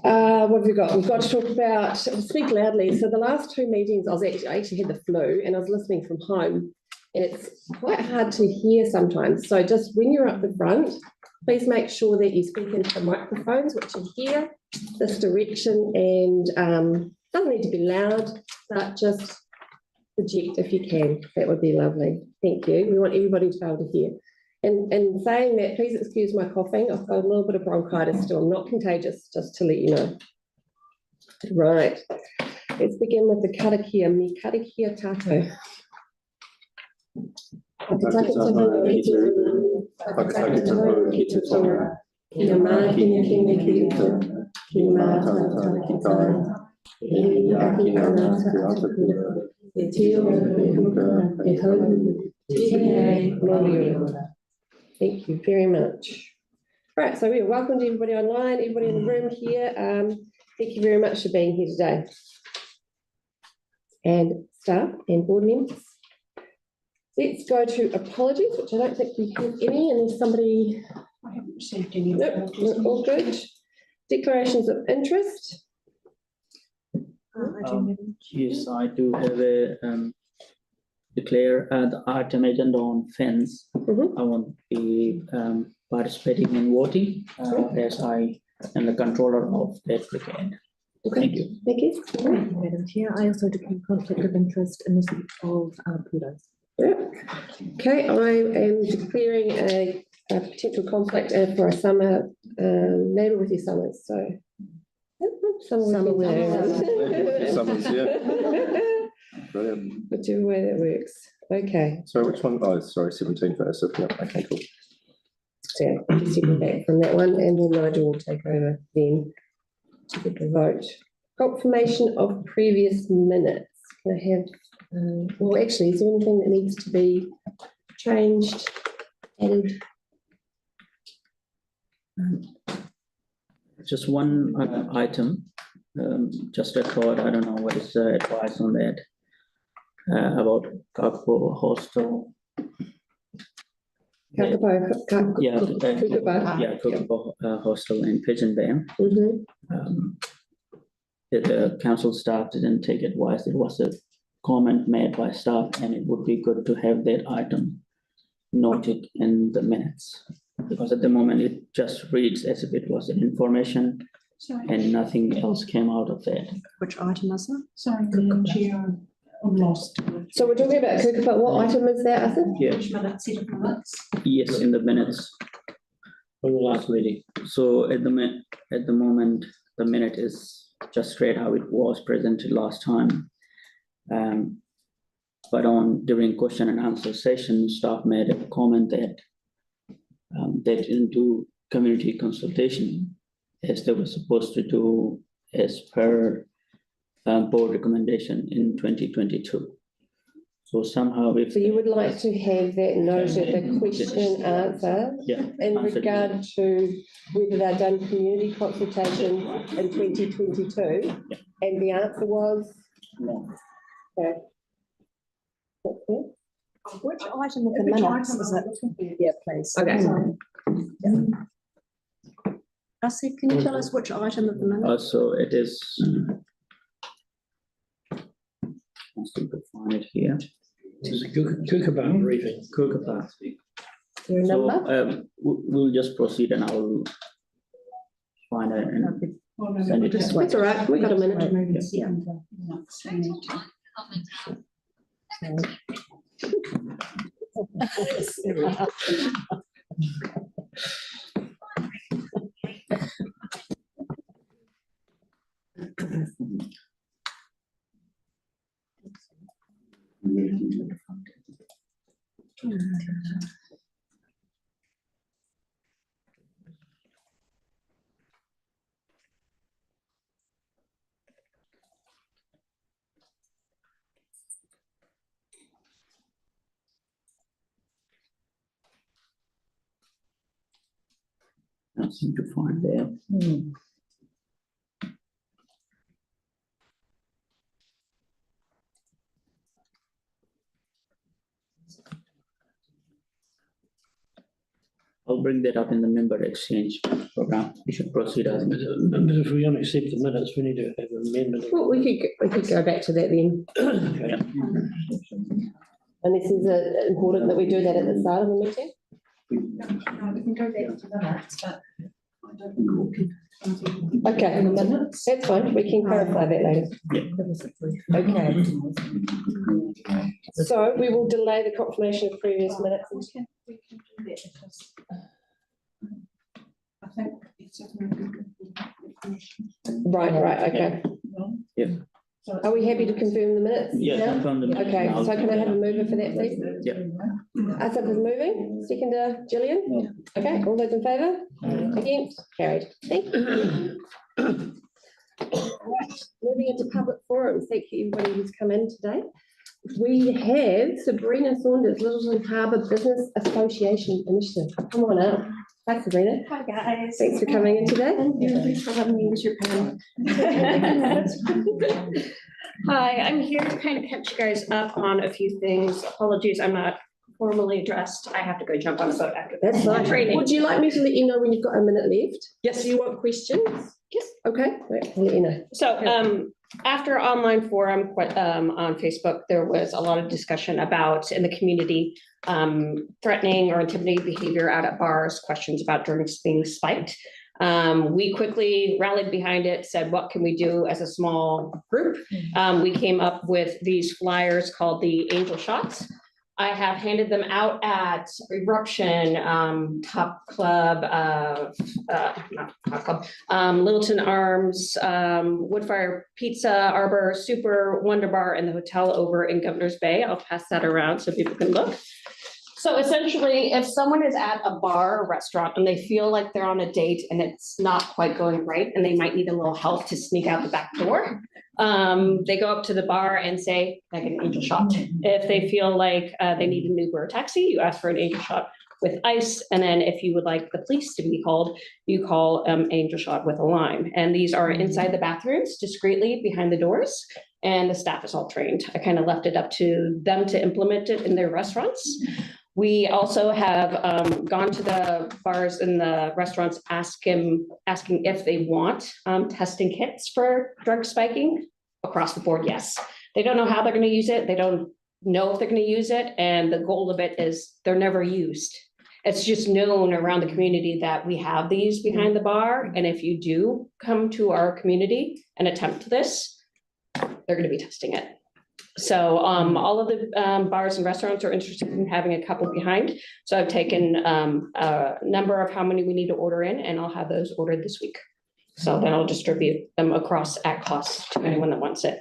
What have we got? We've got to talk about, speak loudly. So the last two meetings, I actually had the flu and I was listening from home. It's quite hard to hear sometimes. So just when you're up the front, please make sure that you speak into the microphones, which are here, this direction, and doesn't need to be loud, but just project if you can. That would be lovely. Thank you. We want everybody to be able to hear. And saying that, please excuse my coughing. I've got a little bit of bronchitis still. I'm not contagious, just to let you know. Right. Let's begin with the karakia. Me karakia tātou. Pātaka ki te tonga. Kia mā kina ki te tonga. Kia mā tātara ki tāna. E aki ana te atapura. E teo, e huka, e hau, te hei, mō. Thank you very much. Right, so we welcome to everybody online, everybody in the room here. Thank you very much for being here today. And staff and board members. Let's go to apologies, which I don't think we have any, unless somebody... I haven't received any. Nope, all good. Declarations of interest. Yes, I do have a declare the item agenda on fence. I won't be participating in voting as I am the controller of that brigade. Okay. Thank you. Thank you. Thank you, Madam Chair. I also declare conflict of interest in respect of kudos. Yeah. Okay, I am declaring a potential conflict for a summer neighbour with your summers. So summer Summers, yeah. Brilliant. Whichever way that works. Okay. So which one? Oh, sorry, 17 first. Yeah, okay, cool. So yeah, I'll be stepping back from that one, and then Nigel will take over then to get the vote. Confirmation of previous minutes. Can I have, well, actually, is there anything that needs to be changed, added? Just one item, just a thought. I don't know what is the advice on that about Kapo Hostel. Kakapo Hostel in Pigeon Bay. The council staff didn't take advice. It was a comment made by staff, and it would be good to have that item noted in the minutes, because at the moment it just reads as if it was an information. Sorry. And nothing else came out of that. Which item is it? Sorry, Madam Chair, I'm lost. So we're talking about Kukapa. What item is that, Arthur? Yeah. Yes, in the minutes. For the last meeting. So at the moment, the minute is just read how it was presented last time. But during question and answer session, staff made a comment that they didn't do community consultation as they were supposed to do as per board recommendation in 2022. So somehow if... So you would like to have that noted, the question and answer, in regard to whether they've done community consultation in 2022, and the answer was? No. Okay. Which item of the minutes is it? Yeah, please. Okay. Asi, can you tell us which item of the minutes? So it is... I think I find it here. It's a Kukapa briefing. Kukapa. Your number? We'll just proceed, and I'll find it and send it. That's all right. We got a minute. Yeah. I seem to find that. I'll bring that up in the member exchange program. We should proceed as. But if we're gonna accept the minutes, we need to have an amendment. Well, we could go back to that then. Okay. And this is important that we do that at the start of the meeting. We can go back to the minutes, but I don't recall. Okay, that's fine. We can clarify that later. Okay. So we will delay the confirmation of previous minutes. We can do that because I think it's just no good information. Right, okay. Yeah. So Are we happy to confirm the minutes? Yeah, now? confirm the minutes. Okay, I'll- so can I have a mover for that, please? Yeah. Asif is moving, seconder Gillian? Okay, all those in favour? Against? Carried. Thank you. Right, moving into public forums. Thank you everybody who's come in today. We have Sabrina Saunders, Littleton Harbour Business Association Initiative. Come on up. Hi Sabrina. Hi, guys. Thanks for coming in today. Thanks for letting me use your pen. Hi, I'm here to kind of catch you guys up on a few things. Apologies, I'm not formally dressed. I have to go jump on a boat after That's this. fine. Training. Would you like me to let you know when you've got a minute left? Yes. Do you want questions? Yes. Okay, right, I'll let you know. So, after online forum, on Facebook, there was a lot of discussion about in the community, threatening or intimidating behavior out at bars, questions about drinks being spiked. We quickly rallied behind it, said, what can we do as a small group? We came up with these flyers called the Angel Shots. I have handed them out at Eruption, Top Club, not Top Club, Littleton Arms, Woodfire Pizza, Arbor, Super Wonder Bar, and the hotel over in Governor's Bay. I'll pass that around so people can look. So essentially, if someone is at a bar or restaurant and they feel like they're on a date and it's not quite going right, and they might need a little help to sneak out the back door, they go up to the bar and say, "Can I get an angel shot?" If they feel like they need an Uber or taxi, you ask for an angel shot with ice. And then if you would like the police to be called, you call angel shot with a lime. And these are inside the bathrooms, discreetly behind the doors. And the staff is all trained. I kind of left it up to them to implement it in their restaurants. We also have gone to the bars and the restaurants, asking if they want testing kits for drug spiking. Across the board, yes. They don't know how they're going to use it. They don't know if they're going to use it. And the goal of it is they're never used. It's just known around the community that we have these behind the bar. And if you do come to our community and attempt this, they're going to be testing it. So all of the bars and restaurants are interested in having a couple behind. So I've taken a number of how many we need to order in, and I'll have those ordered this week. So then I'll distribute them across at cost to anyone that wants it.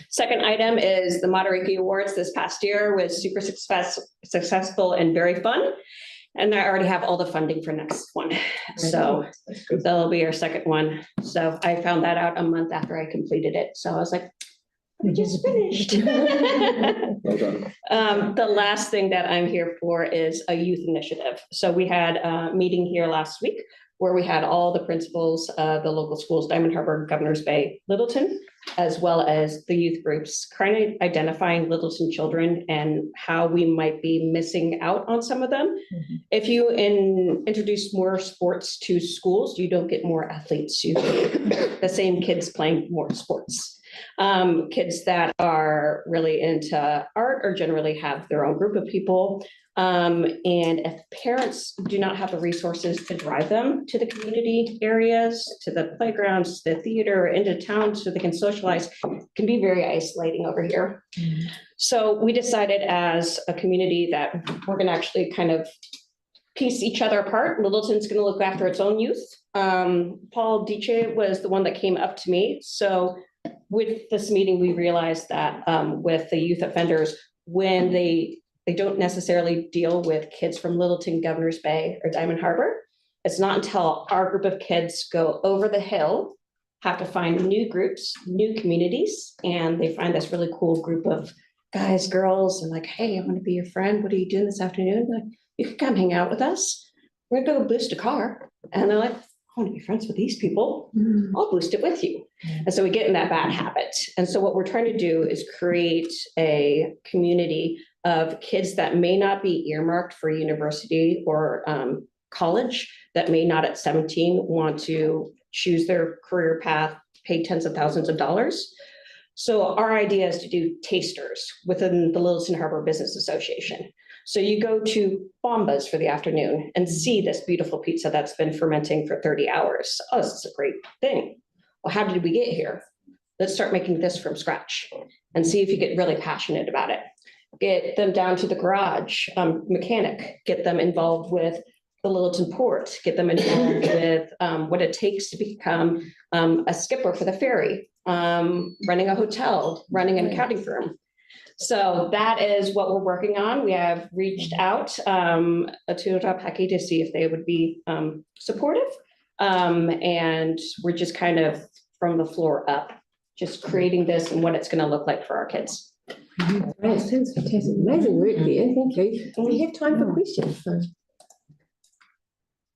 Second item is the Matariki Awards this past year was super successful and very fun. And I already have all the funding for next one. So that'll be our second one. So I found that out a month after I completed it. So I was like, we just finished. Well done. The last thing that I'm here for is a youth initiative. So we had a meeting here last week where we had all the principals of the local schools, Diamond Harbor, Governor's Bay, Littleton, as well as the youth groups, kind of identifying Littleton children and how we might be missing out on some of them. If you introduce more sports to schools, you don't get more athletes. You get the same kids playing more sports. Kids that are really into art or generally have their own group of people. And if parents do not have the resources to drive them to the community areas, to the playgrounds, the theater, into town so they can socialize, it can be very isolating over here. So we decided as a community that we're going to actually kind of piece each other apart. Littleton's going to look after its own youth. Paul Dice was the one that came up to me. So with this meeting, we realized that with the youth offenders, when they don't necessarily deal with kids from Littleton, Governor's Bay, or Diamond Harbor, it's not until our group of kids go over the hill, have to find new groups, new communities, and they find this really cool group of guys, girls, and like, hey, I want to be your friend. What are you doing this afternoon? Like, you can come hang out with us. We're gonna go boost a car. And they're like, I want to be friends with these people. I'll boost it with you. And so we get in that bad habit. And so what we're trying to do is create a community of kids that may not be earmarked for university or college that may not at 17 want to choose their career path, pay tens of thousands of dollars. So our idea is to do tasters within the Littleton Harbor Business Association. So you go to Bomba's for the afternoon and see this beautiful pizza that's been fermenting for 30 hours. Oh, this is a great thing. Well, how did we get here? Let's start making this from scratch and see if you get really passionate about it. Get them down to the garage mechanic, get them involved with the Littleton Port, get them involved with what it takes to become a skipper for the ferry, running a hotel, running an accounting firm. So that is what we're working on. We have reached out to Rākaihautū to see if they would be supportive. And we're just kind of from the floor up, just creating this and what it's going to look like for our kids. Right, sounds fantastic. Amazing work there. Thank you. We have time for questions. So.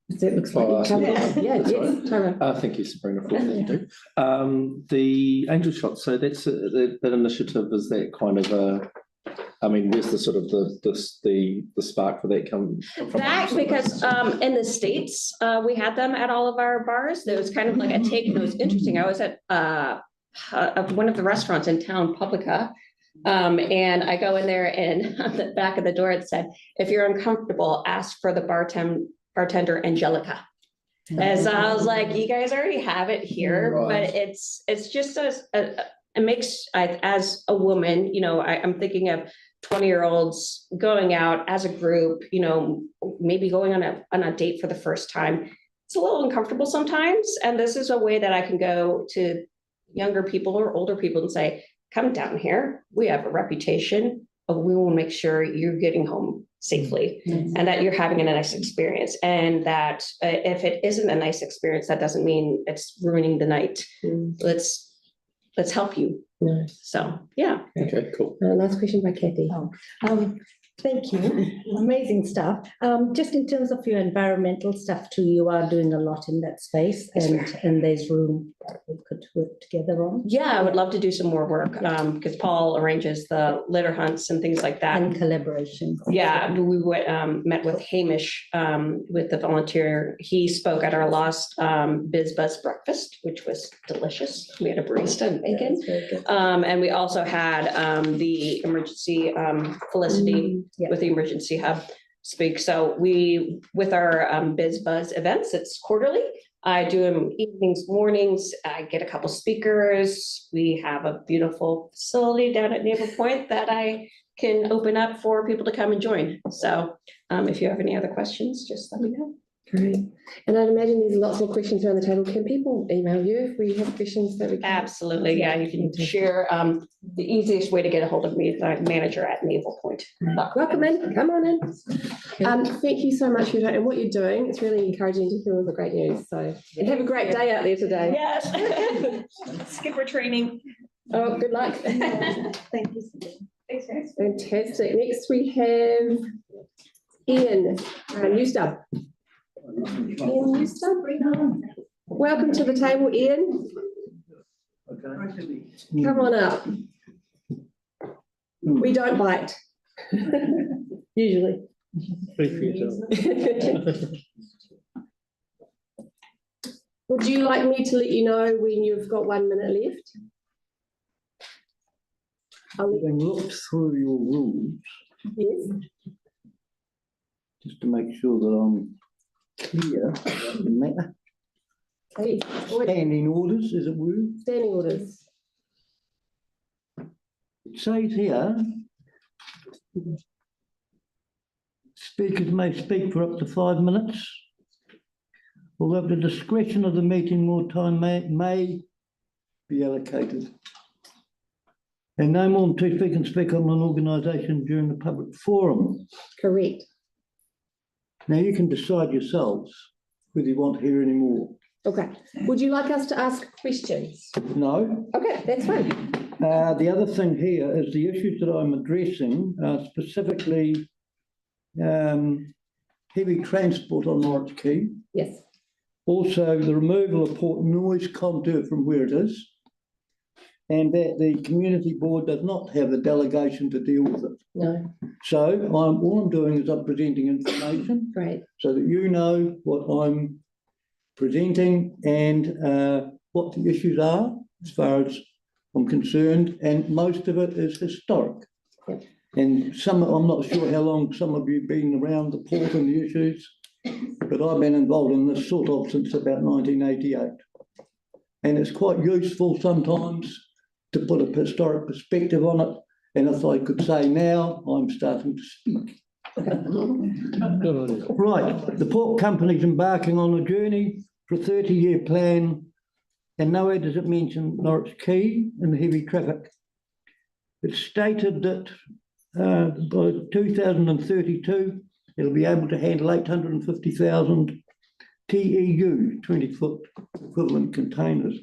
That looks like yes, Tara. Thank you, Sabrina, for what you do. The angel shot, so that's that initiative, is that kind of a, I mean, where's the sort of the spark for that come from? That because in the States, we had them at all of our bars. There was kind of like a take, and it was interesting. I was at one of the restaurants in town, Pātaka, and I go in there, and on the back of the door it said, if you're uncomfortable, ask for the bartender Angelica. As I was like, you guys already have it here, Right. but it's just it makes, as a woman, you know, I'm thinking of 20-year-olds going out as a group, you know, maybe going on a date for the first time. It's a little uncomfortable sometimes, and this is a way that I can go to younger people or older people and say, come down here. We have a reputation, but we will make sure you're getting home safely and that you're having a nice experience. And that if it isn't a nice experience, that doesn't mean it's ruining the night. Let's help you. Nice. So, yeah. Okay, cool. Last question by Kathy. Thank you. Amazing stuff. Just in terms of your environmental stuff too, you are doing a lot in that space, and there's room that we could work together on. Yeah, I would love to do some more work because Paul arranges the litter hunts and things like that. And collaboration. Yeah, we met with Hamish with the volunteer. He spoke at our last Biz Buzz breakfast, which was delicious. We had a barista and bacon. And we also had the emergency Felicity with the emergency hub speak. So we, with our Biz Buzz events, it's quarterly. I do them evenings, mornings. I get a couple speakers. We have a beautiful facility down at Naval Point that I can open up for people to come and join. So if you have any other questions, just let me know. Great. And I'd imagine there's lots more questions around the table. Can people email you if we have questions that we can? Absolutely. Yeah, you can share. The easiest way to get a hold of me is my manager at Naval Point. Welcome in. Come on in. Thank you so much for your time and what you're doing. It's really encouraging to hear all the great news. So, and have a great day out there today. Yes. Skipper training. Oh, good luck. Thank you. Fantastic. Next we have Ian, new stuff. Ian, new stuff. Welcome to the table, Ian. Come on up. We don't bite. Usually. Speak for yourself. Would you like me to let you know when you've got 1 minute left? Having looked through your rules, Yes. just to make sure that I'm clear, the matter. Hey, Standing orders, as it were. standing orders. It says here, speakers may speak for up to 5 minutes. Although at the discretion of the meeting, more time may be allocated. And no more than 2 speakers can speak on an organisation during the public forum. Correct. Now you can decide yourselves whether you want to hear any more. Okay. Would you like us to ask questions? No. Okay, that's fine. The other thing here is the issues that I'm addressing, specifically heavy transport on Norwich Quay. Yes. Also, the removal of port noise contour from where it is. and that the community board does not have the delegation to deal with it. No, So all I'm doing is I'm presenting information great. so that you know what I'm presenting and what the issues are as far as I'm concerned, and most of it is historic. Yep. And I'm not sure how long some of you have been around the port and the issues, but I've been involved in this sort of since about 1988. And it's quite useful sometimes to put a historic perspective on it. And if I could say now, I'm starting to speak. Right, the port company's embarking on a journey for a 30-year plan, and nowhere does it mention Norwich Quay and the heavy traffic. It's stated that by 2032, it'll be able to handle 850,000 TEU, 20-foot equivalent containers.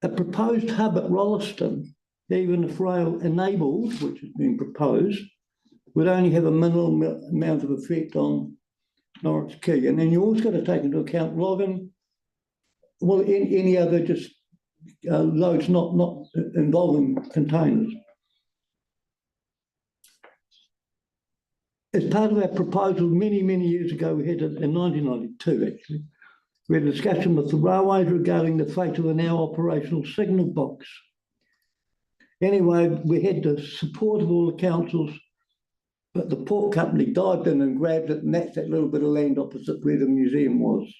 A proposed hub at Rolleston, even if rail enabled, which has been proposed, would only have a minimal amount of effect on Norwich Quay. And then you also got to take into account logging, well, any other just loads not involving containers. As part of our proposal many years ago, we had in 1992 actually, we had a discussion with the railways regarding the fate of a now operational signal box. Anyway, we had the support of all the councils, but the port company dived in and grabbed it, and that's that little bit of land opposite where the museum was.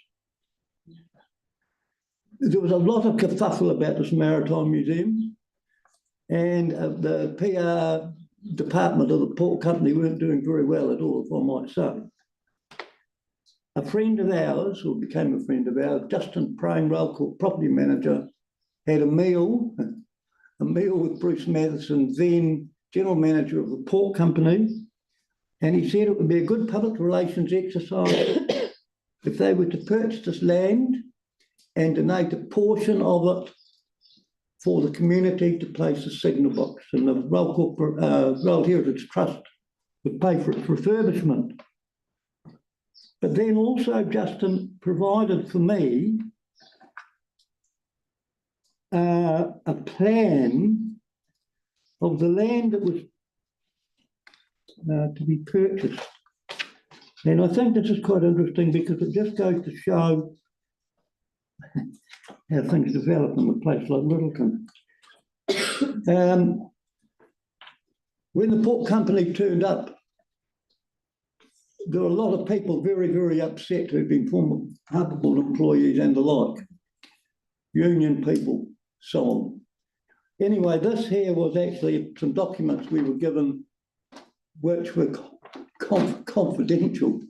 There was a lot of kerfuffle about this maritime museum, and the PR department of the port company weren't doing very well at all, if I might say. A friend of ours, or became a friend of ours, Justin Prane, Railcorp property manager, had a meal with Bruce Matheson, then general manager of the port company, and he said it would be a good public relations exercise if they were to purchase this land and donate a portion of it for the community to place a signal box, and the Rail Heritage Trust would pay for its refurbishment. But then also Justin provided for me a plan of the land that was to be purchased. And I think this is quite interesting because it just goes to show how things develop in a place like Littleton. When the port company turned up, there were a lot of people very upset who've been former Harbour Board employees and the like, union people, so on. Anyway, this here was actually some documents we were given which were confidential.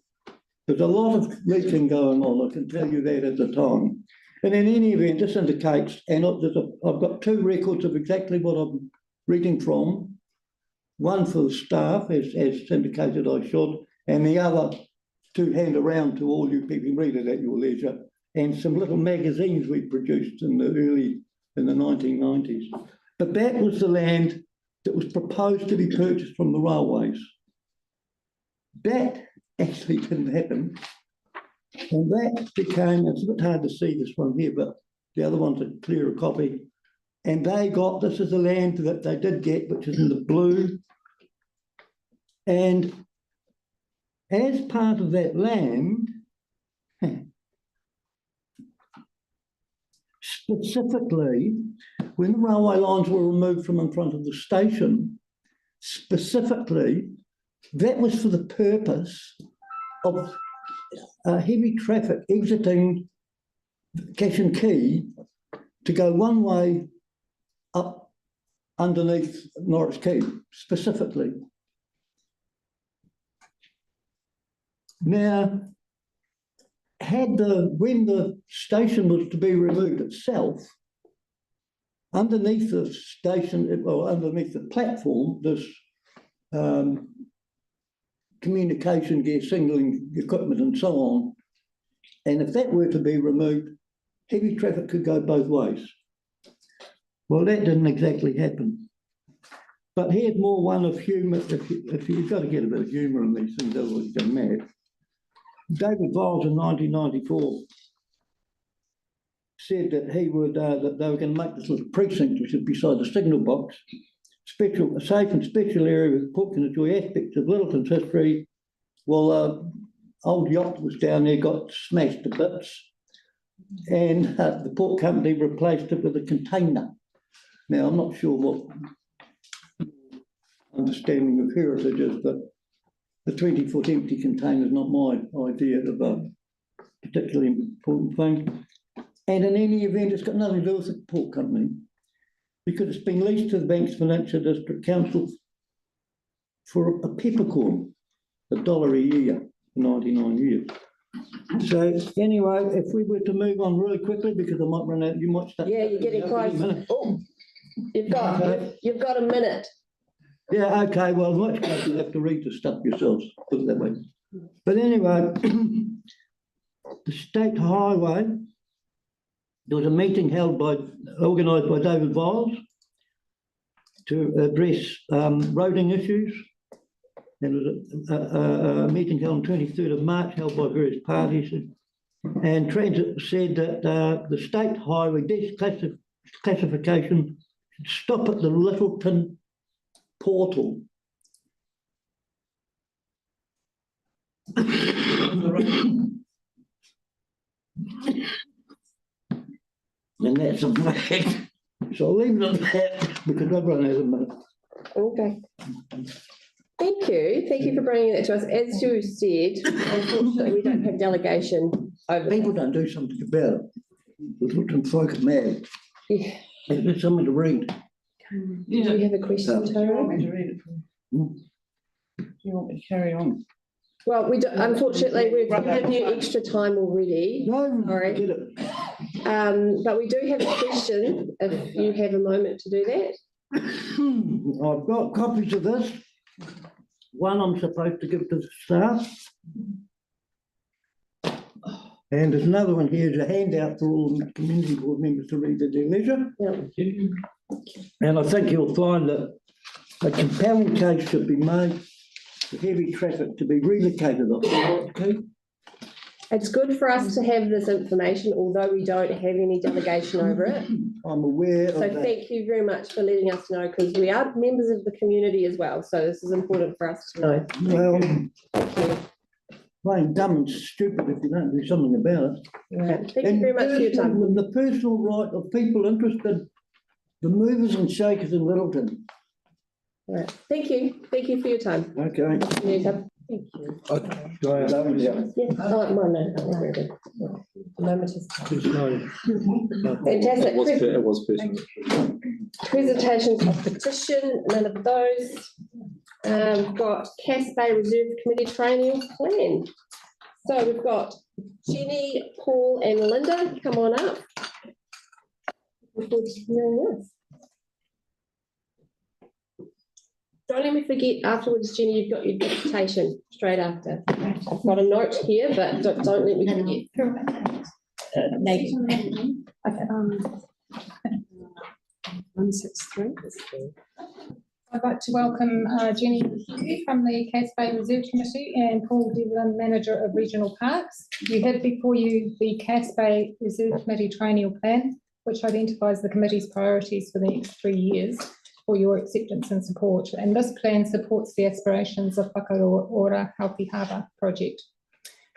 There's a lot of leaking going on, I can tell you that at the time. And in any event, this indicates, and I've got two records of exactly what I'm reading from, one for the staff, as indicated I should, and the other to hand around to all you people, read it at your leisure, and some little magazines we produced in the 1990s. But that was the land that was proposed to be purchased from the railways. That actually didn't happen. And that became, it's a bit hard to see this one here, but the other one's a clearer copy. And they got, this is the land that they did get, which is in the blue. And as part of that land, specifically, when the railway lines were removed from in front of the station, specifically, that was for the purpose of heavy traffic exiting Cash and Quay to go one way up underneath Norwich Quay, specifically. Now, when the station was to be removed itself, underneath the station, well, underneath the platform, this communication gear, signalling equipment and so on, and if that were to be removed, heavy traffic could go both ways. Well, that didn't exactly happen. But here's more one of humour, if you've got to get a bit of humour in these things, otherwise you go mad. David Viles in 1994 said that he would, that they were going to make this little precinct, which is beside the signal box, a safe and special area with Port can enjoy aspects of Littleton's history. Well, old yacht was down there, got smashed to bits, and the port company replaced it with a container. Now, I'm not sure what understanding of heritage is, but the 20-foot empty container is not my idea of a particularly important thing. And in any event, it's got nothing to do with the port company, because it's been leased to the Banks Peninsula District Council for a peppercorn, $1 a year for 99 years. So anyway, if we were to move on really quickly, because I might run out, you might start. Yeah, you're getting close. Oh, you've got a minute. Yeah, okay, well, in which case you'll have to read the stuff yourselves, put it that way. But anyway, the State Highway, there was a meeting organised by David Viles to address roading issues. There was a meeting held on 23rd of March held by various parties, and Transit said that the State Highway classification should stop at the Littleton portal. And that's a fact. So I'll leave it at that because I've run out of minutes. Okay. Thank you for bringing that to us. As you said, unfortunately, we don't have delegation over. People don't do something about it. The Littleton folk are mad. Yeah. There's something to read. Do you have a question, Do you want me Tara? to read it? Do you want me to carry on? Well, we don't, unfortunately, we've given you extra time already. No, Sorry. get it. But we do have a question, if you have a moment to do that. I've got copies of this. One I'm supposed to give to the staff. And there's another one here, is a handout for all the community board members to read at their leisure. Yeah. And I think you'll find that a compelling case should be made for heavy traffic to be relocated off the road. It's good for us to have this information, although we don't have any delegation over it. I'm aware of So that. thank you very much for letting us know, because we are members of the community as well. So this is important for us to know. Well, playing dumb and stupid if you don't do something about it. Right. Thank you very much for your time. And the personal right of people interested, the movers and shakers in Littleton. Right. Thank you. Thank you for your time. Okay. Thank you. That one's out. Yeah. Oh, no, no, no, we're good. The moment is fantastic. It was personal. Presentations of petition, none of those. We've got Cass Bay Reserve Committee training plan. So we've got Jenny, Paul and Linda, come on up. Look forward to hearing this. Don't let me forget afterwards, Jenny, you've got your dissertation straight after. I've got a note here, but don't let me forget. Maybe. Okay. 163. I'd like to welcome Jenny from the Cass Bay Reserve Committee and Paul Devlin, Manager of Regional Parks. You have before you the Cass Bay Reserve Committee Triennial Plan, which identifies the committee's priorities for the next 3 years for your acceptance and support. And this plan supports the aspirations of Whakaora Healthy Harbour project.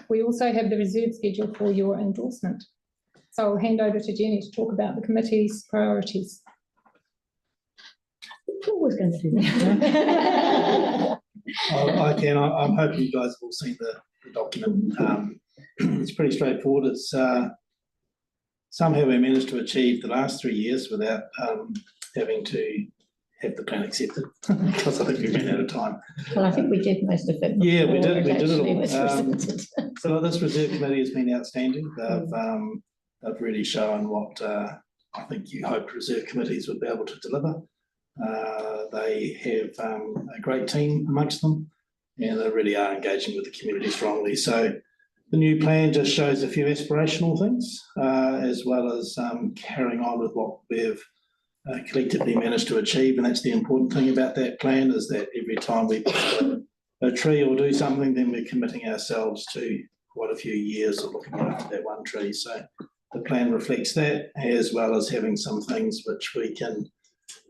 We also have the reserve schedule for your endorsement. So I'll hand over to Jenny to talk about the committee's priorities. Always going to do that. I can. I'm hoping you guys have all seen the document. It's pretty straightforward. It's somehow we managed to achieve the last 3 years without having to have the plan accepted because I think we ran out of time. Well, I think we did most of it. Yeah, we did. We did Actually, it was all. presented. So this reserve committee has been outstanding. They've really shown what I think you hoped reserve committees would be able to deliver. They have a great team amongst them, and they really are engaging with the community strongly. So the new plan just shows a few aspirational things, as well as carrying on with what we've collectively managed to achieve. And that's the important thing about that plan, is that every time we put a tree or do something, then we're committing ourselves to quite a few years of looking after that one tree. So the plan reflects that, as well as having some things which we can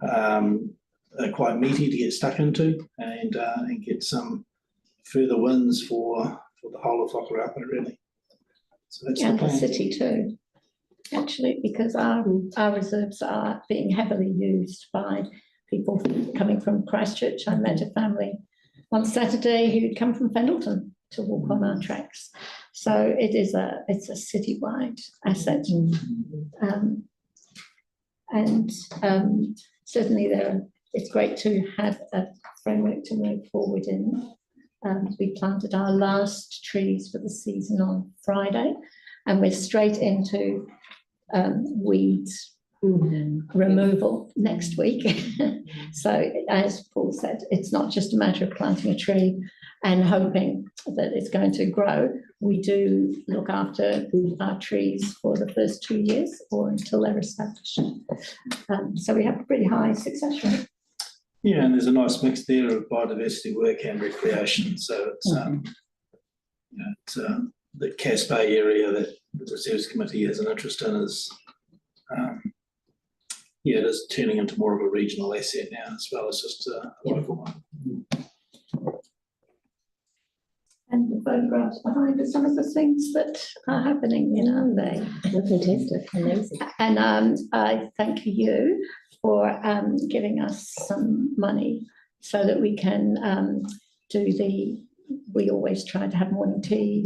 are quite meaty to get stuck into and get some further wins for the whole of Whakarapa, really. So that's And the the plan. city too, actually, because our reserves are being heavily used by people coming from Christchurch. I met a family on Saturday who'd come from Pendleton to walk on our tracks. So it's a citywide asset. Certainly it's great to have a framework to move forward in. We planted our last trees for the season on Friday, and we're straight into weed removal next week. So as Paul said, it's not just a matter of planting a tree and hoping that it's going to grow. We do look after our trees for the first 2 years or until they're established. So we have a pretty high success rate. Yeah, and there's a nice mix there of biodiversity work and recreation. So it's the Cass Bay area that the Reserves Committee has an interest in is it is turning into more of a regional asset now, as well as just a local one. And the photographs behind are some of the things that are happening in our bay. Fantastic, amazing. And I thank you for giving us some money so that we can we always try to have morning teas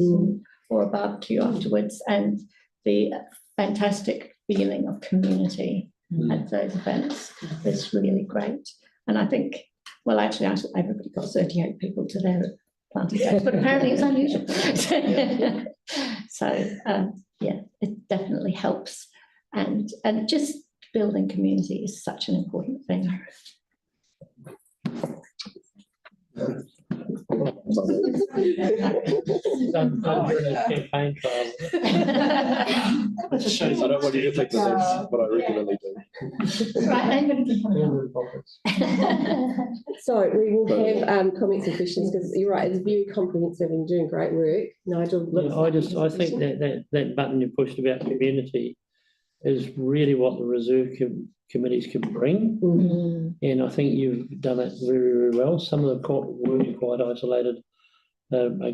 or a barbecue afterwards, and the fantastic feeling of community at those events is really great. And I think, well, actually, everybody got 38 people to their planting days, but apparently it's unusual. So it definitely helps. And just building community is such an important thing. Campaign trail. I don't want you to think that that's what I regularly do. Right, So we will have comments and questions, because you're right, it's very comprehensive and doing great work. Nigel, I think that button you pushed about community is really what the reserve committees can bring. And I think you've done it very, very well. Some of them were quite isolated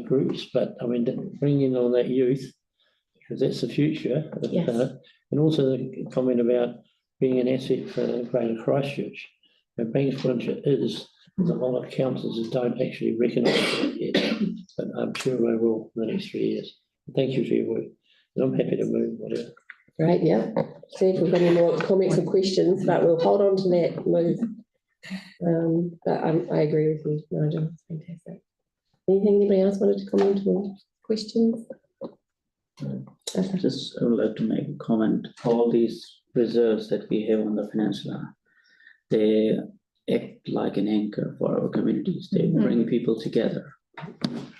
groups, but I mean, bringing on that youth, because that's the future. Yes. And also the comment about being an asset for Greater Christchurch. And Bankspringe is, there's a lot of councils that don't actually recognise that yet, but I'm sure they will in the next 3 years. Thank you for your work. And I'm happy to move whatever. great, yeah. See if we've got any more comments or questions, but we'll hold on to that move. But I agree with you, Nigel. It's fantastic. Anything anybody else wanted to comment or questions? Just I would like to make a comment. All these reserves that we have on the peninsula, they act like an anchor for our communities. They bring people together.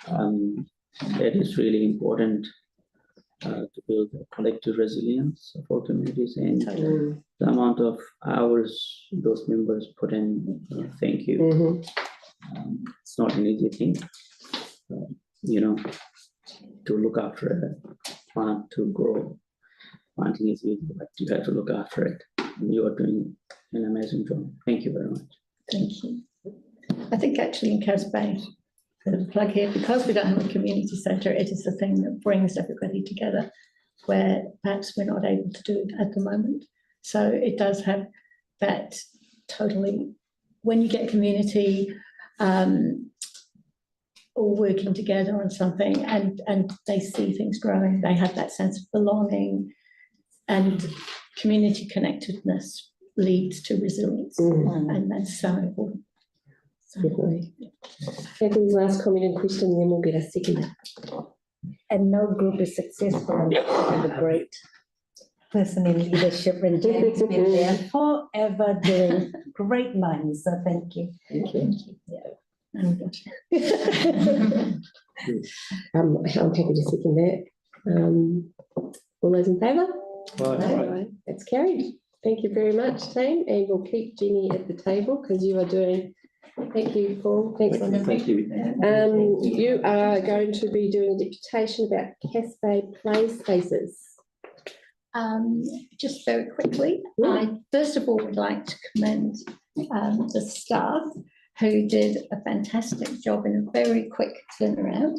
That is really important to build a collective resilience of our communities, and the amount of hours those members put in. Thank you. It's not an easy thing, to look after a plant to grow. Planting is easy, but you have to look after it. And you are doing an amazing job. Thank you very much. Thank you. I think actually in Cass Bay, plug here, because we don't have a community centre, it is the thing that brings everybody together, where perhaps we're not able to do it at the moment. So it does have that totally, when you get community all working together on something, and they see things growing, they have that sense of belonging, and community connectedness leads to resilience, and that's so important. Definitely. Kathy's last comment and question, then we'll get a second. And no group is successful without a great person in leadership, and Jane's been there forever doing great minds. So thank you. Thank you. I'm happy to second that. All those in favour? Right. That's carried. Thank you very much, team, and we'll keep Jenny at the table because you are doing. Thank you, Paul. Thanks, Linda. Thank you. You are going to be doing a deputation about Cass Bay play spaces. Just very quickly, I first of all would like to commend the staff who did a fantastic job in a very quick turnaround.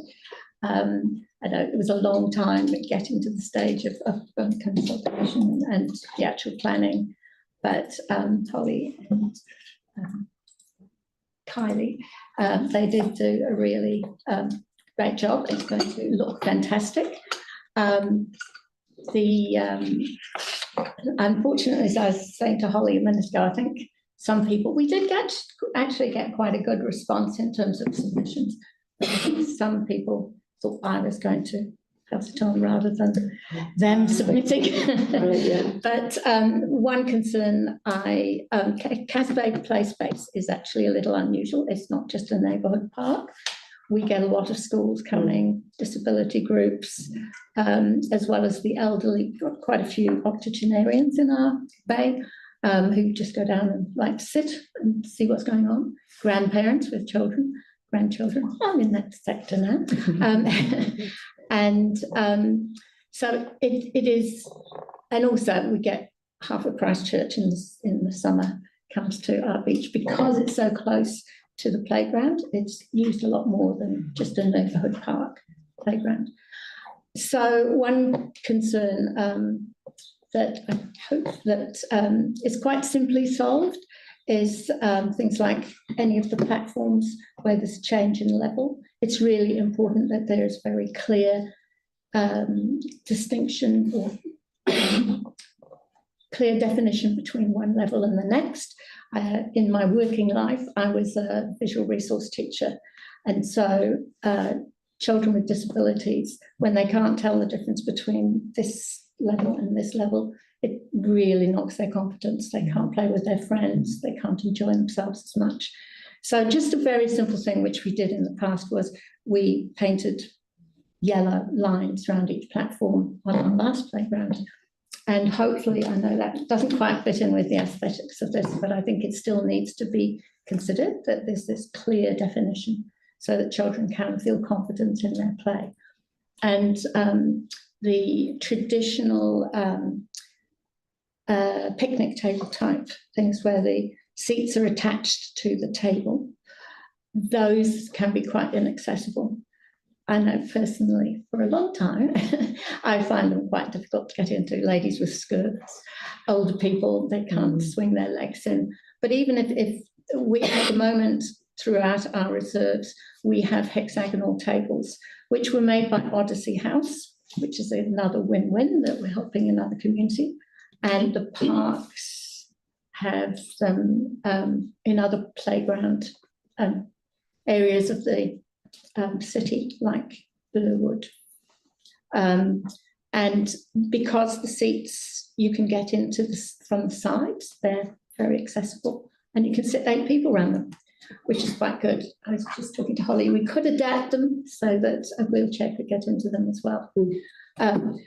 I know it was a long time getting to the stage of consultation and the actual planning, but Holly and Kylie, they did do a really great job. It's going to look fantastic. Unfortunately, as I was saying to Holly a minute ago, I think some people, we did actually get quite a good response in terms of submissions. Some people thought I was going to pass it on rather than them submitting. But one concern Casbay Play Space is actually a little unusual. It's not just a neighbourhood park. We get a lot of schools coming, disability groups, as well as the elderly. We've got quite a few octogenarians in our bay who just go down and like to sit and see what's going on. Grandparents with children, grandchildren. I'm in that sector now. So it is, and also we get half of Christchurch in the summer comes to our beach because it's so close to the playground. It's used a lot more than just a neighbourhood park playground. So one concern that I hope that is quite simply solved is things like any of the platforms where there's change in level. It's really important that there is very clear distinction or clear definition between one level and the next. In my working life, I was a visual resource teacher. And so children with disabilities, when they can't tell the difference between this level and this level, it really knocks their confidence. They can't play with their friends. They can't enjoy themselves as much. So just a very simple thing which we did in the past was we painted yellow lines around each platform on our last playground. And hopefully, I know that doesn't quite fit in with the aesthetics of this, but I think it still needs to be considered that there's this clear definition so that children can feel confident in their play. And the traditional picnic table type things where the seats are attached to the table, those can be quite inaccessible. I know personally for a long time, I find them quite difficult to get into. Ladies with skirts, older people, they can't swing their legs in. But even if we, at the moment, throughout our reserves, we have hexagonal tables, which were made by Odyssey House, which is another win-win that we're helping another community. And the parks have them in other playground areas of the city, like Burwood. And because the seats you can get into from the sides, they're very accessible, and you can sit 8 people around them, which is quite good. I was just talking to Holly, we could adapt them so that a wheelchair could get into them as well.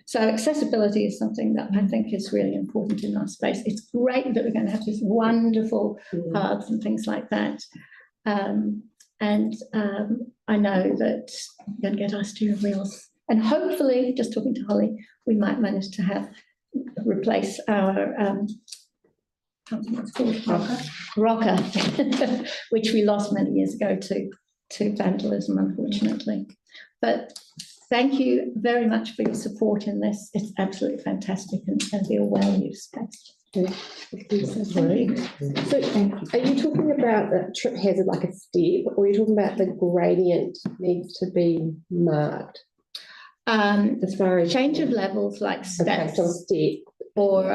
So accessibility is something that I think is really important in our space. It's great that we're going to have these wonderful paths and things like that. I know that I'm going to get our steering wheels, and hopefully, just talking to Holly, we might manage to replace our rocker, which we lost many years ago to vandalism, unfortunately. But thank you very much for your support in this. It's absolutely fantastic and it's going to be a well-used space. So are you talking about the trip hazard like a step, or are you talking about the gradient needs to be marked? As far as change of levels like steps, so step, or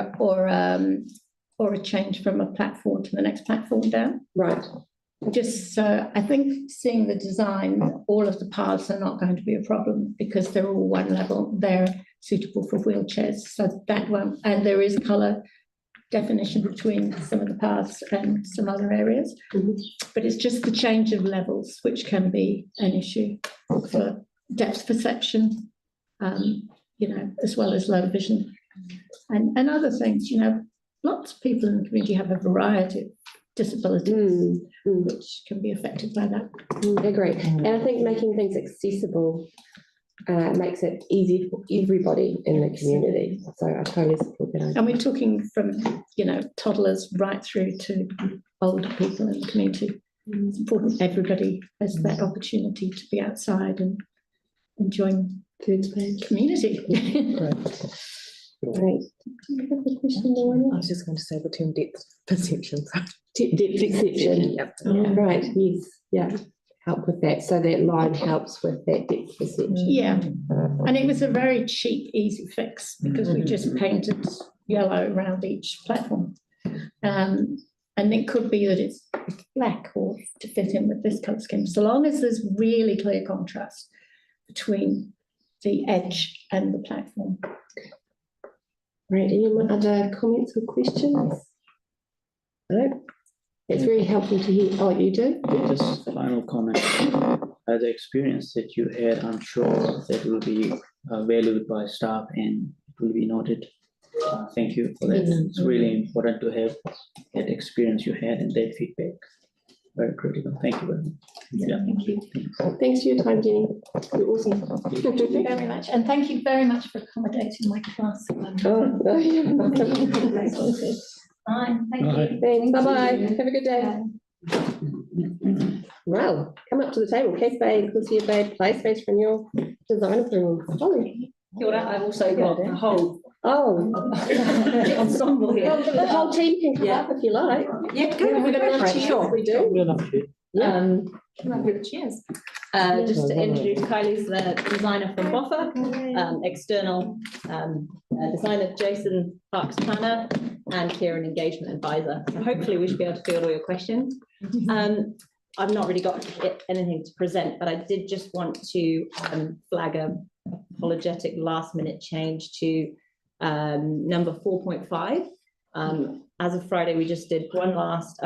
a change from a platform to the next platform down. Right. Just so I think seeing the design, all of the paths are not going to be a problem because they're all one level. They're suitable for wheelchairs. So that one, and there is colour definition between some of the paths and some other areas, but it's just the change of levels which can be an issue for depth perception, as well as low vision and other things. Lots of people in the community have a variety of disabilities which can be affected by that. I agree. And I think making things accessible makes it easy for everybody in the community. So I totally support that. And we're talking from, toddlers right through to older people in the community. It's important everybody has that opportunity to be outside and enjoying Food space. community. Great. Do you have a question, Lorna? I was just going to say the term depth perception. Depth perception. Yep. Right, yes, yeah, help with that. So that line helps with that depth perception. Yeah, and it was a very cheap, easy fix because we just painted yellow around each platform. And it could be that it's black or to fit in with this colour scheme, so long as there's really clear contrast between the edge and the platform. Right, any other comments or questions? No? It's very helpful to hear. Oh, you do? Just final comment. The experience that you had, I'm sure that will be valued by staff and it will be noted. Thank you for that. It's really important to have that experience you had and that feedback. Very critical. Thank you very much. Yeah, thank you. Thanks for your time, Jenny. You're awesome. Thank you very much, and thank you very much for accommodating my class. Oh, no, you're welcome. Fine, thank Bye. you. Thanks, bye-bye. Have a good day. Well, come up to the table. Case Bay, Inclusive Bay, Play Space Renewal, Design Approval. Holly. Kia ora, I've also got the whole Oh, ensemble here. the whole team can come up if you like. Yeah, go for it, sure. We do. We're not sure. Come up with the chairs. Just to introduce Kylie's the designer from Boffa, external designer Jason Parks Planner, and Kieran engagement advisor. So hopefully we should be able to field all your questions. I've not really got anything to present, but I did just want to flag a apologetic last minute change to number 4.5. As of Friday, we just did one last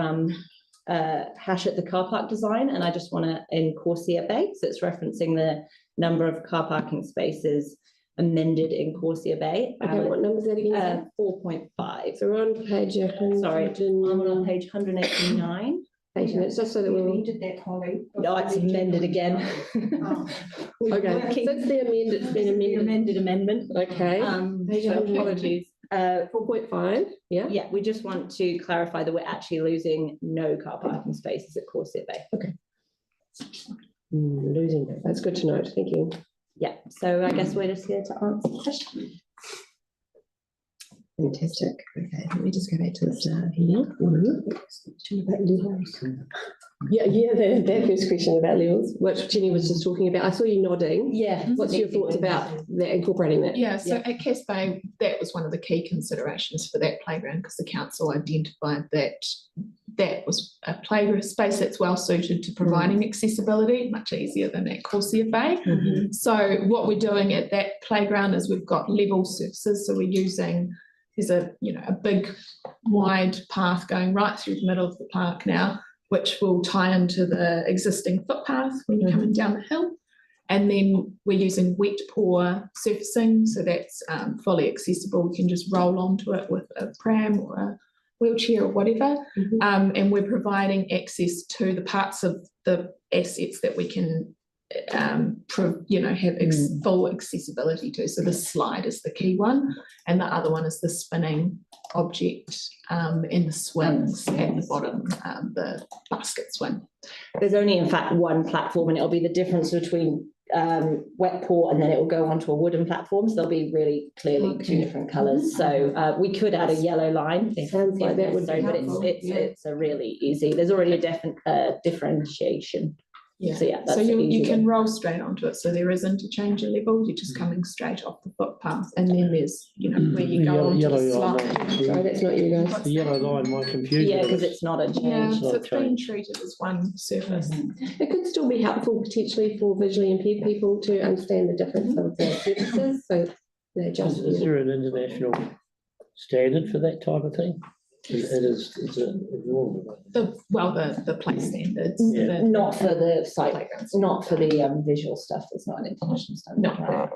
hash at the car park design, and I just want to in Corsia Bay, so it's referencing the number of car parking spaces amended in Corsia Bay. Okay, what number is that again? 4.5. So we're on page. Sorry, I'm on page 189. It's just so that we'll. Did that, Holly? No, it's amended again. We're Okay, working- so it's the amended, it's been The amended. amended amendment. Okay. Page So 100. apologies. 4.5, yeah? Yeah, we just want to clarify that we're actually losing no car parking spaces at Corset Bay. Losing it. That's good to note. Thank you. Yeah, so I guess we're just here to answer questions. Fantastic. Okay, let me just go back to the start here. About levels. Yeah, that first question about levels, which Jenny was just talking about. I saw you nodding. Yeah. What's your thoughts about that, incorporating that? Yeah, so at Cass Bay, that was one of the key considerations for that playground because the council identified that that was a playground space that's well suited to providing accessibility, much easier than at Corsia Bay. So what we're doing at that playground is we've got level surfaces, so we're using, there's a big wide path going right through the middle of the park now, which will tie into the existing footpath when you're coming down the hill. And then we're using wet pour surfacing, so that's fully accessible. We can just roll onto it with a pram or a wheelchair or whatever. And we're providing access to the parts of the assets that we can have full accessibility to. So the slide is the key one, and the other one is the spinning object in the swings at the bottom, the basket swing. There's only in fact one platform, and it'll be the difference between wet pour and then it will go onto a wooden platform, so they'll be really clearly two different colours. So we could add a yellow line if Sounds like that would be necessary, but helpful. it's a really easy, there's already a differentiation. Yeah. So yeah, that's So you easy can one. roll straight onto it. So there isn't a change in level. You're just coming straight off the footpath, and then there's where you go onto Yellow the line, slide. Sorry, that's not you guys. The yellow line might confuse you. Yeah, because it's not a Yeah, change. so not it's being change. treated as one surface. It could still be helpful potentially for visually impaired people to understand the difference of the surfaces, so they're just. Is there an international standard for that type of thing? It's a normal. The place standards. Yeah. Not for the site, not for the visual stuff, it's not an international standard. No.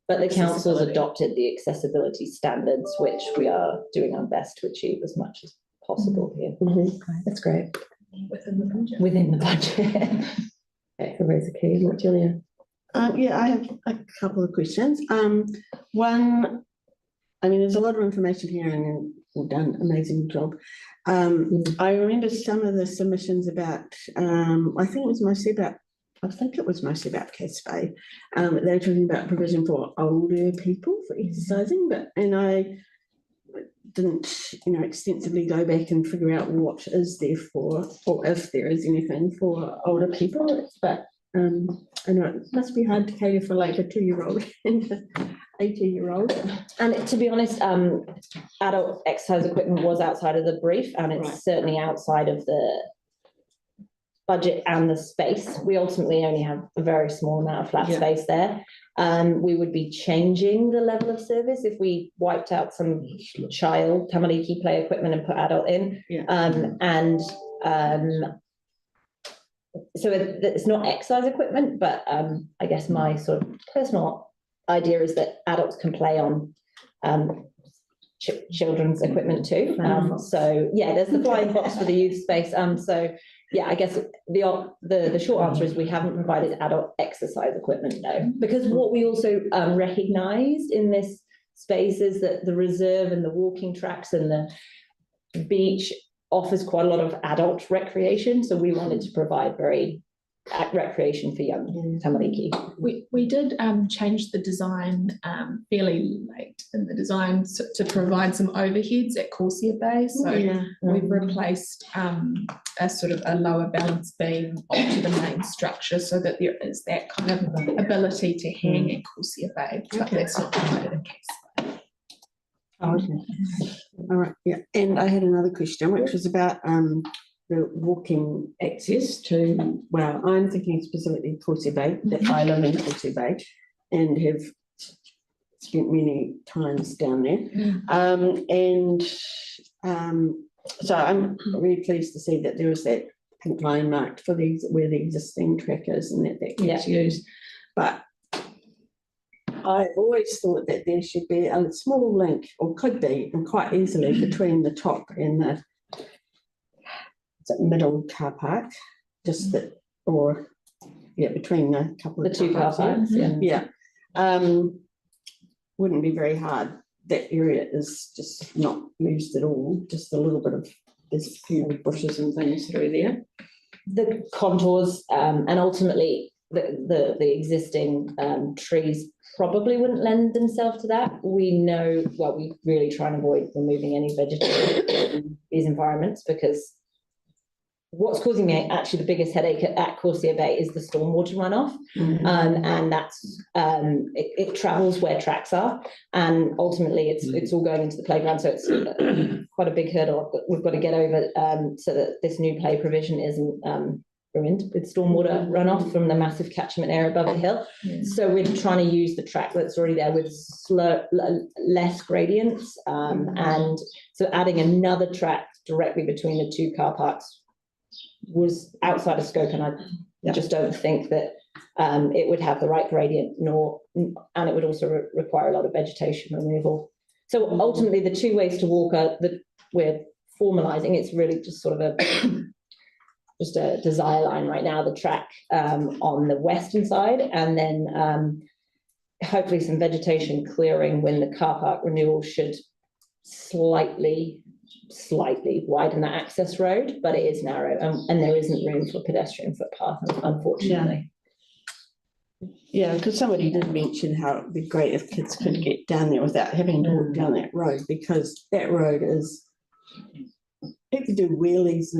But the council's Accessibility. adopted the accessibility standards, which we are doing our best to achieve as much as possible here. That's great. Within the budget. Within the budget. Everybody's a key, isn't it, Julia? Yeah, I have a couple of questions. One, I mean, there's a lot of information here and you've done an amazing job. I remember some of the submissions about, I think it was mostly about Cass Bay. They were talking about provision for older people for exercising, and I didn't, extensively go back and figure out what is there for, or if there is anything for older people. But I know it must be hard to cater for like a 2-year-old and an 80-year-old. And to be honest, adult exercise equipment was outside of the brief, and it's certainly outside of the budget and the space. We ultimately only have a very small amount of flat space there. We would be changing the level of service if we wiped out some child tamariki play equipment and put adult in. So it's not exercise equipment, but I guess my sort of personal idea is that adults can play on children's equipment too. So yeah, there's the flying box for the youth space. So yeah, I guess the short answer is we haven't provided adult exercise equipment, no, because what we also recognised in this space is that the reserve and the walking tracks and the beach offers quite a lot of adult recreation. So we wanted to provide very recreation for young tamariki. We did change the design fairly late in the design to provide some overheads at Corsair Bay. So we've replaced a sort of a lower balance beam onto the main structure so that there is that kind of ability to hang at Corsair Bay, but that's not provided in case. Oh, okay. All right, yeah. And I had another question, which was about the walking access to, well, I'm thinking specifically Corsair Bay, that I live in Corsair Bay and have spent many times down there. So I'm really pleased to see that there is that pink line marked for these where the existing track is and that gets used. But I've always thought that there should be a small link, or could be, and quite easily, between the top and the middle car park, just that, or between a couple of the two car parks. Wouldn't be very hard. That area is just not used at all. Just a little bit of, there's a few bushes and things through there. The contours and ultimately the existing trees probably wouldn't lend themselves to that. We know, well, we really try and avoid removing any vegetation in these environments, because what's causing me actually the biggest headache at Corsair Bay is the stormwater runoff. And that's it travels where tracks are, and ultimately it's all going into the playground. So it's quite a big hurdle that we've got to get over so that this new play provision isn't ruined with stormwater runoff from the massive catchment area above the hill. So we're trying to use the track that's already there with less gradients, and so adding another track directly between the two car parks was outside of scope, and I just don't think that it would have the right gradient, and it would also require a lot of vegetation removal. So ultimately the two ways to walk are that we're formalizing. It's really just sort of just a desire line right now, the track on the western side, and then hopefully some vegetation clearing when the car park renewal should slightly widen that access road, but it is narrow, and there isn't room for pedestrian footpath, unfortunately. Yeah, because somebody did mention how it'd be great if kids could get down there without having to walk down that road, because that road is, people do wheelies,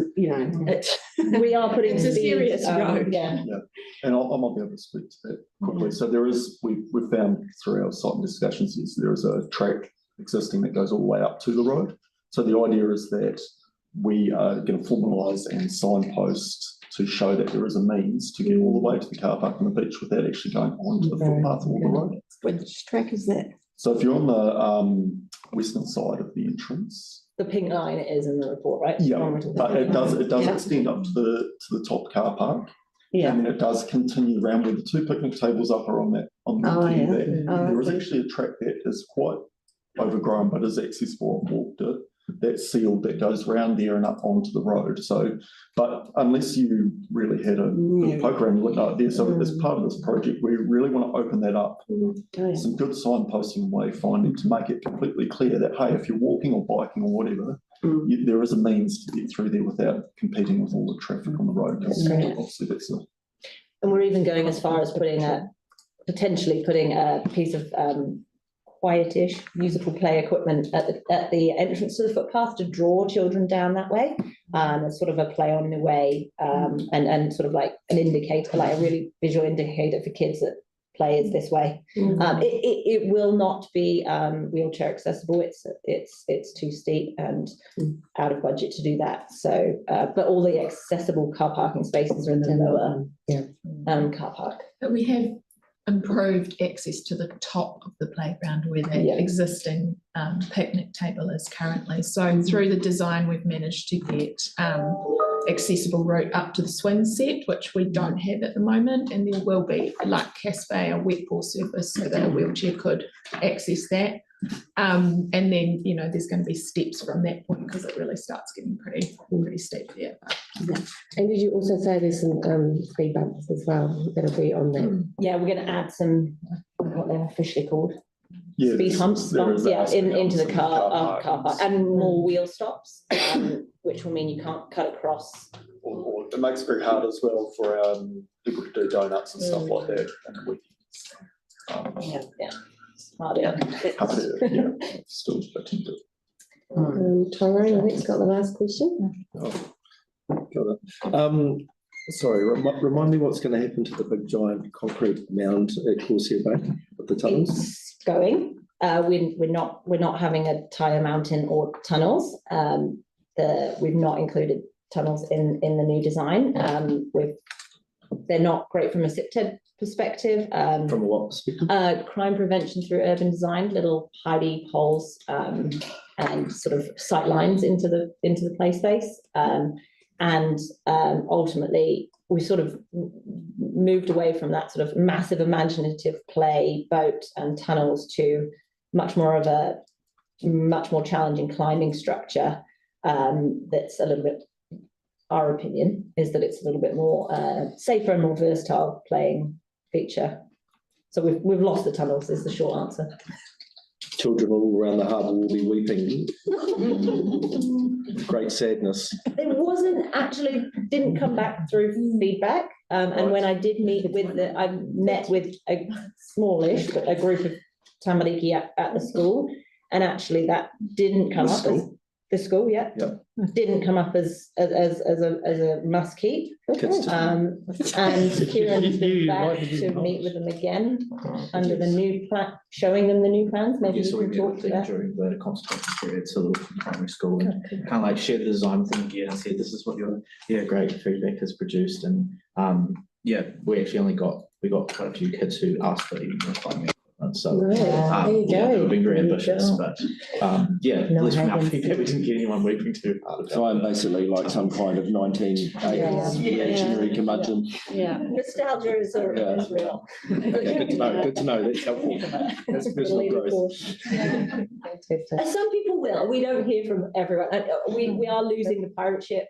We are putting it's a serious road. And I might be able to speak to that quickly. So there is, we've found through our site discussions, there is a track existing that goes all the way up to the road. So the idea is that we are going to formalise and signpost to show that there is a means to get all the way to the car park and the beach without actually going onto the footpath or the road. Which track is that? So if you're on the western side of the entrance, the pink line is in the report, right? But it does extend up to the top car park. And then it does continue around where the two picnic tables up are on that there is actually a track that is quite overgrown but is accessible. I've walked it. that sealed that goes round there and up onto the road. So, but unless you really had a poke around, you wouldn't know it there. So as part of this project, we really want to open that up. Some good signposting and wayfinding to make it completely clear that, hey, if you're walking or biking or whatever, there is a means to get through there without competing with all the traffic on the road. Obviously, that's a... And we're even going as far as potentially putting a piece of quietish musical play equipment at the entrance to the footpath to draw children down that way. As sort of a play on the way, and sort of like an indicator, like a really visual indicator for kids that play is this way. It will not be wheelchair accessible. It's too steep and out of budget to do that. So, but all the accessible car parking spaces are in the lower car park. But we have improved access to the top of the playground where the existing picnic table is currently. So through the design, we've managed to get accessible route up to the swing set, which we don't have at the moment, and there will be like Casbah, a wet ball surface so that a wheelchair could access that. And then, you know, there's going to be steps from that point because it really starts getting pretty steep there. And did you also say there's some speed bumps as well that'll be on that? Yeah, we're going to add some, what they're officially called, Yeah, speed bumps, into the car park, and more wheel stops, which will mean you can't cut across. Or it makes it very hard as well for people to do donuts and stuff like that. Harder. Still attend it. Tyrone, I think's got the last question. Got it. Sorry, remind me what's going to happen to the big giant concrete mound at Corsair Bay with the tunnels? It's going. We're not having a tyre mountain or tunnels. We've not included tunnels in the new design. They're not great from a SIPTED perspective. From a what perspective? Crime prevention through urban design, little hidey holes and sort of sight lines into the play space. And ultimately, we sort of moved away from that sort of massive imaginative play, boat and tunnels to much more challenging climbing structure. That's a little bit, our opinion is that it's a little bit more safer and more versatile playing feature. So we've lost the tunnels is the short answer. Children all around the harbour will be weeping. Great sadness. It didn't come back through feedback. And when I did I met with a smallish, but a group of tamariki at the school. And actually that didn't come up as the school, didn't come up as a must keep. And Kieran's been back to meet with them again under the new plan, showing them the new plans. Maybe you can talk to that during the consultation period, so the primary school, and kind of like share the design with them again and said, this is what your great feedback has produced. And we actually we got quite a few kids who asked for even more climbing. So they've been very ambitious, but less from our feedback, we didn't get anyone weeping too hard. So I'm basically like some kind of 1980s reactionary curmudgeon. Nostalgia is real. Good to know. That's helpful. That's personal growth. Some people will. We don't hear from everyone. We are losing the pirate ship,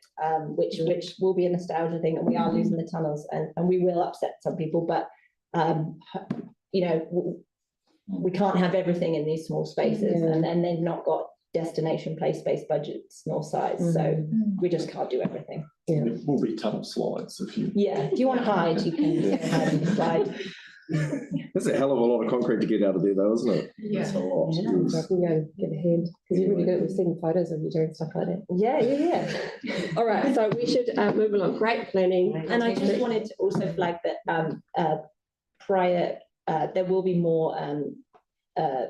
which will be a nostalgia thing, and we are losing the tunnels, and we will upset some people, but we can't have everything in these small spaces, and they've not got destination play space budgets nor size, so we just can't do everything. There will be tunnel slides if you. If you want to hide, you can hide and slide. That's a hell of a lot of concrete to get out of there, though, isn't it? Yeah. That's a lot. Get ahead because you're really good at seeing photos of you doing stuff like that. Yeah. All right, so we should move along. Great planning. And I just wanted to also flag that prior. There will be more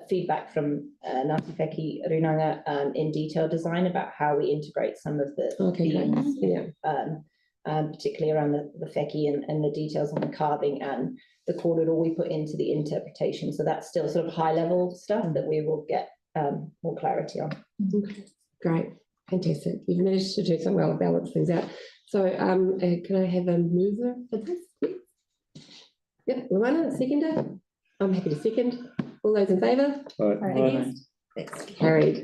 feedback from Ngāti Wheki Runanga in detail design about how we integrate some of the themes, particularly around the wheki and the details on the carving and the kōrero we put into the interpretation. So that's still sort of high level stuff that we will get more clarity on. Okay. Great, fantastic. You've managed to do some well balance things out. So can I have a mover for this? Yep, Luana, seconder. I'm happy to second. All those in favour? Right. Against? That's carried.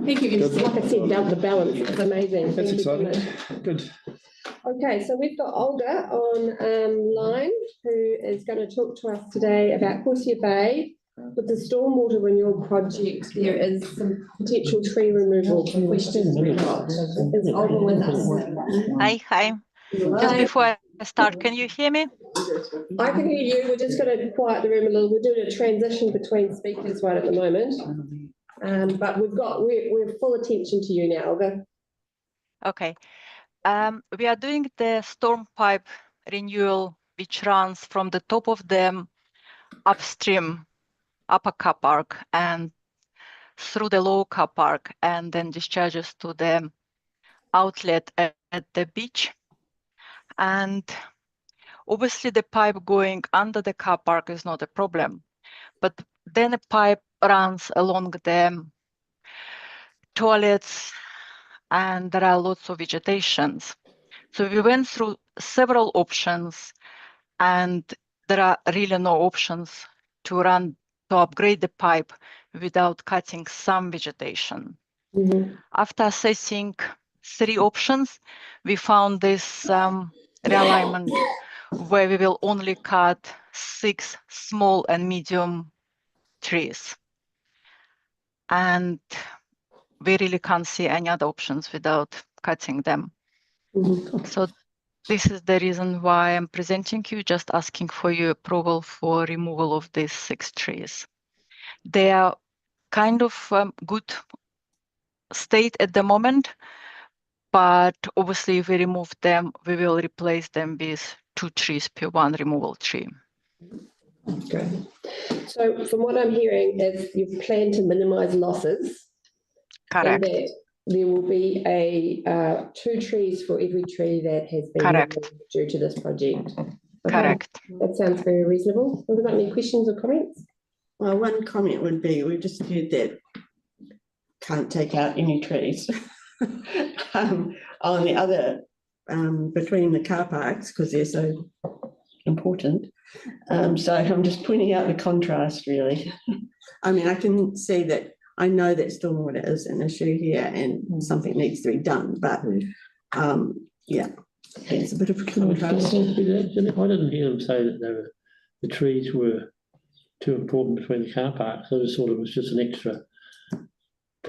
Thank you. It's like I said, the balance, it's amazing. That's Thank you so exciting. much. Good. Okay, so we've got Olga on line, who is going to talk to us today about Corsia Bay. With the stormwater renewal project, there is some potential tree removal questions we've got. Is Olga with us? Hi. Just before I start, can you hear me? I can hear you. We're just going to quiet the room a little. We're doing a transition between speakers right at the moment. But we're full attention to you now, Olga. Okay. We are doing the storm pipe renewal, which runs from the top of the upstream upper car park and through the lower car park, and then discharges to the outlet at the beach. And obviously the pipe going under the car park is not a problem, but then a pipe runs along the toilets and there are lots of vegetations. So we went through several options and there are really no options to upgrade the pipe without cutting some vegetation. After assessing 3 options, we found this realignment where we will only cut 6 small and medium trees. And we really can't see any other options without cutting them. So this is the reason why I'm presenting you, just asking for your approval for removal of these 6 trees. They are kind of good state at the moment, but obviously if we remove them, we will replace them with 2 trees per 1 removal tree. Okay. So from what I'm hearing is you plan to minimize losses. Correct. And that there will be 2 trees for every tree that has been removed due to this project. Okay. Correct. That sounds very reasonable. Have we got any questions or comments? Well, one comment would be, we just heard that can't take out any trees on the other, between the car parks, because they're so important. So I'm just pointing out the contrast, really. I mean, I can see that, I know that stormwater is an issue here and something needs to be done, but yeah, it's a bit of a contrast. I didn't hear them say that the trees were too important between the car parks. I just thought it was just an extra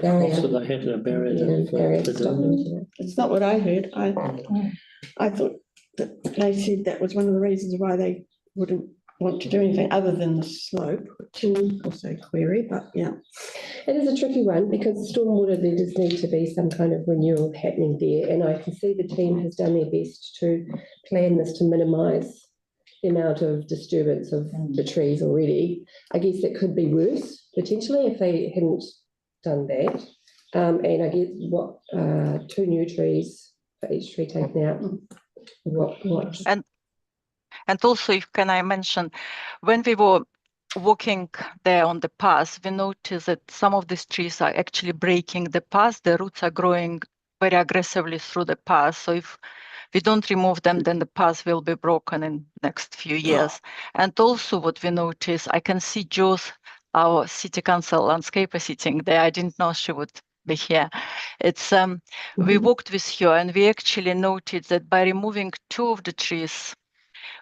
cost that they had to barrier to do. It's not what I heard. I thought that they said that was one of the reasons why they wouldn't want to do anything other than the slope, which is also query, but yeah. It is a tricky one because stormwater, there does need to be some kind of renewal happening there, and I can see the team has done their best to plan this to minimise the amount of disturbance of the trees already. I guess it could be worse potentially if they hadn't done that. And I guess what 2 new trees for each tree taken out. What? And also, if can I mention, when we were walking there on the path, we noticed that some of these trees are actually breaking the path. The roots are growing very aggressively through the path. So if we don't remove them, then the path will be broken in the next few years. And also what we noticed, I can see Jo's, our city council landscaper, sitting there. I didn't know she would be here. It's we walked with her and we actually noted that by removing 2 of the trees,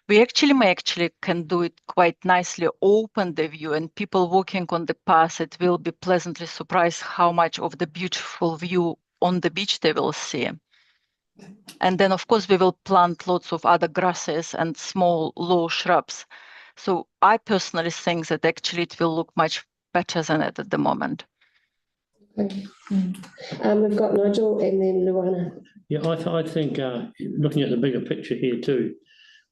we actually can do it quite nicely, open the view, and people walking on the path, it will be pleasantly surprised how much of the beautiful view on the beach they will see. And then, of course, we will plant lots of other grasses and small low shrubs. So I personally think that actually it will look much better than it at the moment. Okay. We've got Nigel and then Luana. Yeah, I think looking at the bigger picture here too,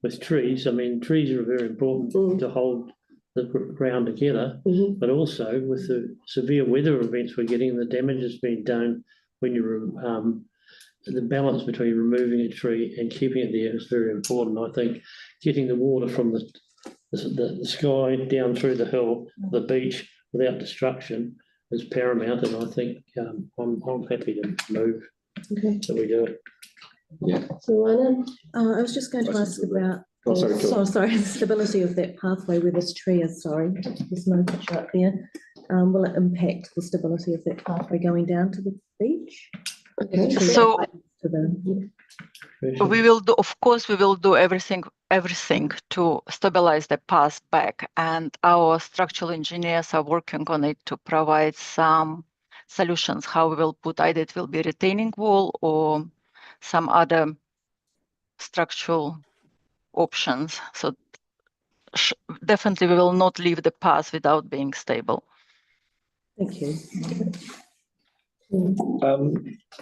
with trees, I mean, trees are very important to hold the ground together, but also with the severe weather events we're getting, the damage that's been done when you're the balance between removing a tree and keeping it there is very important. I think getting the water from the sky down through the hill, the beach, without destruction is paramount, and I think I'm happy to move that we do it. Yeah. Luana? I was just going to ask about the stability of that pathway where this tree is, sorry, there's no picture up there. will it impact the stability of that pathway going down to the beach? Okay. So To the, we will do, of course, we will do everything to stabilize the path back, and our structural engineers are working on it to provide some solutions how we will put, either it will be retaining wall or some other structural options. So definitely we will not leave the path without being stable. thank you.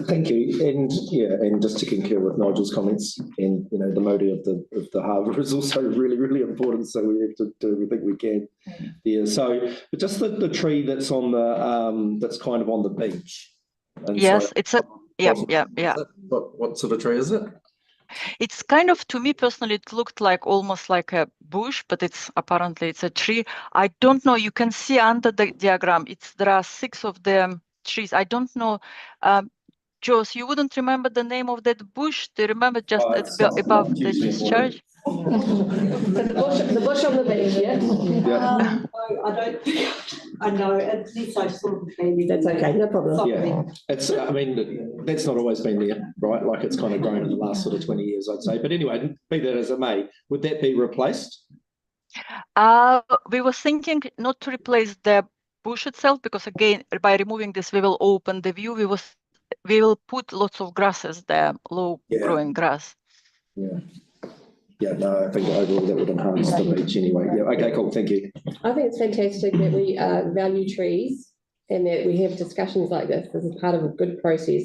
Thank you, and yeah, and just to concur with Nigel's comments, and you know, the motor of the harbour is also really, really important. So we have to do everything we can. Yeah. So, but just the tree that's on the that's kind of on the beach. And yes, so, it's a yeah. What sort of tree is it? It's kind of, to me personally, it looked like almost like a bush, but it's apparently it's a tree. I don't know. You can see under the diagram. There are 6 of them. Trees. I don't know. Jos, you wouldn't remember the name of that bush? Do you remember just above the discharge? The bush on the beach, yeah? I don't think I know, at least I saw the family. That's okay, no problem. Yeah, it's, I mean, that's not always been there, right? Like it's kind of grown in the last sort of 20 years, I'd say. But anyway, be that as it may, would that be replaced? We were thinking not to replace the bush itself, because again, by removing this, we will open the view. We will put lots of grasses there, low growing grass. Yeah. Yeah, no, I think overall that would enhance the beach anyway. Yeah, okay, cool, thank you. I think it's fantastic that we value trees and that we have discussions like this. This is part of a good process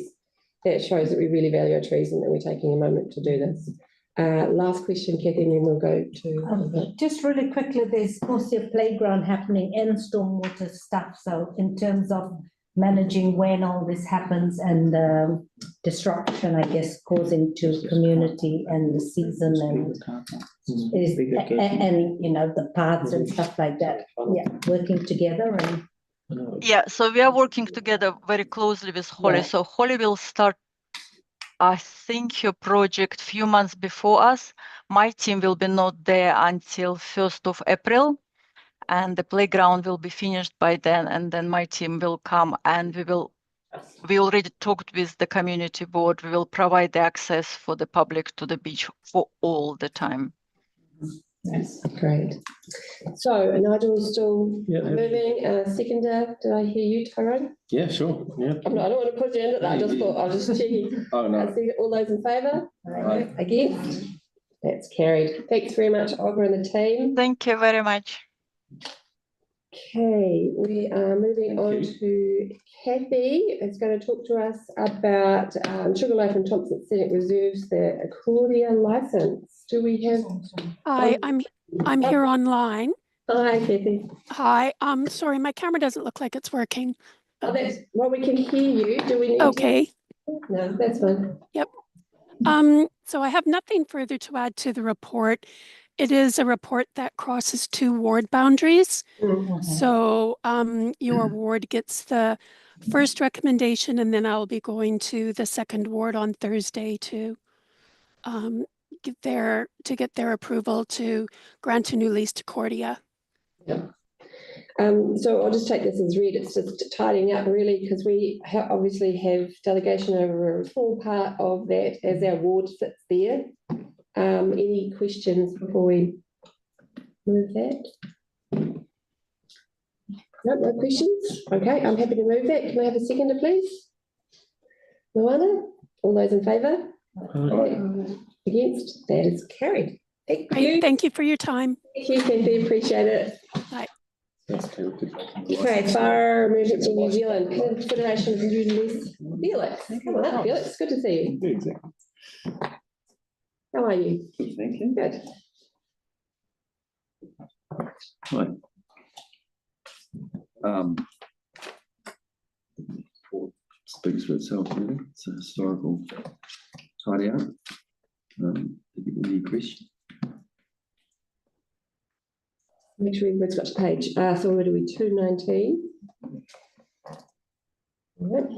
that shows that we really value our trees and that we're taking a moment to do this. Last question, Kathy, and then we'll go to... just really quickly, there's also a playground happening and stormwater stuff. So in terms of managing when all this happens and disruption, I guess, causing to community and the season and you know, the paths and stuff like that. Yeah, working together and... Yeah, so we are working together very closely with Holly. Yeah. So Holly will start, I think, your project few months before us. My team will be not there until 1st of April, and the playground will be finished by then. And then my team will come, and we already talked with the community board. We will provide the access for the public to the beach for all the time. Yes, great. So Nigel is still moving. Seconder, did I hear you, Tyrone? Yeah, sure. Yeah. I don't want to put you into that. I just thought I'll just check. Oh, no. I see all those in favour? Against? That's carried. Thanks very much, Olga and the team. Thank you very much. Okay, we are moving on to Kathy. Is going to talk to us about Sugarloaf and Thompson Scenic Reserves, the Accordia license. Do we have? Hi, I'm here online. Hi, Kathy. Hi. Sorry, my camera doesn't look like it's working. Oh, well, we can hear you. Do we need? Okay. No, that's fine. Yep. So I have nothing further to add to the report. It is a report that crosses 2 ward boundaries. Mm-hmm. So your ward gets the first recommendation, and then I'll be going to the 2nd ward on Thursday to get their approval to grant a new lease to Accordia. Yeah. So I'll just take this as read. It's just tidying up really, because we obviously have delegation over a small part of that as our ward sits there. Any questions before we move that? No questions? Okay, I'm happy to move that. Can I have a seconder, please? Moana? All those in favour? Against? That is carried. Thank you. Thank you for your time. Thank you, Kathy. Appreciate it. Bye. Okay, Fire Emergency New Zealand, Confederation of Journalists. Felix, come on up, Felix. Good to see you. Exactly. How are you? Thank you. Good. Hi. Speaks for itself, really. It's a historical tidy up. Any question? Make sure everybody's got the page. So where do we? 219. All right.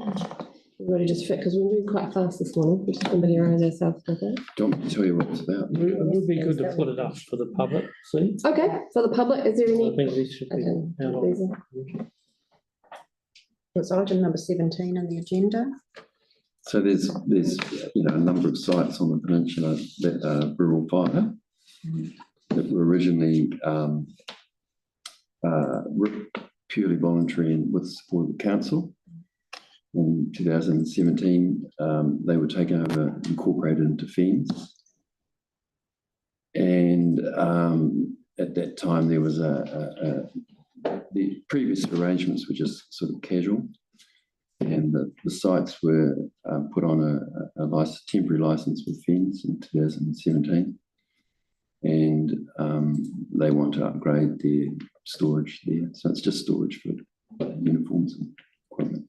Everybody just fit, because we're moving quite fast this morning. We just familiarise ourselves with it. Do you want me to tell you what it's about? It would be good to put it up for the public, see? Okay, for the public, is there any? I think these should be. It's item number 17 on the agenda. So there's, a number of sites on the peninsula that are rural fire that were originally purely voluntary and with support of the council. In 2017, they were taken over, incorporated into FENS. And at that time, there was the previous arrangements were just sort of casual. And the sites were put on a temporary license with FENS in 2017. And they want to upgrade their storage there. So it's just storage for uniforms and equipment.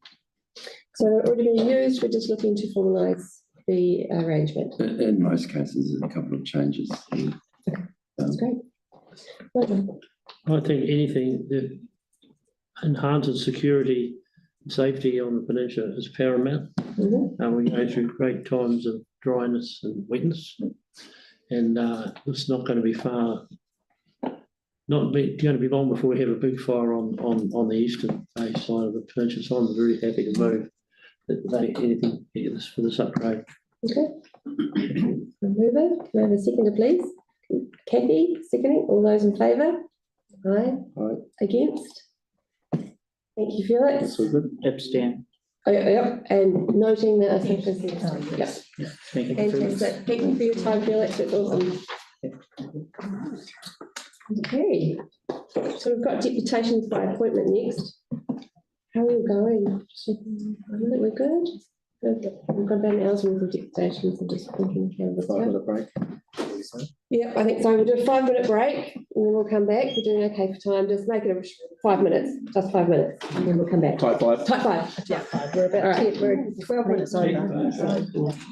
So they're already being used, we're just looking to formalise the arrangement. In most cases, there's a couple of changes. That's great. Well done. I think anything that enhances security and safety on the peninsula is paramount. We go through great times of dryness and wetness, and it's not going to be going to be long before we have a big fire on the eastern bay side of the peninsula. So I'm very happy to move anything for this upgrade. Okay. Mover, can I have a seconder, please? Kathy, seconding. All those in favour? Aye. Aye. Against? Thank you, Felix. Abstain. Oh, yeah, and noting that I think this is, yeah. Thank you. Fantastic. Thank you for your time, Felix. It's awesome. Okay. So we've got deputations by appointment next. How are we going? I think we're good. Good. We've got about an hour's worth of deputations. I'm just thinking. 5-minute break. Yeah, I think so. We'll do a 5-minute break and then we'll come back. We're doing okay for time. Just make it a 5 minutes, just 5 minutes, and then we'll come back. Type 5. Type 5. Yeah, we're about 10, we're 12 minutes over.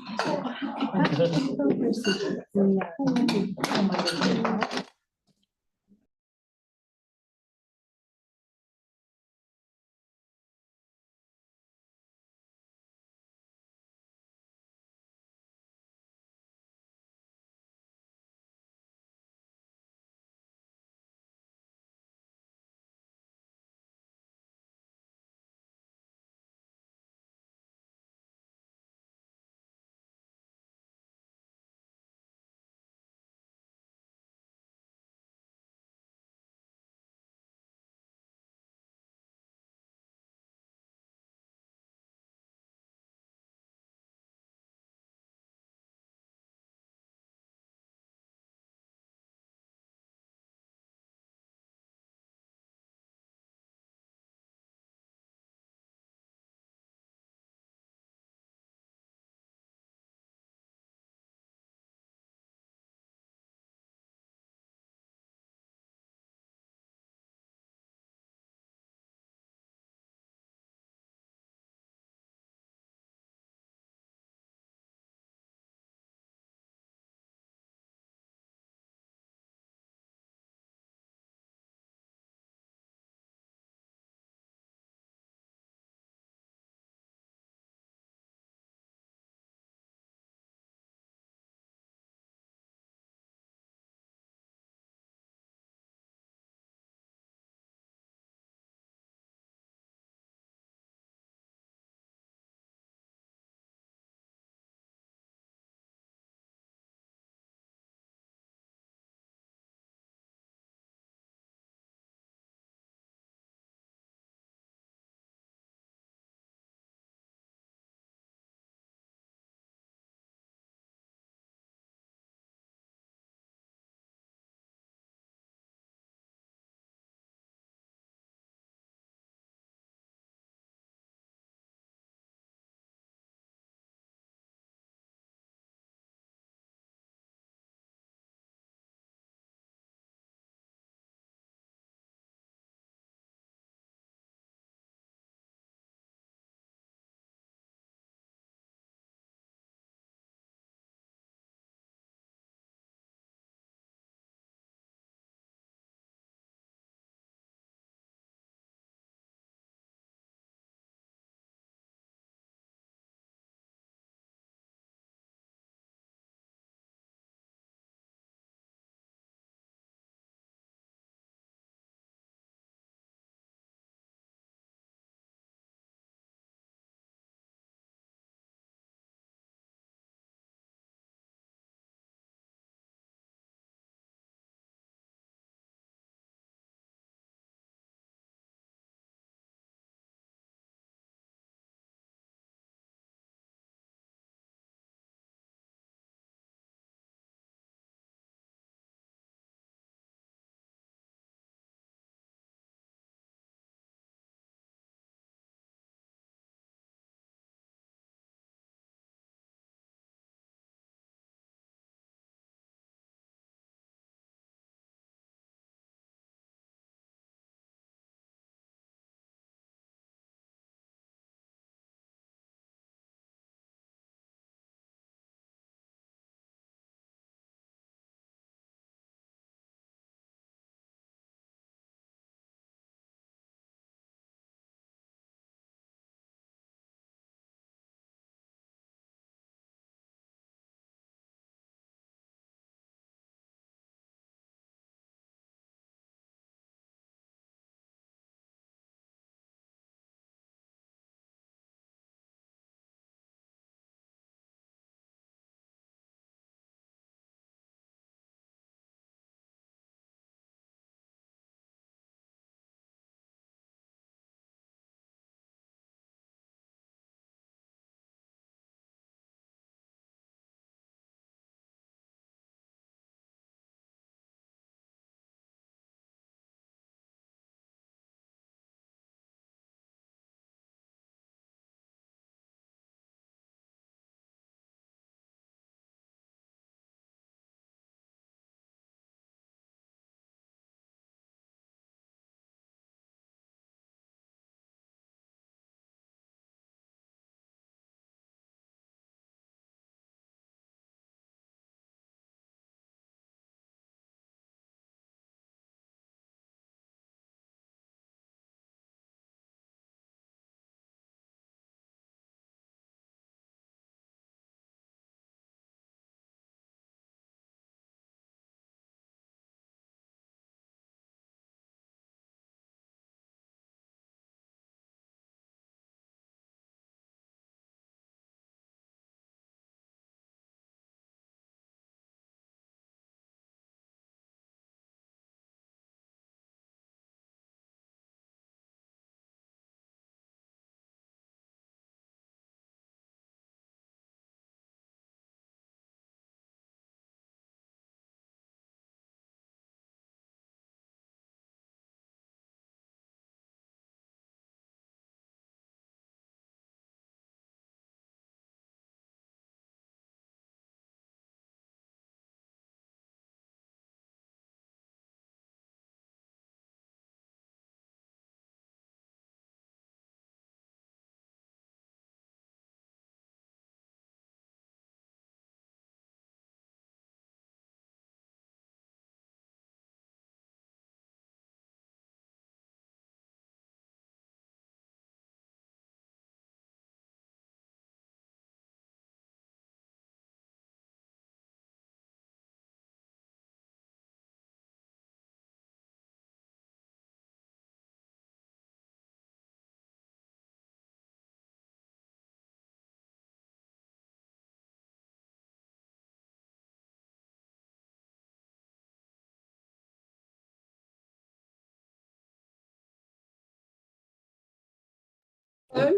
Okay,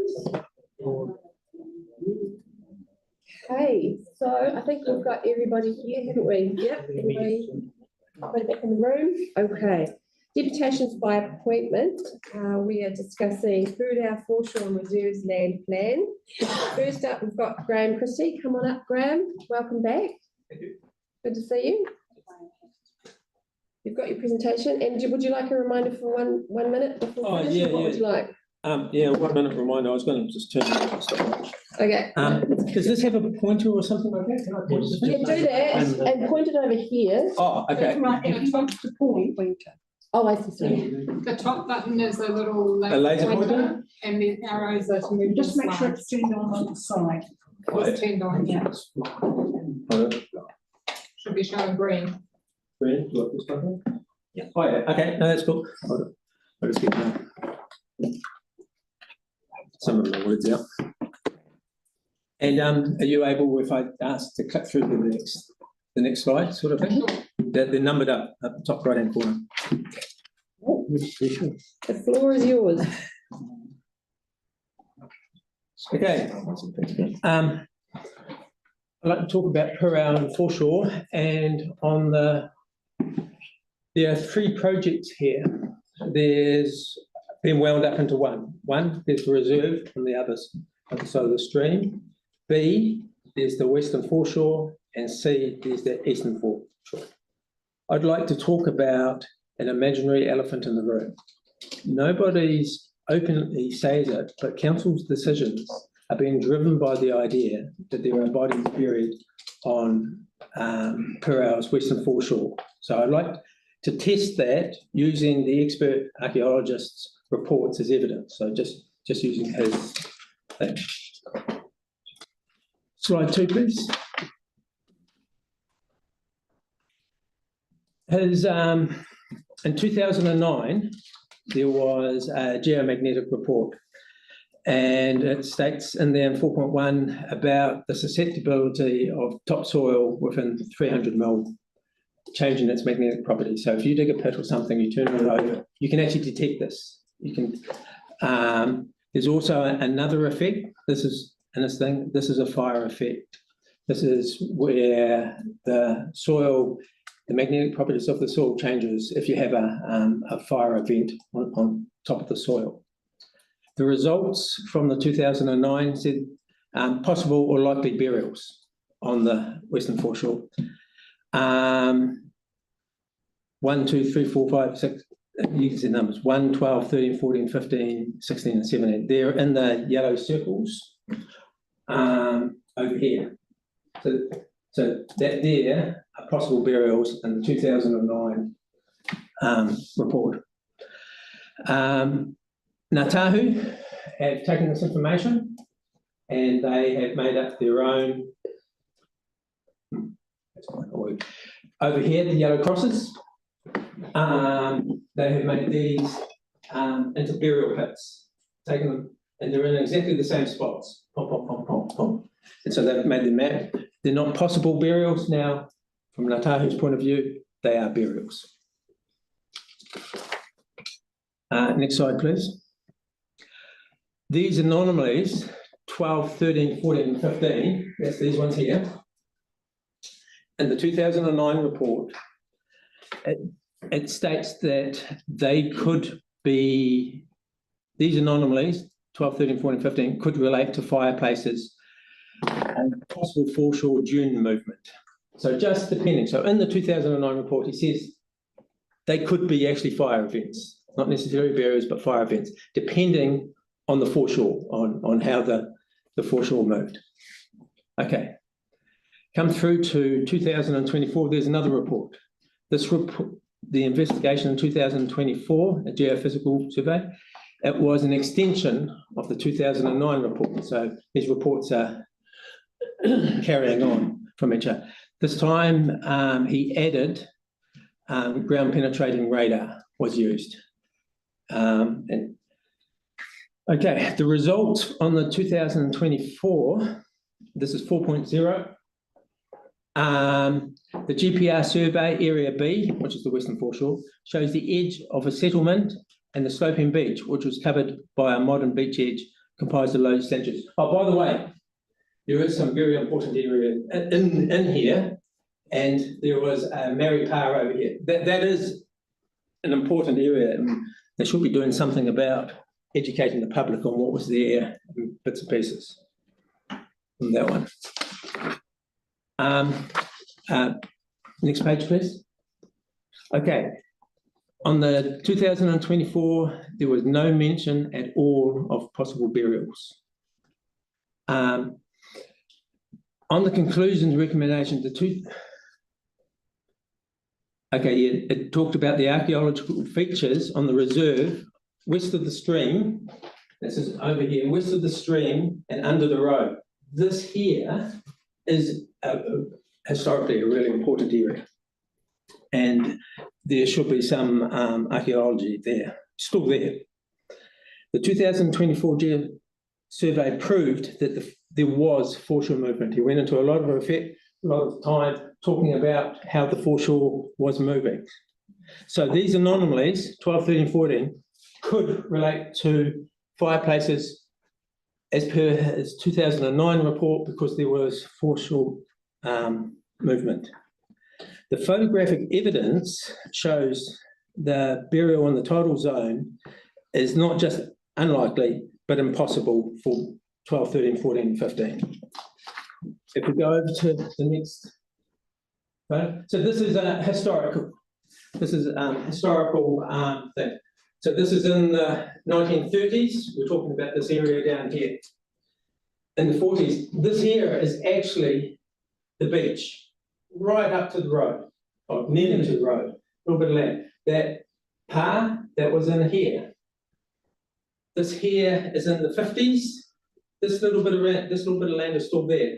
so I think we've got everybody here, haven't we? Yep, everybody back in the room. Okay. Deputations by appointment. We are discussing Pūrao Foreshore and Reserves Land Plan. First up, we've got Graham Christie. Come on up, Graham. Welcome back. Good to see you. You've got your presentation, and would you like a reminder for one minute before? Oh, yeah, what would you like? Yeah, 1 minute reminder. I was going to just turn it off. Stop. Okay. Does this have a pointer or something like that? Can I point this? Yeah, do that and point it over here. Oh, okay. Right, if you want to point, oh, I see. the top button is a little laser pointer, and then arrows are to move. Just make sure it's turned on the side. It's turned on, yeah. Should be showing green. Green, look this one. Yeah. Oh, yeah. Okay. No, that's cool. I'll just get some of the words out. And are you able, if I ask to click through to the next slide, sort of thing? They're numbered up at the top right-hand corner. Oh, the floor is yours. Okay. I'd like to talk about Pūrao and Foreshore, and on there are 3 projects here. There's been wound up into one. One, there's the reserve on the other side of the stream. B, there's the western foreshore, and C, there's the eastern foreshore. I'd like to talk about an imaginary elephant in the room. Nobody's openly says it, but council's decisions are being driven by the idea that there are bodies buried on Pūrao's western foreshore. So I'd like to test that using the expert archaeologist's reports as evidence. So just using his thing. Slide 2, please. In 2009, there was a geomagnetic report, and it states in there in 4.1 about the susceptibility of topsoil within 300 mil changing its magnetic properties. So if you dig a pit or something, you turn it over, you can actually detect this. You can. There's also another effect. This is a fire effect. This is where the soil, the magnetic properties of the soil changes if you have a fire event on top of the soil. The results from the 2009 said possible or likely burials on the western foreshore. 1, 2, 3, 4, 5, 6, you can see numbers, 1, 12, 13, 14, 15, 16, and 17. They're in the yellow circles over here. So that there are possible burials in the 2009 report. Ngātahu have taken this information and they have made up their own. Over here, the yellow crosses. They have made these into burial pits, taken them, and they're in exactly the same spots. Pop, pop, pop, pop, pop. And so they've made the map. They're not possible burials now. From Ngātahu's point of view, they are burials. Next slide, please. These anomalies, 12, 13, 14, and 15, that's these ones here. In the 2009 report, it states that they could be, these anomalies, 12, 13, 14, 15, could relate to fireplaces and possible foreshore dune movement. So just depending. So in the 2009 report, he says they could be actually fire events, not necessarily burials, but fire events, depending on the foreshore, on how the foreshore moved. Okay. Come through to 2024, there's another report. This report, the investigation in 2024, a geophysical survey, it was an extension of the 2009 report. So these reports are carrying on from each other. This time he added ground penetrating radar was used. Okay, the results on the 2024, this is 4.0. The GPR survey, Area B, which is the Western Foreshore, shows the edge of a settlement and the sloping beach, which was covered by a modern beach edge comprised of low standards. Oh, by the way, there is some very important area in here, and there was a Mary Par over here. That is an important area, and they should be doing something about educating the public on what was there, in bits and pieces from that one. Next page, please. Okay. On the 2024, there was no mention at all of possible burials. On the conclusions recommendation, it talked about the archaeological features on the reserve west of the stream. This is over here, west of the stream and under the road. This here is historically a really important area, and there should be some archaeology there, still there. The 2024 survey proved that there was foreshore movement. He went into a lot of time talking about how the foreshore was moving. So these anomalies, 12, 13, 14, could relate to fireplaces as per his 2009 report, because there was foreshore movement. The photographic evidence shows the burial in the tidal zone is not just unlikely, but impossible for 12, 13, 14, 15. If we go over to the next photo. So this is a historical, thing. So this is in the 1930s. We're talking about this area down here. In the 40s, this here is actually the beach, right up to the road, or nearly to the road, a little bit of land. That par that was in here, this here is in the 50s. This little bit of land is still there.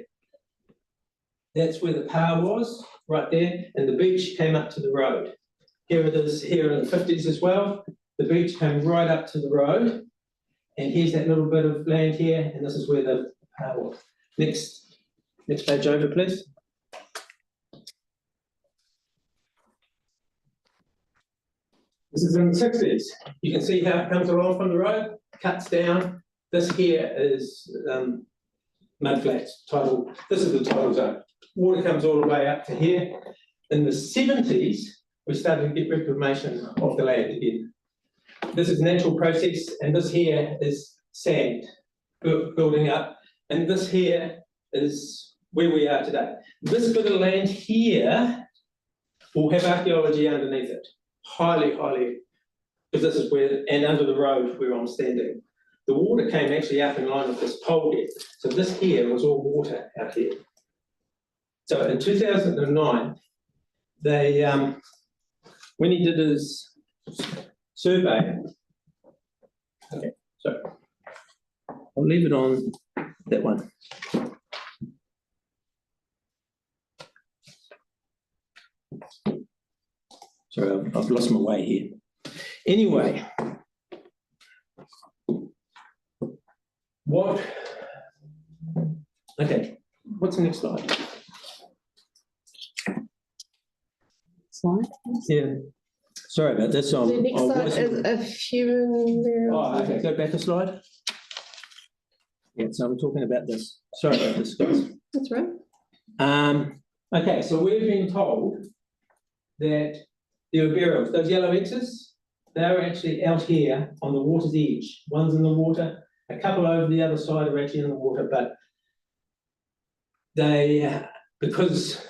That's where the par was, right there, and the beach came up to the road. Here it is here in the 50s as well. The beach came right up to the road, and here's that little bit of land here, and this is where the par was. Next page over, please. This is in the 60s. You can see how it comes along from the road, cuts down. This here is mudflats, tidal. This is the tidal zone. Water comes all the way up to here. In the 70s, we started to get reclamation of the land again. This is a natural process, and this here is sand building up. And this here is where we are today. This bit of land here will have archaeology underneath it. Highly, because this is where, and under the road where I'm standing. The water came actually up in line with this pole here. So this here was all water out here. So in 2009, they, when he did his survey, okay, so I'll leave it on that one. Sorry, I've lost my way here. Anyway, okay, what's the next slide? Yeah, sorry about this. The next slide is a few. Oh, okay, go back a slide. Yeah, so I'm talking about this. Sorry about this, guys. That's right. Okay, so we've been told that there were burials. Those yellow X's, they're actually out here on the water's edge. One's in the water, a couple over the other side are actually in the water, but they, because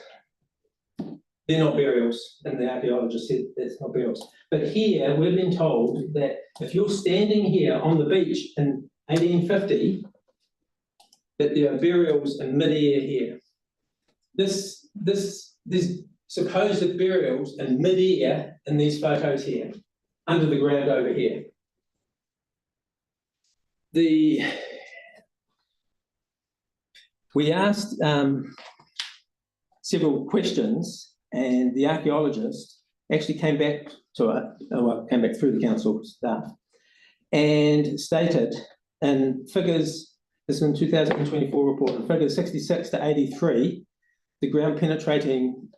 they're not burials, and the archaeologist said that's not burials. But here, we've been told that if you're standing here on the beach in 1850, that there are burials in mid-air here. There's supposed burials in mid-air in these photos here, under the ground over here. We asked several questions, and the archaeologist actually came back to it, came back through the council staff, and stated in figures, this is in 2024 report, in figures 66 to 83, the ground penetrating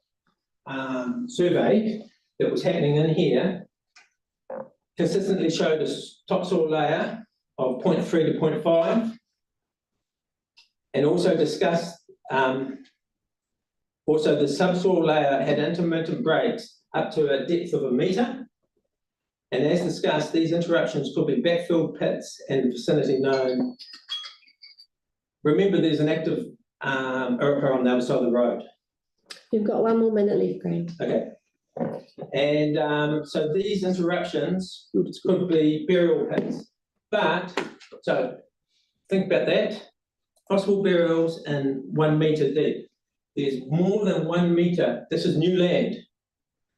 survey that was happening in here consistently showed a topsoil layer of 0.3 to 0.5. And also discussed, also the subsoil layer had intermittent breaks up to a depth of 1 metre. And as discussed, these interruptions could be backfilled pits and the vicinity known. Remember, there's an active Urupara on the other side of the road. You've got 1 more minute left, Graham. Okay. And so these interruptions could be burial pits. But, so think about that. Possible burials in 1 metre deep. There's more than 1 metre. This is new land.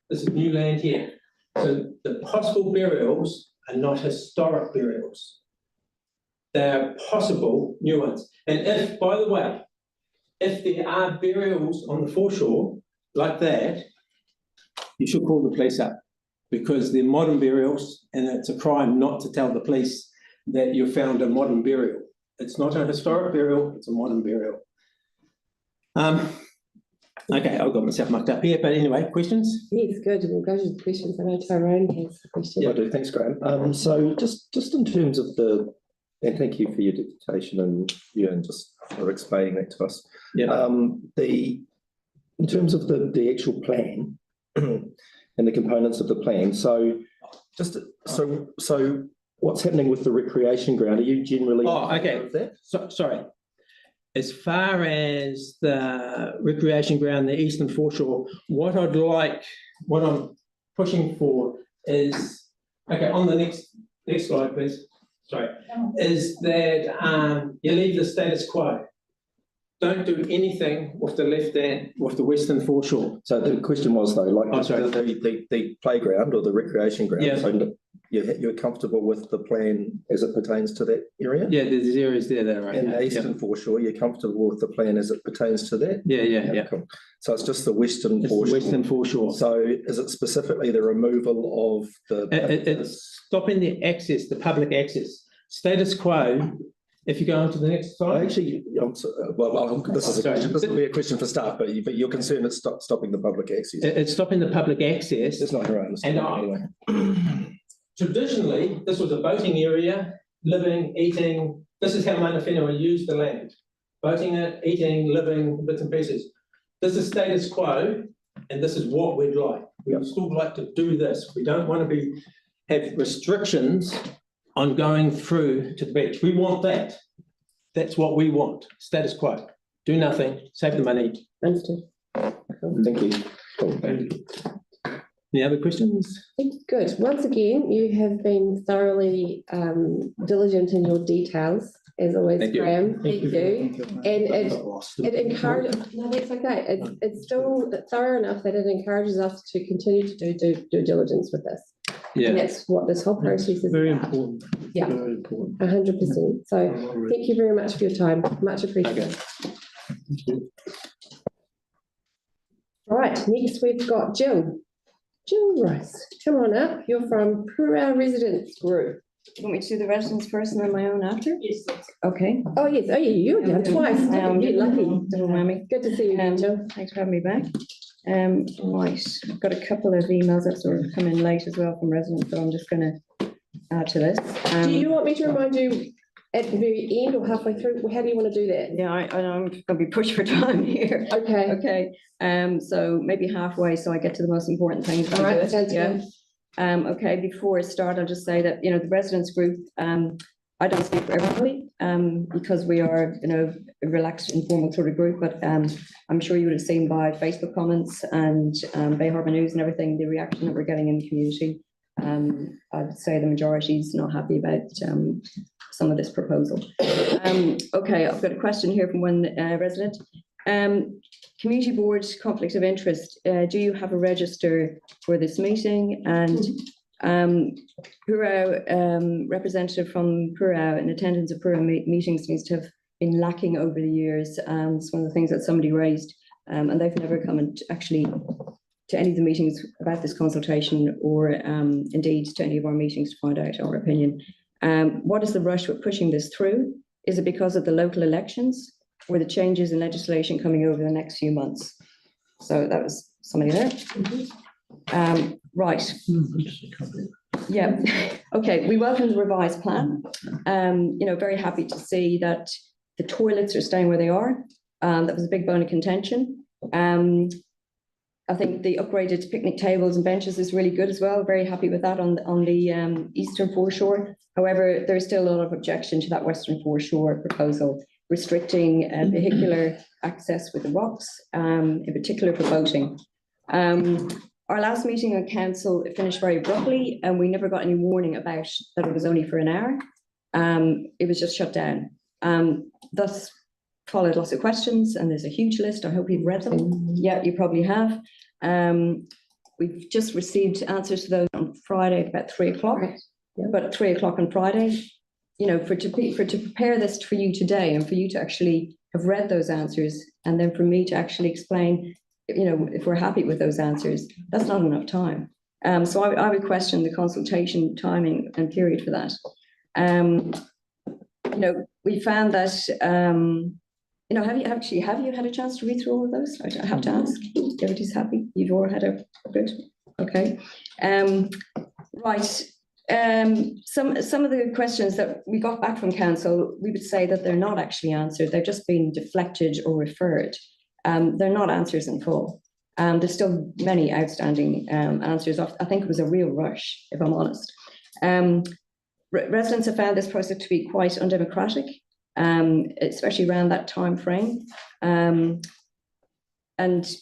This is new land here. So the possible burials are not historic burials. They are possible new ones. And if, by the way, if there are burials on the foreshore like that, you should call the police up because they're modern burials and it's a crime not to tell the police that you found a modern burial. It's not a historic burial, it's a modern burial. Okay, I've got myself mucked up here, but anyway, questions? Yes, good. We'll go to the questions. I know Tyrone has a question. Yeah, I do. Thanks, Graham. So just in terms of and thank you for your dedication and just for explaining that to us. Yeah. In terms of the actual plan and the components of the plan. So what's happening with the recreation ground? Are you generally? Oh, okay. So, sorry. As far as the recreation ground, the eastern foreshore, what I'm pushing for is, okay, on the next slide, please. Sorry, is that you leave the status quo. Don't do anything with the western foreshore. So the question was though, like the playground or the recreation ground. Yeah. So you're comfortable with the plan as it pertains to that area? Yeah, there's areas there that are okay. And the eastern foreshore, you're comfortable with the plan as it pertains to that? Yeah. Cool. So it's just the western foreshore. The western foreshore. So is it specifically the removal of the? It's stopping the access, the public access. Status quo. If you go on to the next slide. Actually, this is a question. This will be a question for staff, but you're concerned it's stopping the public access. It's stopping the public access. It's not your understanding anyway. Traditionally, this was a boating area, living, eating. This is how Mana Whenua used the land. Boating it, eating, living, bits and pieces. This is status quo, and this is what we'd like. We would still like to do this. We don't want to have restrictions on going through to the beach. We want that. That's what we want. Status quo. Do nothing, save the money. Understood. Thank you. Cool. Any other questions? Good. Once again, you have been thoroughly diligent in your details, as always, Thank you. Graham. Thank you. And it encourages, no, that's okay. It's still thorough enough that it encourages us to continue to do due diligence with this. Yeah. And that's what this whole process is Very about. important. Yeah. Very important. 100%. So thank you very much for your time. Much appreciated. Okay. All right, next we've got Jill. Jill Rice, come on up. You're from Pura Residents Group. You want me to do the residents first and then my own after? Yes. Okay. Oh, yes. Oh, yeah, you're done twice. You're lucky. Double whammy. Good to see you, Jill. Thanks for having me back. Right, I've got a couple of emails that sort of come in late as well from residents, so I'm just going to add to this. Do you want me to remind you at the very end or halfway through? How do you want to do that? Yeah, I'm going to be pushed for time here. Okay. Okay. So maybe halfway, so I get to the most important things. All right, sounds good. Okay, before I start, I'll just say that, the residents group, I don't speak for everybody, because we are, a relaxed, informal sort of group, but I'm sure you would have seen by Facebook comments and Bay Harbour News and everything, the reaction that we're getting in the community. I'd say the majority is not happy about some of this proposal. Okay, I've got a question here from one resident. Community board conflict of interest. Do you have a register for this meeting? And Purao, representative from Purao in attendance of Purao meetings seems to have been lacking over the years. It's one of the things that somebody raised, and they've never come and actually to any of the meetings about this consultation or indeed to any of our meetings to find out our opinion. What is the rush with pushing this through? Is it because of the local elections or the changes in legislation coming over the next few months? So that was somebody there. Right. Yeah, okay, we welcome the revised plan. Very happy to see that the toilets are staying where they are. That was a big bone of contention. I think the upgraded picnic tables and benches is really good as well. Very happy with that on the eastern foreshore. However, there's still a lot of objection to that western foreshore proposal, restricting vehicular access with the rocks, in particular for boating. Our last meeting on council finished very abruptly, and we never got any warning about that it was only for an hour. It was just shut down. Thus followed lots of questions, and there's a huge list. I hope you've read them. Yeah, you probably have. We've just received answers to those on Friday at about 3 o'clock. But at 3 o'clock on Friday, for to prepare this for you today, and for you to actually have read those answers, and then for me to actually explain, if we're happy with those answers, that's not enough time. So I would question the consultation timing and period for that. We found that, have you had a chance to read through all of those? I have to ask. Everybody's happy? You've all had a good? Okay. Right. Some of the questions that we got back from council, we would say that they're not actually answered. They're just being deflected or referred. They're not answers in full. There's still many outstanding answers. I think it was a real rush, if I'm honest. Residents have found this process to be quite undemocratic, especially around that time frame. And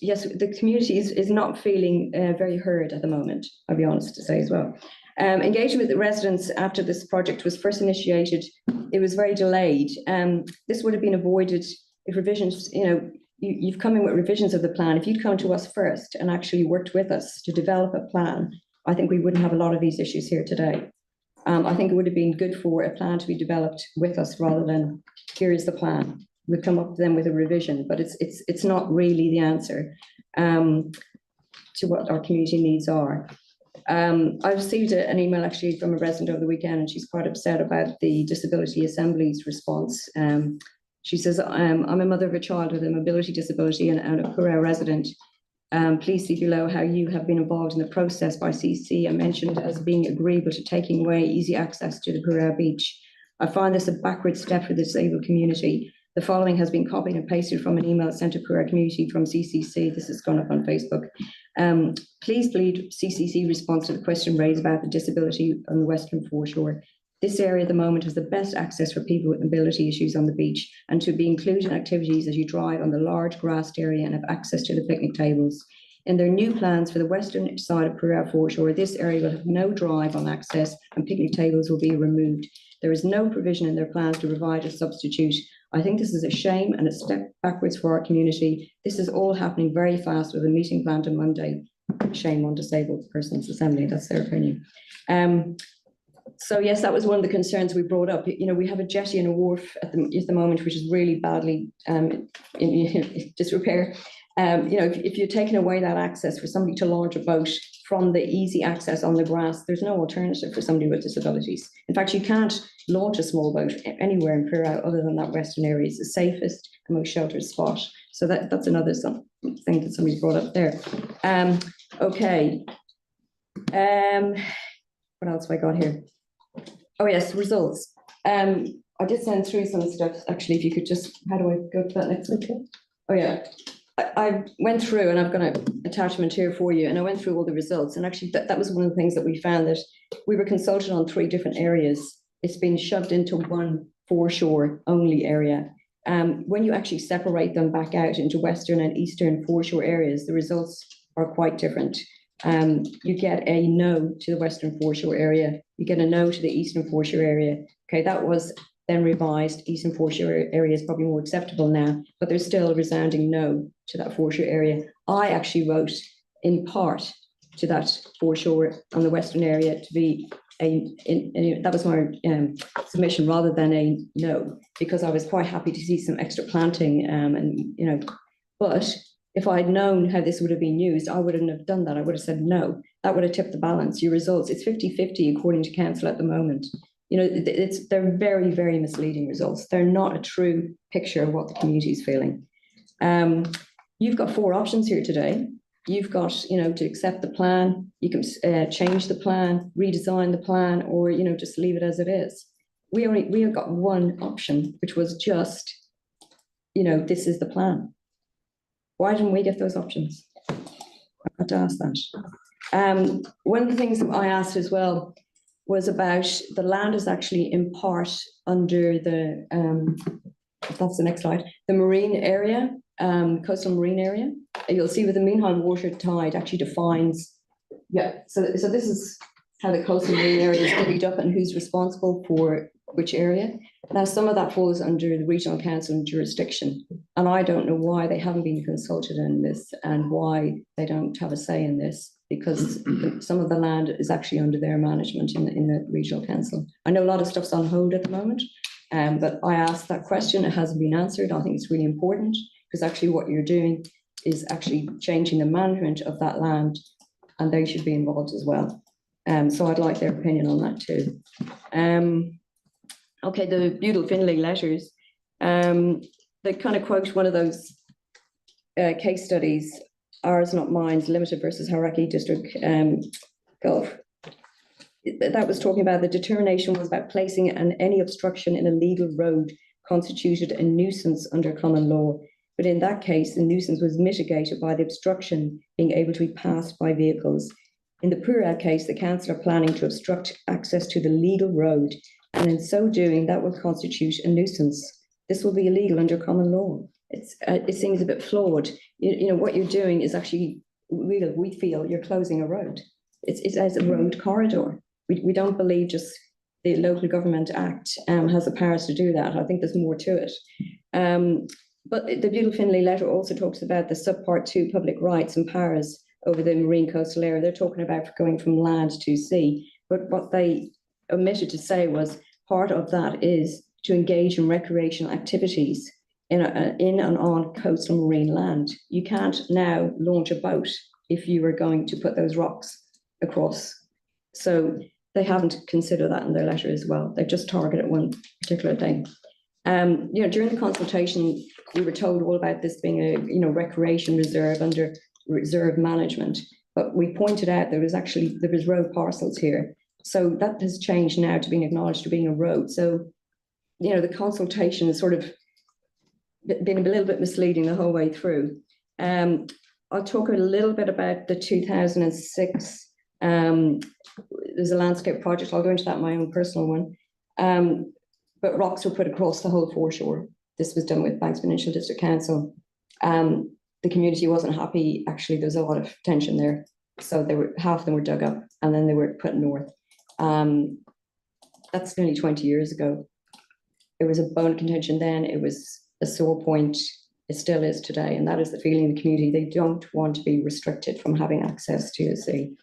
yes, the community is not feeling very heard at the moment, I'll be honest to say as well. Engagement with the residents after this project was first initiated, it was very delayed. This would have been avoided if revisions, you've come in with revisions of the plan. If you'd come to us first and actually worked with us to develop a plan, I think we wouldn't have a lot of these issues here today. I think it would have been good for a plan to be developed with us rather than here is the plan. We'd come up then with a revision, but it's not really the answer to what our community needs are. I received an email actually from a resident over the weekend, and she's quite upset about the Disability Assembly's response. She says, I'm a mother of a child with a mobility disability and a Pūrau resident. Please see below how you have been involved in the process by CC and mentioned as being agreeable to taking away easy access to the Pūrau beach. I find this a backward step for the disabled community. The following has been copied and pasted from an email sent to Pūrau community from CCC. This has gone up on Facebook. Please plead CCC response to the question raised about the disability on the Western Foreshore. This area at the moment has the best access for people with mobility issues on the beach, and to be included in activities as you drive on the large grassed area and have access to the picnic tables. In their new plans for the western side of Pūrau Foreshore, this area will have no drive on access and picnic tables will be removed. There is no provision in their plans to provide a substitute. I think this is a shame and a step backwards for our community. This is all happening very fast with a meeting planned on Monday. Shame on Disabled Persons Assembly, that's their opinion. So yes, that was one of the concerns we brought up. We have a jetty and a wharf at the moment, which is really badly in disrepair. If you're taking away that access for somebody to launch a boat from the easy access on the grass, there's no alternative for somebody with disabilities. In fact, you can't launch a small boat anywhere in Pūrau other than that western area. It's the safest and most sheltered spot. So that's another thing that somebody's brought up there. Okay. What else have I got here? Oh yes, results. I did send through some stuff, actually, if you could just, how do I go to that next one? Oh yeah, I went through, and I've got an attachment here for you, and I went through all the results, and actually that was one of the things that we found, that we were consulted on 3 different areas. It's been shoved into one foreshore only area. When you actually separate them back out into western and eastern foreshore areas, the results are quite different. You get a no to the western foreshore area. You get a no to the eastern foreshore area. Okay, that was then revised. Eastern foreshore area is probably more acceptable now, but there's still a resounding no to that foreshore area. I actually wrote in part to that foreshore on the western area to be that was my submission rather than a no, because I was quite happy to see some extra planting but if I'd known how this would have been used, I wouldn't have done that. I would have said no. That would have tipped the balance. Your results, it's 50-50 according to council at the moment. They're very, very misleading results. They're not a true picture of what the community is feeling. You've got 4 options here today. you've got, to accept the plan, you can change the plan, redesign the plan, or, just leave it as it is. We have got one option, which was just, this is the plan. Why didn't we get those options? I have to ask that. One of the things that I asked as well was about the land is actually in part under the, if that's the next slide, the marine area, coastal marine area. You'll see with the Meanheim water tide actually defines, so this is how the coastal marine area is divvied up and who's responsible for which area. Now, some of that falls under the regional council jurisdiction, and I don't know why they haven't been consulted in this and why they don't have a say in this, because some of the land is actually under their management in the regional council. I know a lot of stuff's on hold at the moment, but I asked that question, it hasn't been answered. I think it's really important, because actually what you're doing is actually changing the management of that land, and they should be involved as well. So I'd like their opinion on that too. Okay, the Budel Finlay letters, they kind of quote one of those case studies, Ours Not Mine's Limited versus Hauraki District Gulf. That was talking about the determination was about placing any obstruction in a legal road constituted a nuisance under common law. But in that case, the nuisance was mitigated by the obstruction being able to be passed by vehicles. In the Pura case, the council are planning to obstruct access to the legal road, and in so doing, that will constitute a nuisance. This will be illegal under common law. It seems a bit flawed. What you're doing is actually, we feel you're closing a road. It's as a road corridor. We don't believe just the Local Government Act has the powers to do that. I think there's more to it. But the Budel Finlay letter also talks about the subpart 2 public rights and powers over the marine coastal area. They're talking about going from land to sea. But what they omitted to say was part of that is to engage in recreational activities in and on coastal marine land. You can't now launch a boat if you were going to put those rocks across. So they haven't considered that in their letter as well. They've just targeted one particular thing. During the consultation, we were told all about this being a recreation reserve under reserve management, but we pointed out there was road parcels here. So that has changed now to being acknowledged to being a road. So, the consultation has sort of been a little bit misleading the whole way through. I'll talk a little bit about the 2006, there's a landscape project. I'll go into that in my own personal one. But rocks were put across the whole foreshore. This was done with Banks Peninsula District Council. The community wasn't happy. Actually, there was a lot of tension there. So half of them were dug up and then they were put north. That's nearly 20 years ago. It was a bone of contention then. It was a sore point. It still is today. And that is the feeling in the community. They don't want to be restricted from having access to the sea.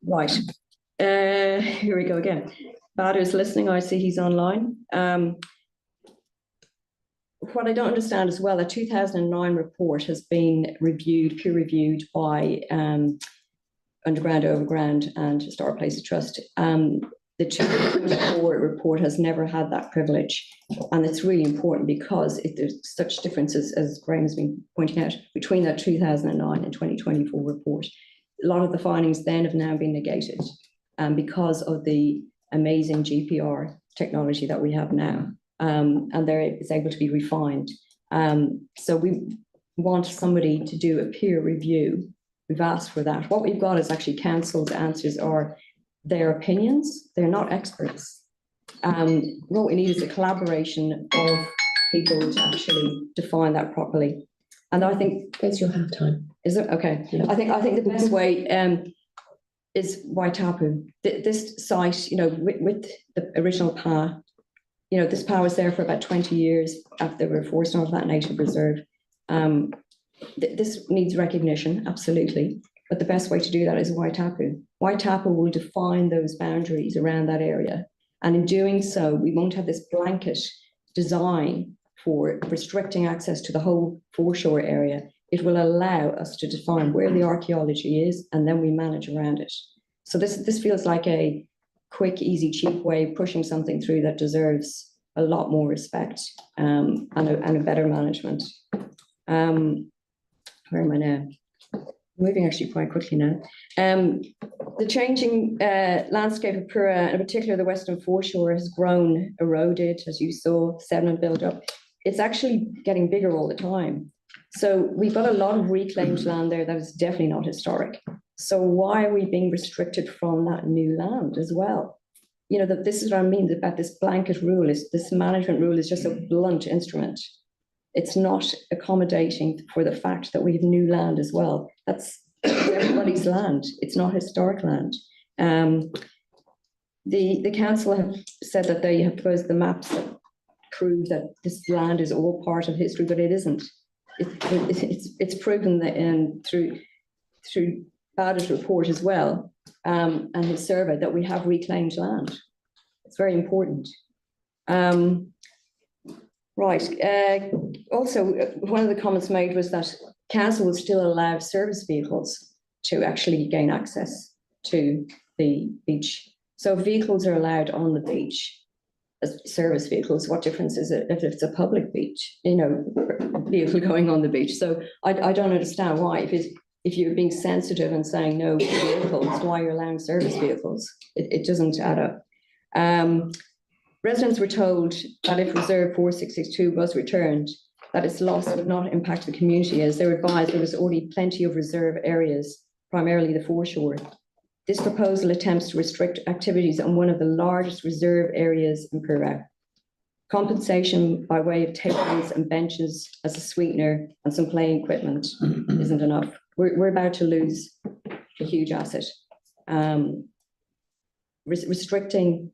Right. Here we go again. Badr's listening. I see he's online. What I don't understand as well, the 2009 report has been peer reviewed by Underground, Overground and Historic Places Trust. The 2004 report has never had that privilege. And it's really important because there's such differences, as Graham has been pointing out, between that 2009 and 2024 report. A lot of the findings then have now been negated because of the amazing GPR technology that we have now. And it's able to be refined. So we want somebody to do a peer review. We've asked for that. What we've got is actually council's answers are their opinions. They're not experts. What we need is a collaboration of people to actually define that properly. And I think Guess you'll have time. Is it? Okay. Yeah. I think the best way is Waitapu. This site, with the original PA, this PA was there for about 20 years after they were forced onto that native reserve. This needs recognition, absolutely. But the best way to do that is Waitapu. Waitapu will define those boundaries around that area. And in doing so, we won't have this blanket design for restricting access to the whole foreshore area. It will allow us to define where the archaeology is, and then we manage around it. So this feels like a quick, easy, cheap way of pushing something through that deserves a lot more respect and a better management. where am I now? Moving actually quite quickly now. The changing landscape of Pura, and in particular the western foreshore, has grown, eroded, as you saw, sediment build up. It's actually getting bigger all the time. So we've got a lot of reclaimed land there that is definitely not historic. So why are we being restricted from that new land as well? You know, that this is what I mean about this blanket rule, is this management rule is just a blunt instrument. It's not accommodating for the fact that we have new land as well. That's everybody's land. It's not historic land. The council have said that they have proposed the maps that prove that this land is all part of history, but it isn't. It's proven that through Bada's report as well, and his survey, that we have reclaimed land. It's very important. Right. Also, one of the comments made was that council will still allow service vehicles to actually gain access to the beach. So vehicles are allowed on the beach as service vehicles. What difference is it if it's a public beach, you know, vehicle going on the beach? So I don't understand why, if you're being sensitive and saying no to vehicles, why you're allowing service vehicles. It doesn't add up. Residents were told that if Reserve 4662 was returned, that its loss would not impact the community, as they were advised there was already plenty of reserve areas, primarily the foreshore. This proposal attempts to restrict activities on one of the largest reserve areas in Pura. Compensation by way of tables and benches as a sweetener and some playing equipment isn't enough. We're about to lose a huge asset. Restricting,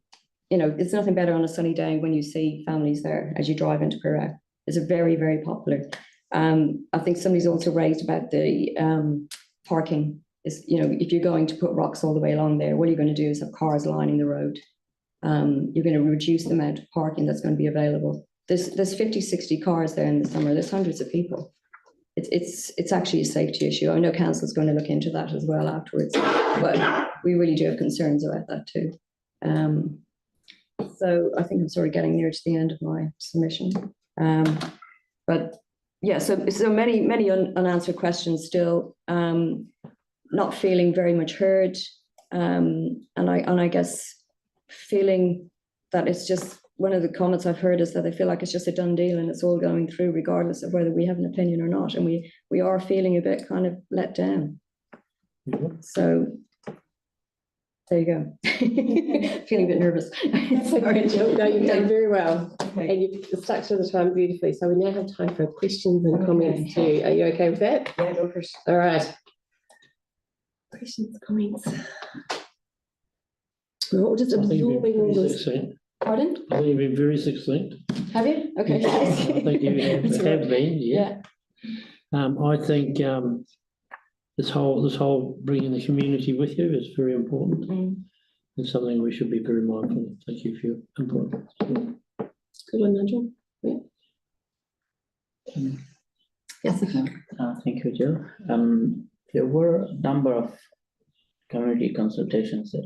you know, it's nothing better on a sunny day when you see families there as you drive into Pura. It's a very, very popular. I think somebody's also raised about the parking. Is, you know, if you're going to put rocks all the way along there, what you're going to do is have cars lining the road. You're going to reduce the amount of parking that's going to be available. There's 50, 60 cars there in the summer. There's hundreds of people. It's actually a safety issue. I know council's going to look into that as well afterwards, but we really do have concerns about that too. So I think I'm sort of getting near to the end of my submission. But yeah, so many unanswered questions still. Not feeling very much heard, and I guess feeling that it's just, one of the comments I've heard is that they feel like it's just a done deal and it's all going through regardless of whether we have an opinion or not, and we are feeling a bit kind of let down. So there you go. Feeling a bit nervous. Sorry, Jill. No, you've done very well. Okay. And you've stuck to the time beautifully. So we now have time for questions and comments too. Are you okay with that? Yeah, go first. All right. Questions, comments. We're all just absorbing all this. Pardon? I think you've been very succinct. Have you? Okay. I think you have been, yeah. I think this whole bringing the community with you is very important. It's something we should be very mindful of. Thank you for your input. Good one, Nigel. Yeah. Yes. Thank you, Jill. There were a number of community consultations that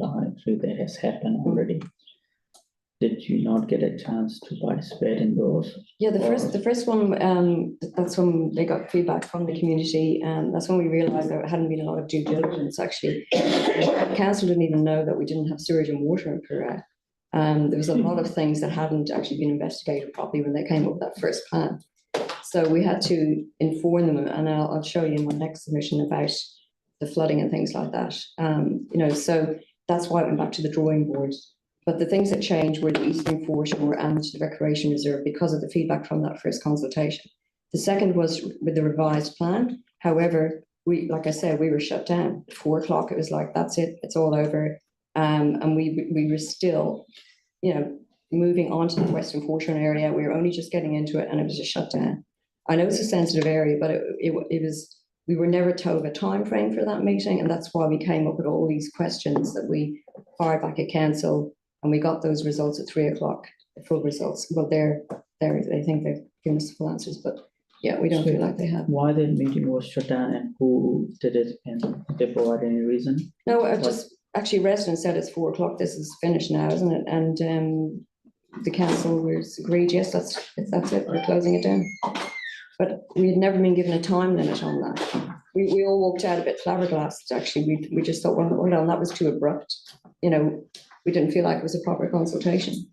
that has happened already. Did you not get a chance to participate in those? Yeah, the first one, that's when they got feedback from the community, and that's when we realised there hadn't been a lot of due diligence actually. Council didn't even know that we didn't have sewage and water in Pura. There was a lot of things that hadn't actually been investigated properly when they came up with that first plan. So we had to inform them, and I'll show you in my next submission about the flooding and things like that. You know, so that's why I went back to the drawing board. But the things that changed were the eastern foreshore and the recreation reserve because of the feedback from that first consultation. The second was with the revised plan. However, like I said, we were shut down at 4 o'clock. It was like, that's it, it's all over. And we were still, you know, moving on to the western foreshore area. We were only just getting into it, and it was just shut down. I know it's a sensitive area, but it was, we were never told a time frame for that meeting, and that's why we came up with all these questions that we fired back at council, and we got those results at 3 o'clock, the full results. Well, they think they've given us full answers, but yeah, we don't feel like they have. Why the meeting was shut down and who did it, and did they provide any reason? No, just actually residents said it's 4 o'clock, this is finished now, isn't it? And the council was agreed, yes, that's it, we're closing it down. but we had never been given a time limit on that. We all walked out a bit flabbergasted, actually. We just thought, well, hold on, that was too abrupt. You know, we didn't feel like it was a proper consultation.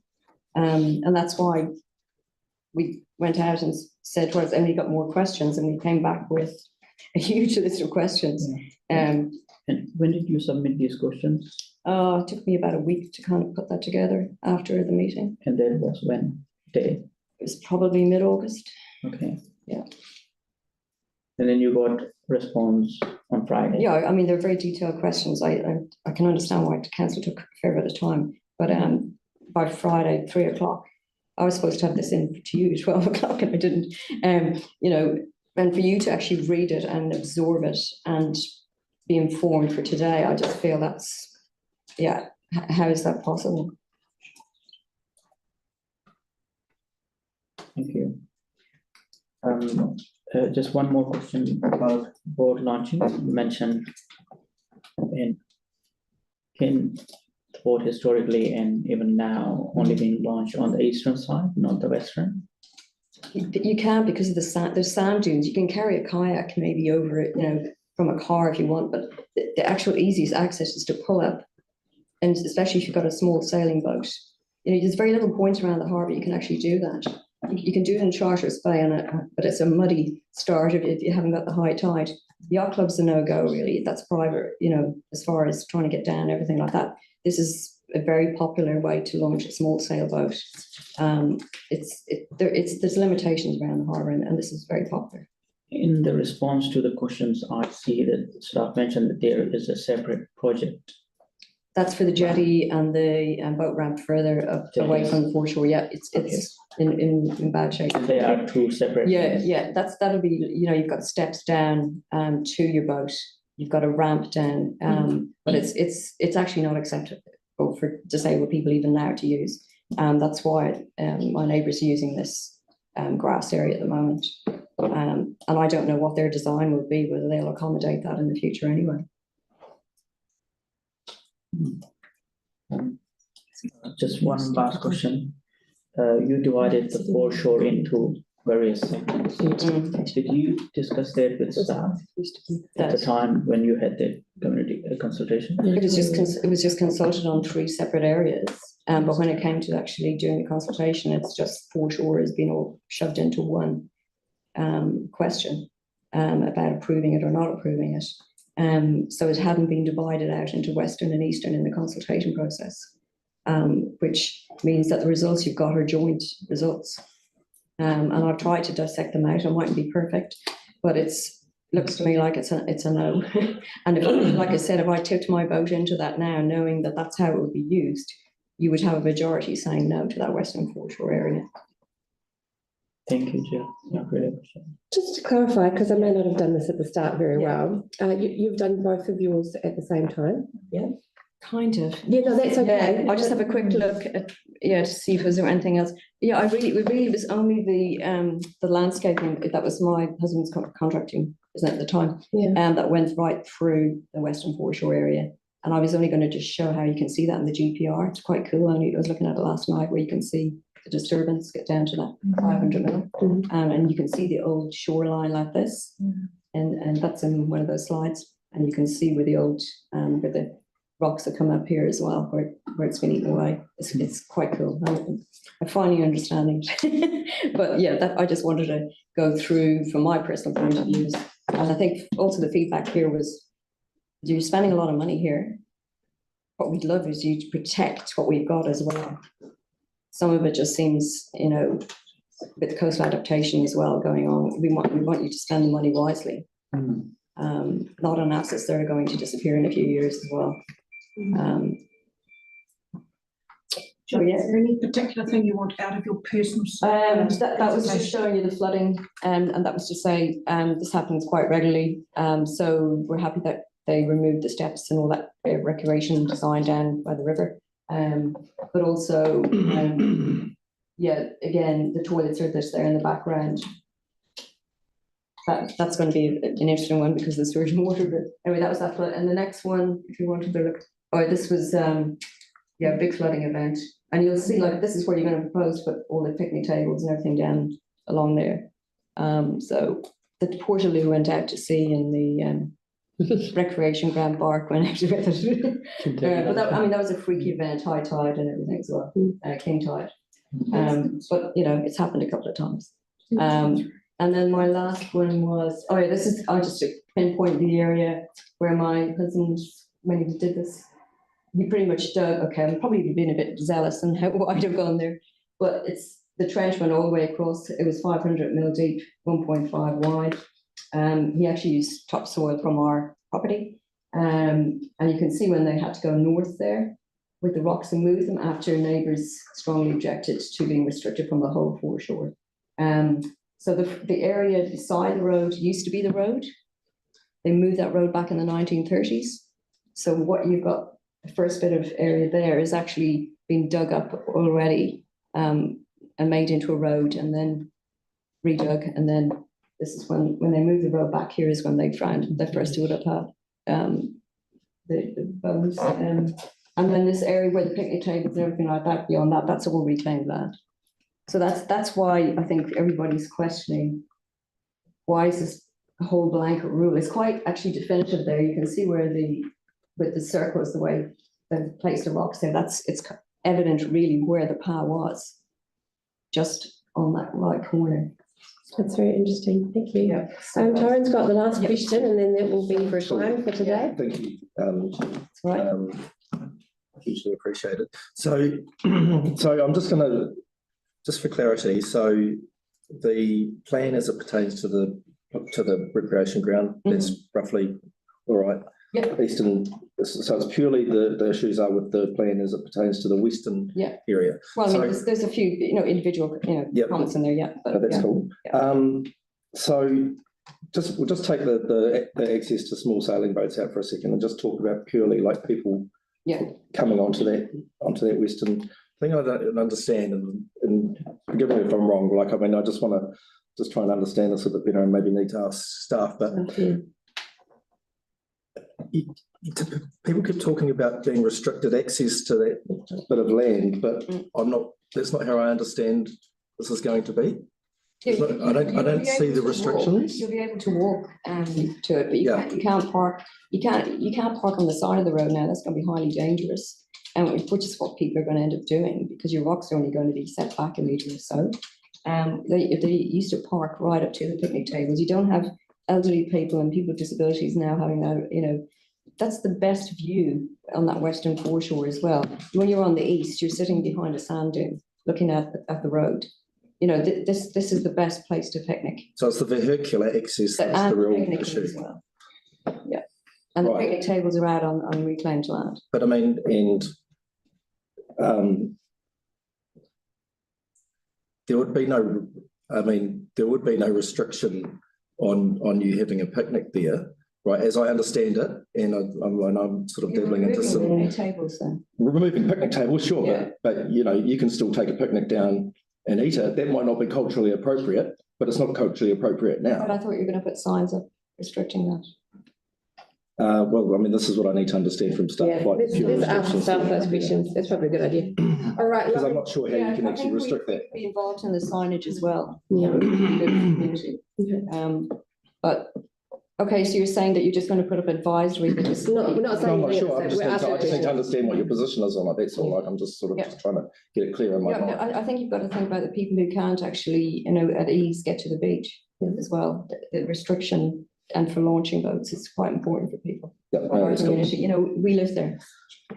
And that's why we went out and said to us, and we got more questions, and we came back with a huge list of questions. And when did you submit these questions? It took me about a week to kind of put that together after the meeting. And that was when day? It was probably mid-August. Okay. Yeah. And then you got response on Friday? Yeah, I mean, they're very detailed questions. I can understand why the council took a fair bit of time, but by Friday, 3 o'clock, I was supposed to have this in to you 12 o'clock and I didn't. You know, and for you to actually read it and absorb it and be informed for today, I just feel that's, yeah, how is that possible? Thank you. Just one more question about board launching. You mentioned in the board historically and even now only being launched on the eastern side, not the western. You can, because of the sand, there's sand dunes. You can carry a kayak maybe over it, you know, from a car if you want, but the actual easiest access is to pull up, and especially if you've got a small sailing boat. You know, there's very little point around the harbour you can actually do that. You can do it in Charters Bay, but it's a muddy start if you haven't got the high tide. Yacht club's a no-go, really. That's private, you know, as far as trying to get down, everything like that. This is a very popular way to launch a small sailboat. There's limitations around the harbour, and this is very popular. In the response to the questions, I see that staff mentioned that there is a separate project. That's for the jetty and the boat ramp further away from the foreshore. Yeah, it's in bad shape. They are two separate. Yeah. That'll be, you know, you've got steps down to your boat. You've got a ramp down, but it's actually not acceptable for disabled people even now to use. That's why my neighbours are using this grass area at the moment. And I don't know what their design will be, whether they'll accommodate that in the future anyway. Just one last question. You divided the foreshore into various segments. Did you discuss that with staff at the time when you had the community consultation? It was just consulted on 3 separate areas, but when it came to actually doing the consultation, it's just foreshore has been all shoved into one question about approving it or not approving it. So it hadn't been divided out into Western and Eastern in the consultation process, which means that the results you've got are joint results. And I've tried to dissect them out. I mightn't be perfect, but looks to me like it's a no. And if, like I said, if I tipped my vote into that now, knowing that that's how it would be used, you would have a majority saying no to that Western foreshore area. Thank you, Jill. Just to clarify, because I may not have done this at the start very well, you've done both of yours at the same time? Yeah, kind of. Yeah, no, that's okay. I'll just have a quick look at, to see if there's anything else. Yeah, it really was only the landscaping, that was my husband's contracting, isn't it, at the time, that went right through the Western foreshore area. And I was only going to just show how you can see that in the GPR. It's quite cool. I was looking at it last night, where you can see the disturbance get down to that 500 mil. And you can see the old shoreline like this. And that's in one of those slides. And you can see where the old, where the rocks that come up here as well, where it's been eaten away. It's quite cool. I'm finally understanding. But yeah, I just wanted to go through from my personal point of view. And I think also the feedback here was, you're spending a lot of money here. What we'd love is you to protect what we've got as well. Some of it just seems, with the coastal adaptation as well going on, we want you to spend the money wisely. Not on assets that are going to disappear in a few years as well. Is there any particular thing you want out of your personal? That was just showing you the flooding, and that was to say this happens quite regularly. So we're happy that they removed the steps and all that recreation design down by the river. But also, again, the toilets are just there in the background. That's going to be an interesting one because of the surge in water. But anyway, that was that flood. And the next one, if you wanted to look, this was a big flooding event. And you'll see, like, this is where you're going to propose to put all the picnic tables and everything down along there. So the Portaloo went out to sea and the recreation ground bark went out with it. But that, I mean, that was a freaky event, high tide and everything as well, king tide. But you know, it's happened a couple of times. And then my last one was, oh yeah, this is, I just to pinpoint the area where my husband, when he did this, he pretty much dug, okay, I'm probably being a bit zealous in how wide I've gone there, but it's, the trench went all the way across, it was 500 mil deep, 1.5 wide. He actually used topsoil from our property. And you can see when they had to go north there with the rocks and move them after neighbours strongly objected to being restricted from the whole foreshore. So the area beside the road used to be the road. They moved that road back in the 1930s. So what you've got, the first bit of area there is actually been dug up already and made into a road and then redug. And then this is when they moved the road back here is when they found the first would have had the bones. And then this area where the picnic tables and everything like that, beyond that, that's all reclaimed land. So that's why I think everybody's questioning, why is this whole blanket rule? It's quite actually definitive there. You can see where with the circles, the way they've placed the rocks there, it's evident really where the PA was, just on that right corner. That's very interesting. Thank you. Yeah. Tyron's got the last question, and then that will be for time for today. Thank you. Right. Hugely appreciated. So, so I'm just going to, just for clarity, so the plan as it pertains to the recreation ground, that's roughly all right. Yeah. Eastern, so it's purely the issues are with the plan as it pertains to the western area. Well, I mean, there's a few, individual, comments in there, yeah. But, that's cool. So we'll just take the access to small sailing boats out for a second and just talk about purely like people coming onto that western thing. I don't understand, and forgive me if I'm wrong. Like, I mean, I just want to try and understand this a bit better, and maybe need to ask staff. But people keep talking about being restricted access to that bit of land, but that's not how I understand this is going to be. I don't see the restrictions. You'll be able to walk to it, but you can't park. You can't park on the side of the road now. That's going to be highly dangerous, and which is what people are going to end up doing, because your rocks are only going to be set back a metre or so. They used to park right up to the picnic tables. You don't have elderly people and people with disabilities now having that. That's the best view on that western foreshore as well. When you're on the east, you're sitting behind a sand dune looking at the road. This is the best place to picnic. So it's the vehicular access that's the real issue. As well. Yeah, and the picnic tables are out on reclaimed land. But I mean, there would be no restriction on you having a picnic there, right? As I understand it, and I'm sort of dabbling into some picnic tables then. Removing picnic tables, sure, but you can still take a picnic down and eat it. That might not be culturally appropriate, but it's not culturally appropriate now. But I thought you were going to put signs up restricting that. Well, I mean, this is what I need to understand from staff. Let's ask staff those questions. That's probably a good idea. All right. Because I'm not sure how you can actually restrict that. Be involved in the signage as well. But okay, so you're saying that you're just going to put up advisory, but it's not. We're not saying. I'm not sure. I just need to understand what your position is on it. That's all. Like, I'm just sort of just trying to get it clear in my mind. I think you've got to think about the people who can't actually, at ease get to the beach as well. The restriction and for launching boats is quite important for people. Yeah, our community. We live there.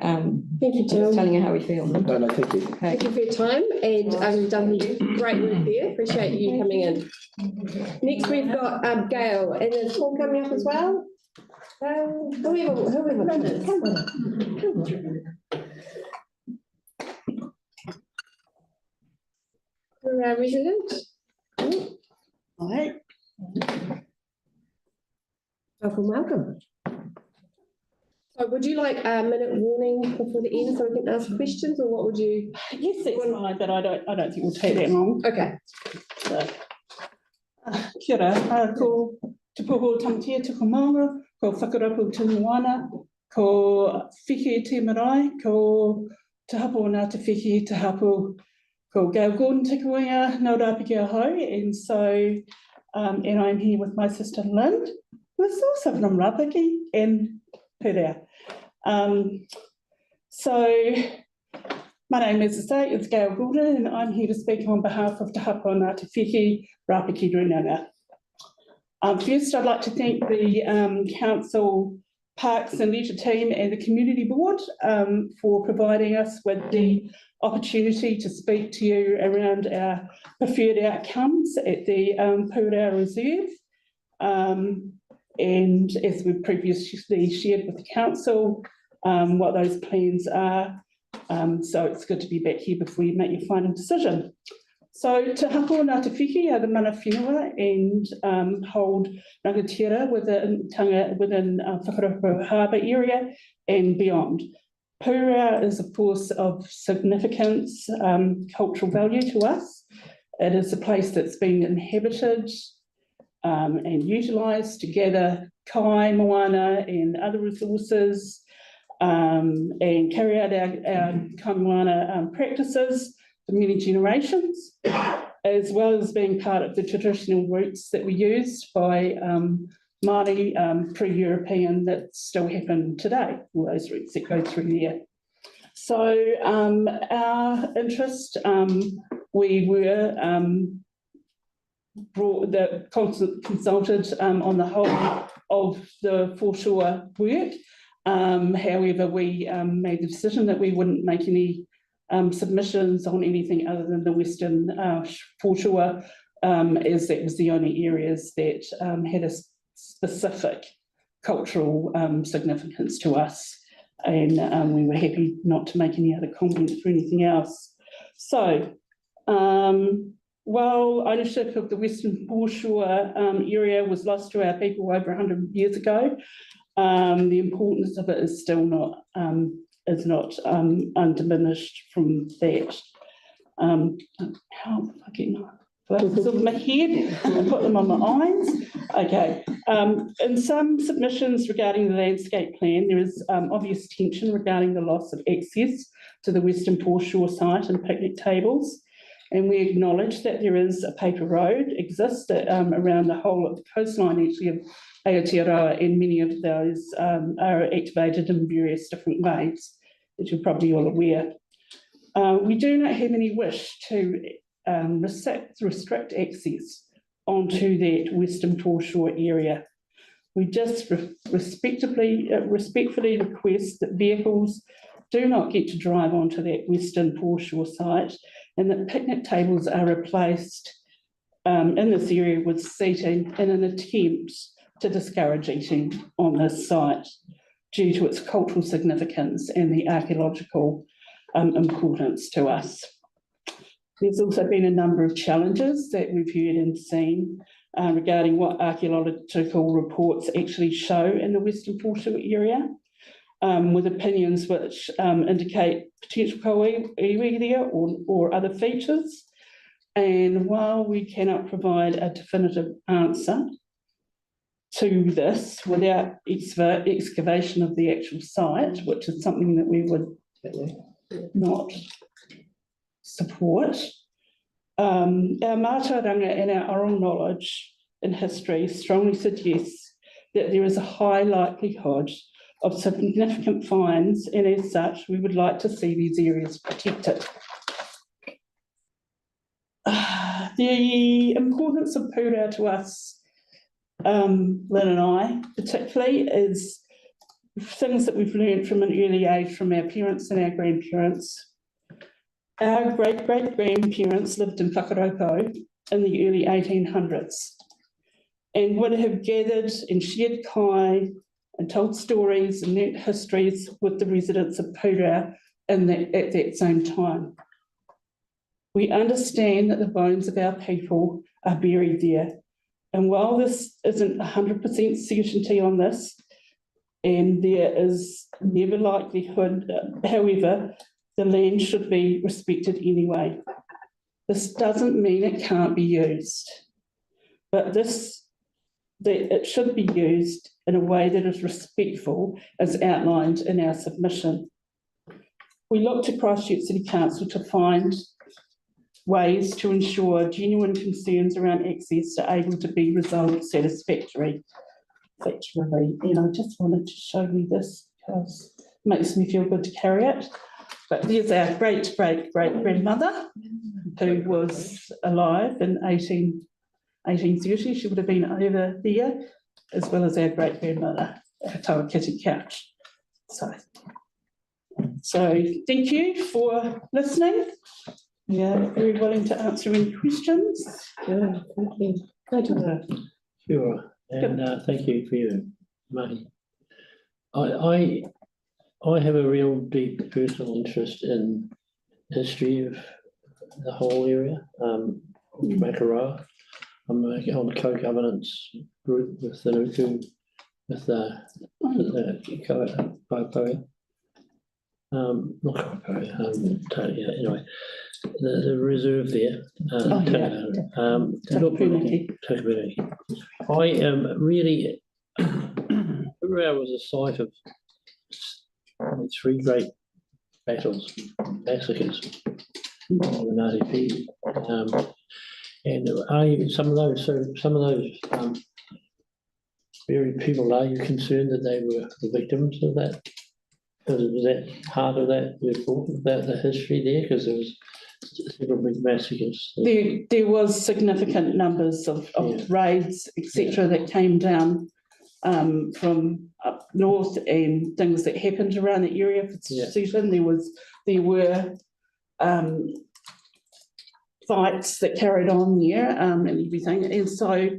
Thank you, Jill. Just telling you how we feel. No, thank you. Thank you for your time, and you've done great work there. Appreciate you coming in. Next, we've got Gail, and is Paul coming up as well? Whoever. Our resident. All right. Welcome. So would you like a minute warning before the end so we can ask questions, or what would you? Yes, that's fine, but I don't think we'll take that long. Okay. So, kia ora, ko te poho tamatia tuku maunga, ko whakarapu te moana, ko whihi te marae, ko te hapo nā te whihi te hapo, ko Gail Gordon te kuinga, nau rāpiki ahau, and so and I'm here with my sister Lynn, who is also from Rāpaki and Pūrea. So my name, as I say, is Gail Goulden, and I'm here to speak on behalf of Te Hapa o Ngāti Whiwhi, Rāpaki Runanga. First, I'd like to thank the Council Parks and Leisure team and the Community Board for providing us with the opportunity to speak to you around our preferred outcomes at the Pūrea Reserve. And as we've previously shared with the Council, what those plans are. So it's good to be back here before you make your final decision. So Te Hapa o Ngāti Whiwhi are the mana whenua and hold rangatira within Whakarapu Harbour area and beyond. Pūrea is a force of significance, cultural value to us. It is a place that's been inhabited and utilised to gather kai, moana and other resources and carry out our kai moana practices for many generations, as well as being part of the traditional routes that were used by Māori pre-European that still happen today, all those routes that go through there. So our interest, we were consulted on the whole of the foreshore work. However, we made the decision that we wouldn't make any submissions on anything other than the western foreshore, as that was the only areas that had a specific cultural significance to us, and we were happy not to make any other comments for anything else. So while ownership of the western foreshore area was lost to our people over 100 years ago, the importance of it is still not undiminished from that. How if I get my glasses off my head and put them on my eyes? Okay. In some submissions regarding the landscape plan, there is obvious tension regarding the loss of access to the western foreshore site and picnic tables. And we acknowledge that there is a paper road exists around the whole of the coastline actually of Aotearoa, and many of those are activated in various different ways, which you're probably all aware. We do not have any wish to restrict access onto that western foreshore area. We just respectfully request that vehicles do not get to drive onto that western foreshore site, and that picnic tables are replaced in this area with seating in an attempt to discourage eating on this site due to its cultural significance and the archaeological importance to us. There's also been a number of challenges that we've heard and seen regarding what archaeological reports actually show in the western foreshore area, with opinions which indicate potential koiwi there or other features. And while we cannot provide a definitive answer to this without excavation of the actual site, which is something that we would not support, our mātauranga and our oral knowledge in history strongly suggests that there is a high likelihood of significant fines, and as such, we would like to see these areas protected. The importance of Pūrea to us, Lynn and I particularly, is things that we've learned from an early age from our parents and our grandparents. Our great-great-grandparents lived in Whakaraukau in the early 1800s and would have gathered and shared kai and told stories and learnt histories with the residents of Pūrea at that same time. We understand that the bones of our people are buried there. And while this isn't 100% certainty on this, and there is never likelihood, however, the land should be respected anyway. This doesn't mean it can't be used, but that it should be used in a way that is respectful as outlined in our submission. We look to Christchurch City Council to find ways to ensure genuine concerns around access are able to be resolved satisfactorily. And I just wanted to show you this because it makes me feel good to carry it. But there's our great-great-great-grandmother who was alive in 1830. She would have been over there, as well as our great-grandmother, Tawa Kitty Couch. So thank you for listening. Yeah, very willing to answer any questions. Yeah, thank you. Sure, and thank you for your money. I have a real deep personal interest in history of the whole area, Makaurau. I'm on the co-governance group with the Nuku, with the Pātaka. Not Pātaka, anyway, the reserve there. Tokopuni. I am really, Makaurau was a site of 3 great battles, massacres of the Ngāti Pī. And some of those buried people, are you concerned that they were the victims of that? Was that part of that report about the history there? Because there was several big massacres. There was significant numbers of raids, etc., that came down from up north, and things that happened around the area for certain. There were fights that carried on there and everything. And so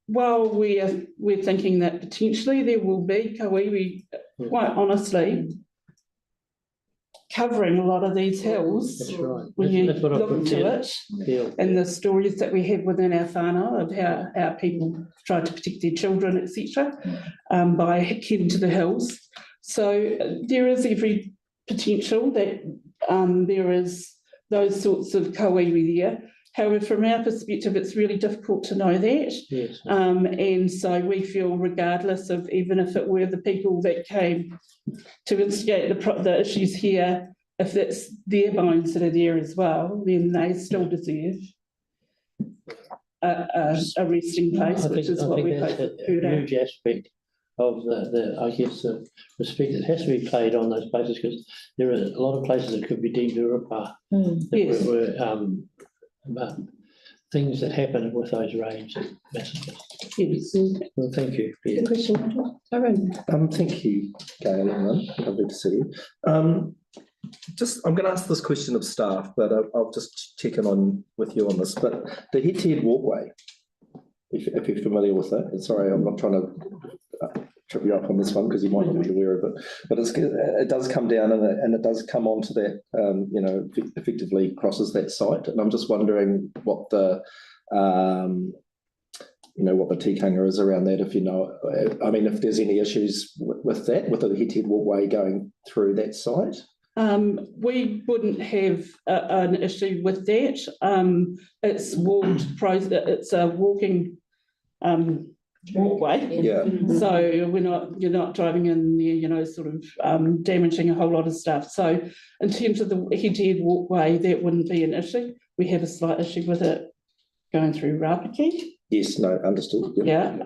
while we're thinking that potentially there will be Kawiwi, quite honestly, covering a lot of these hills. That's right. When you look into it, and the stories that we have within our whānau of how our people tried to protect their children, etc., by heading to the hills. So there is every potential that there is those sorts of kawiwi there. However, from our perspective, it's really difficult to know that. Yes. And so we feel, regardless of even if it were the people that came to instigate the issues here, if it's their bones that are there as well, then they still deserve a resting place, which is what we hope. That's a huge aspect of I guess, the respect that has to be played on those places, because there are a lot of places that could be deemed urapa that were things that happened with those raids and massacres. Yes. Well, thank you. Good question. Thank you, Gail. Lovely to see you. I'm going to ask this question of staff, but I'll just check in with you on this. But the head-to-head walkway, if you're familiar with that, and sorry, I'm not trying to trip you up on this one because you might not be aware of it, but it does come down and it does come onto that, effectively crosses that site. And I'm just wondering what the what the tikanga is around that, if you know. I mean, if there's any issues with that, with the head-to-head walkway going through that site. We wouldn't have an issue with that. It's it's a walking walkway. Yeah. So you're not driving in there, sort of damaging a whole lot of stuff. So in terms of the head-to-head walkway, that wouldn't be an issue. We have a slight issue with it going through Rākaihautū. Yes, no, understood. Yeah.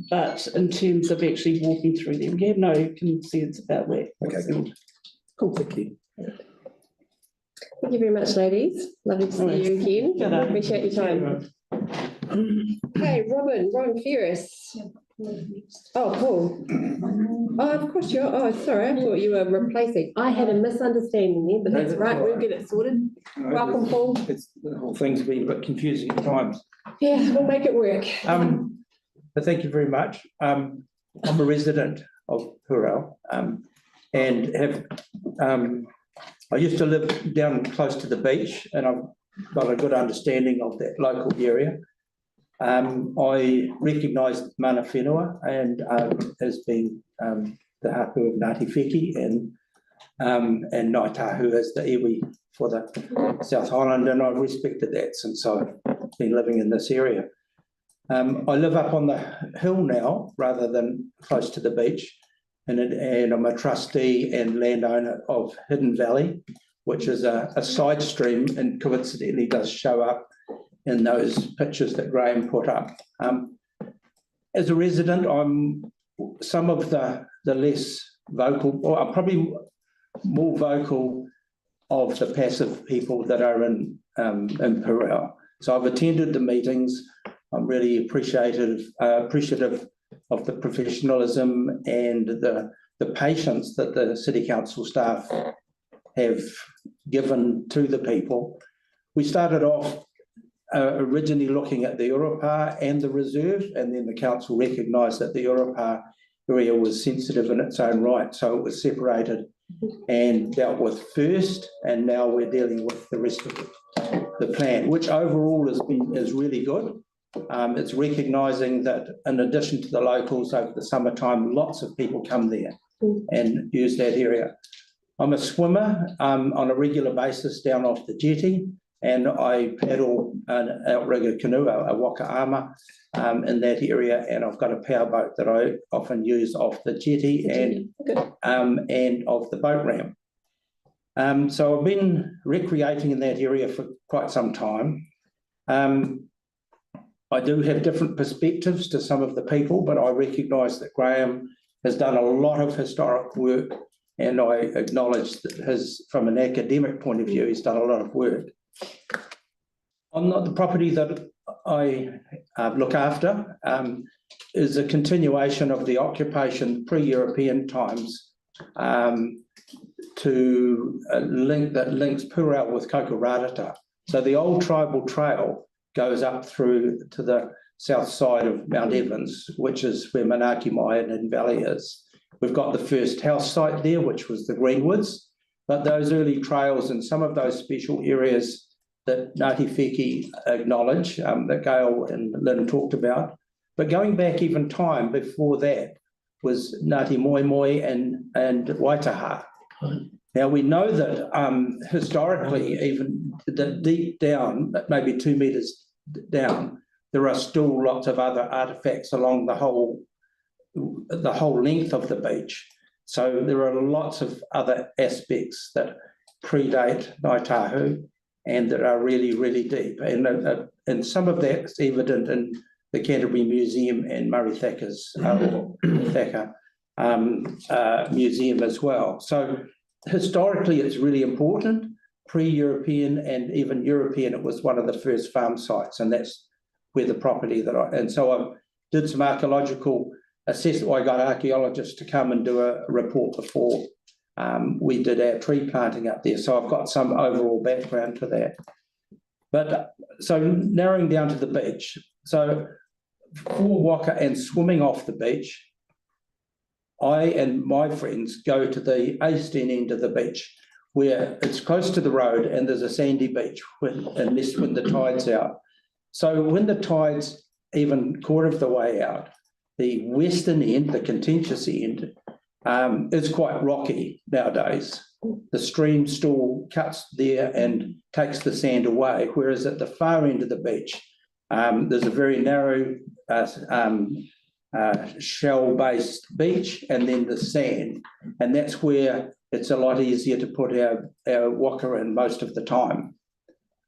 But in terms of actually walking through them, we have no concerns about that. Okay, good. Cool, thank you. Thank you very much, ladies. Lovely to see you again. Appreciate your time. Hey, Robin Ferris. Oh, Paul. Oh, of course you're. Oh, sorry. I thought you were replacing. I had a misunderstanding there, but that's right. We'll get it sorted. Welcome, Paul. The whole thing's been a bit confusing at times. Yeah, we'll make it work. But thank you very much. I'm a resident of Hurrell, and have. I used to live down close to the beach, and I've got a good understanding of that local area. I recognise mana whenua and has been the hapu of Ngāti Wheki and Ngāi Tahu as the iwi for the South Highland, and I've respected that since I've been living in this area. I live up on the hill now rather than close to the beach, and I'm a trustee and landowner of Hidden Valley, which is a side stream and coincidentally does show up in those pictures that Graham put up. As a resident, I'm some of the less vocal, or I'm probably more vocal of the passive people that are in Pūreo. So I've attended the meetings. I'm really appreciative of the professionalism and the patience that the City Council staff have given to the people. We started off originally looking at the Europa and the reserve, and then the council recognised that the Europa area was sensitive in its own right, so it was separated and dealt with first, and now we're dealing with the rest of the plan, which overall is really good. It's recognising that in addition to the locals over the summertime, lots of people come there and use that area. I'm a swimmer on a regular basis down off the jetty, and I paddle an outrigger canoe, a waka ama, in that area, and I've got a powerboat that I often use off the jetty and of the boat ramp. So I've been recreating in that area for quite some time. I do have different perspectives to some of the people, but I recognise that Graham has done a lot of historic work, and I acknowledge that from an academic point of view, he's done a lot of work. On the property that I look after is a continuation of the occupation pre-European times that links Pūreo with Kokorātata. So the old tribal trail goes up through to the south side of Mount Evans, which is where Manaaki Mai and Valley is. We've got the first house site there, which was the Greenwoods, but those early trails and some of those special areas that Ngāti Wheki acknowledge, that Gail and Lynn talked about. But going back even time before that was Ngāti Moimoi and Waitaha. Now we know that historically, even deep down, maybe 2 meters down, there are still lots of other artifacts along the whole length of the beach. So there are lots of other aspects that predate Ngāi Tahu and that are really, really deep. And some of that's evident in the Canterbury Museum and Murray Thacker's Thacker Museum as well. So historically, it's really important. Pre-European and even European, it was one of the first farm sites, and that's where the property so I did some archaeological assessment. I got archaeologists to come and do a report before we did our tree planting up there. So I've got some overall background to that. But so narrowing down to the beach. So for waka and swimming off the beach, I and my friends go to the eastern end of the beach, where it's close to the road and there's a sandy beach unless when the tide's out. So when the tide's even quarter of the way out, the western end, the contentious end, is quite rocky nowadays. The stream still cuts there and takes the sand away, whereas at the far end of the beach, there's a very narrow shell-based beach and then the sand, and that's where it's a lot easier to put our waka in most of the time.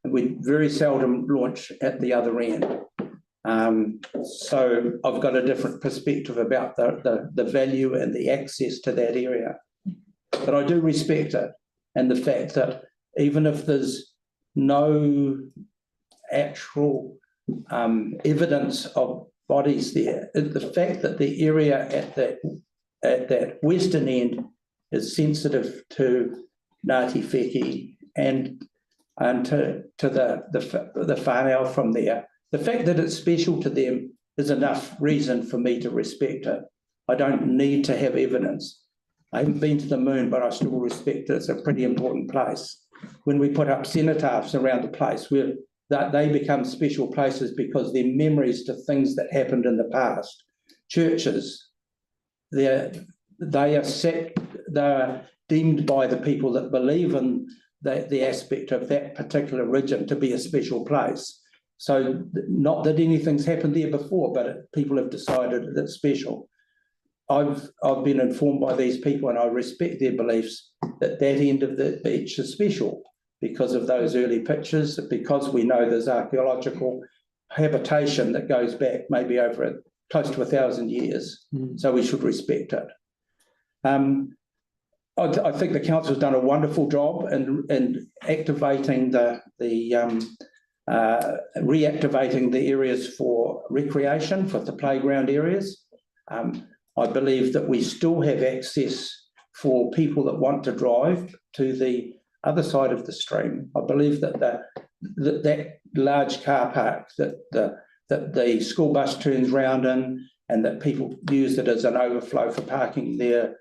We very seldom launch at the other end. So I've got a different perspective about the value and the access to that area. But I do respect it, and the fact that even if there's no actual evidence of bodies there, the fact that the area at that western end is sensitive to Ngāti Wheki and to the whānau from there. The fact that it's special to them is enough reason for me to respect it. I don't need to have evidence. I haven't been to the moon, but I still respect it. It's a pretty important place. When we put up cenotaphs around the place, they become special places because they're memories to things that happened in the past. Churches, they are deemed by the people that believe in the aspect of that particular region to be a special place. So not that anything's happened there before, but people have decided that it's special. I've been informed by these people, and I respect their beliefs, that that end of the beach is special because of those early pictures, because we know there's archaeological habitation that goes back maybe over close to 1,000 years. So we should respect it. I think the council's done a wonderful job in activating reactivating the areas for recreation, for the playground areas. I believe that we still have access for people that want to drive to the other side of the stream. I believe that that large car park that the school bus turns round in, and that people use it as an overflow for parking their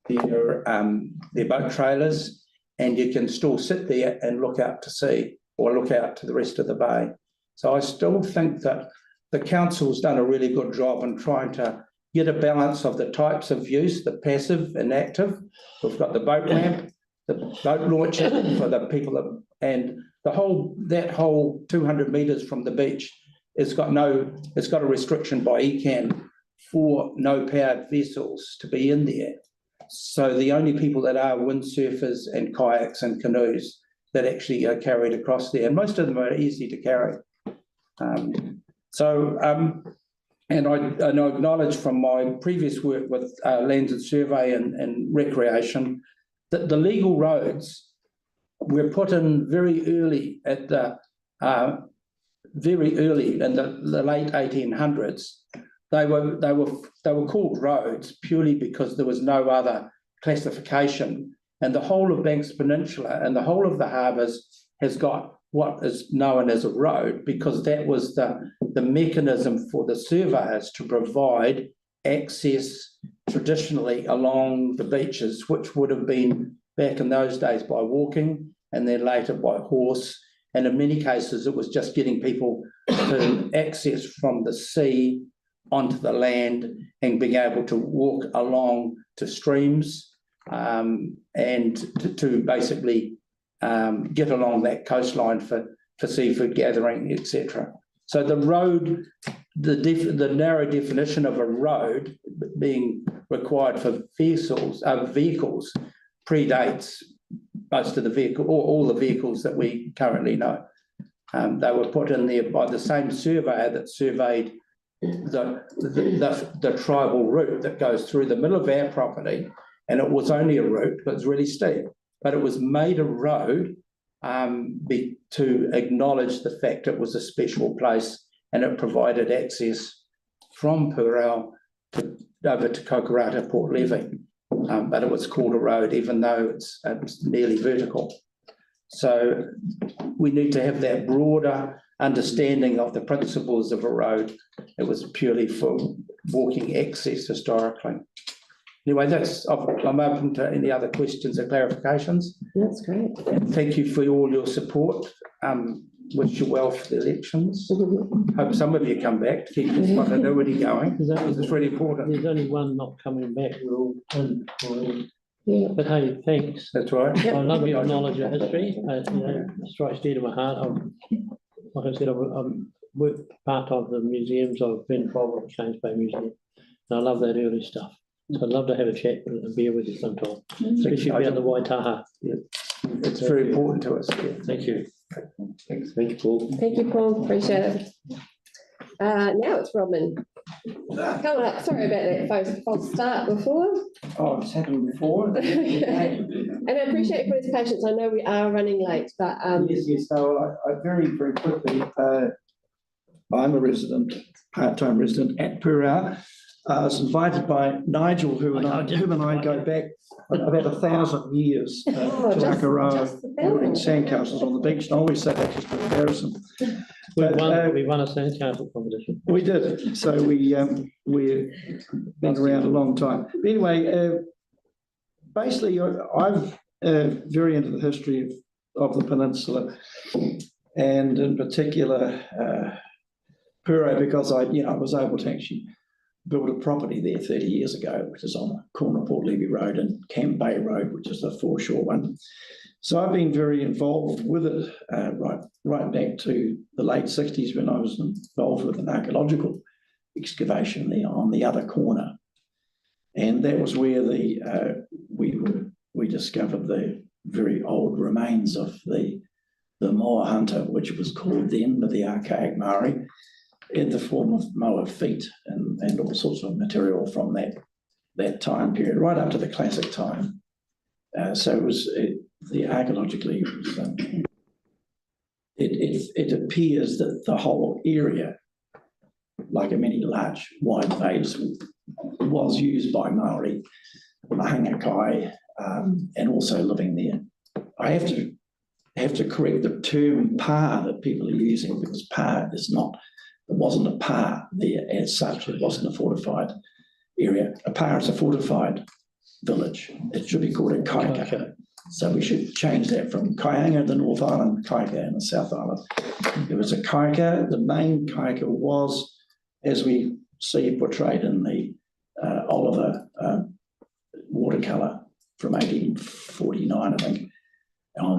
boat trailers, and you can still sit there and look out to sea or look out to the rest of the bay. So I still think that the council's done a really good job in trying to get a balance of the types of use, the passive and active. We've got the boat ramp, the boat launcher for the people and that whole 200 metres from the beach it's got a restriction by ECAN for no powered vessels to be in there. So the only people that are windsurfers and kayaks and canoes that actually are carried across there, and most of them are easy to carry. And I acknowledge from my previous work with Lands and Survey and Recreation that the legal roads were put in very early in the late 1800s. They were called roads purely because there was no other classification, and the whole of Banks Peninsula and the whole of the harbours has got what is known as a road, because that was the mechanism for the surveyors to provide access traditionally along the beaches, which would have been back in those days by walking and then later by horse. And in many cases, it was just getting people to access from the sea onto the land and being able to walk along to streams and to basically get along that coastline for seafood gathering, etc. So the road, the narrow definition of a road being required for vehicles predates most of the vehicle, or all the vehicles that we currently know. They were put in there by the same surveyor that surveyed the tribal route that goes through the middle of our property, and it was only a route, but it's really steep. But it was made a road to acknowledge the fact it was a special place, and it provided access from Pūrao over to Kokorata Port Levy. But it was called a road, even though it's nearly vertical. So we need to have that broader understanding of the principles of a road. It was purely for walking access historically. Anyway, I'm open to any other questions or clarifications. That's great. And thank you for all your support. Wish you well for the elections. Hope some of you come back to keep this continuity going. It's really important. There's only one not coming back. We're all in already. Yeah. But hey, thanks. That's right. I love your knowledge of history. It strikes dear to my heart. Like I said, I've worked part of the museums. I've been involved with the Cairns Bay Museum. And I love that early stuff. So I'd love to have a chat and a beer with you sometime, especially about the Waitaha. Yeah. It's very important to us. Yeah. Thank you. Thanks. Thank you, Paul. Thank you, Paul. Appreciate it. Now it's Robin. Come up. Sorry about that false start before. Oh, it's happened before. And I appreciate everybody's patience. I know we are running late, but Yes. So I very, very quickly. I'm a part-time resident at Pūrao. I was invited by Nigel, whom and I go back about 1,000 years to Rākaihautū building sandcastles on the beach. And I always say that's just a comparison. We won a sandcastle competition. We did. So we've been around a long time. But anyway, basically, I'm very into the history of the peninsula, and in particular Pūrao, because I was able to actually built a property there 30 years ago, which is on the corner of Port Levy Road and Camp Bay Road, which is the foreshore one. So I've been very involved with it right back to the late 60s when I was involved with an archaeological excavation there on the other corner. And that was where we discovered the very old remains of the moa hunter, which was called then, but the archaic Maori, in the form of moa feet and all sorts of material from that time period, right up to the classic time. So archaeologically, it appears that the whole area, like many large wide bays, was used by Maori, Mahanga Kai, and also living there. I have to correct the term pā that people are using, because pā is not, it wasn't a pā there as such, it wasn't a fortified area. A pā is a fortified village. It should be called a kaika. So we should change that from Kaianga, the North Island, kaika in the South Island. It was a kaika. The main kaika was, as we see portrayed in the Oliver watercolour from 1849, I think.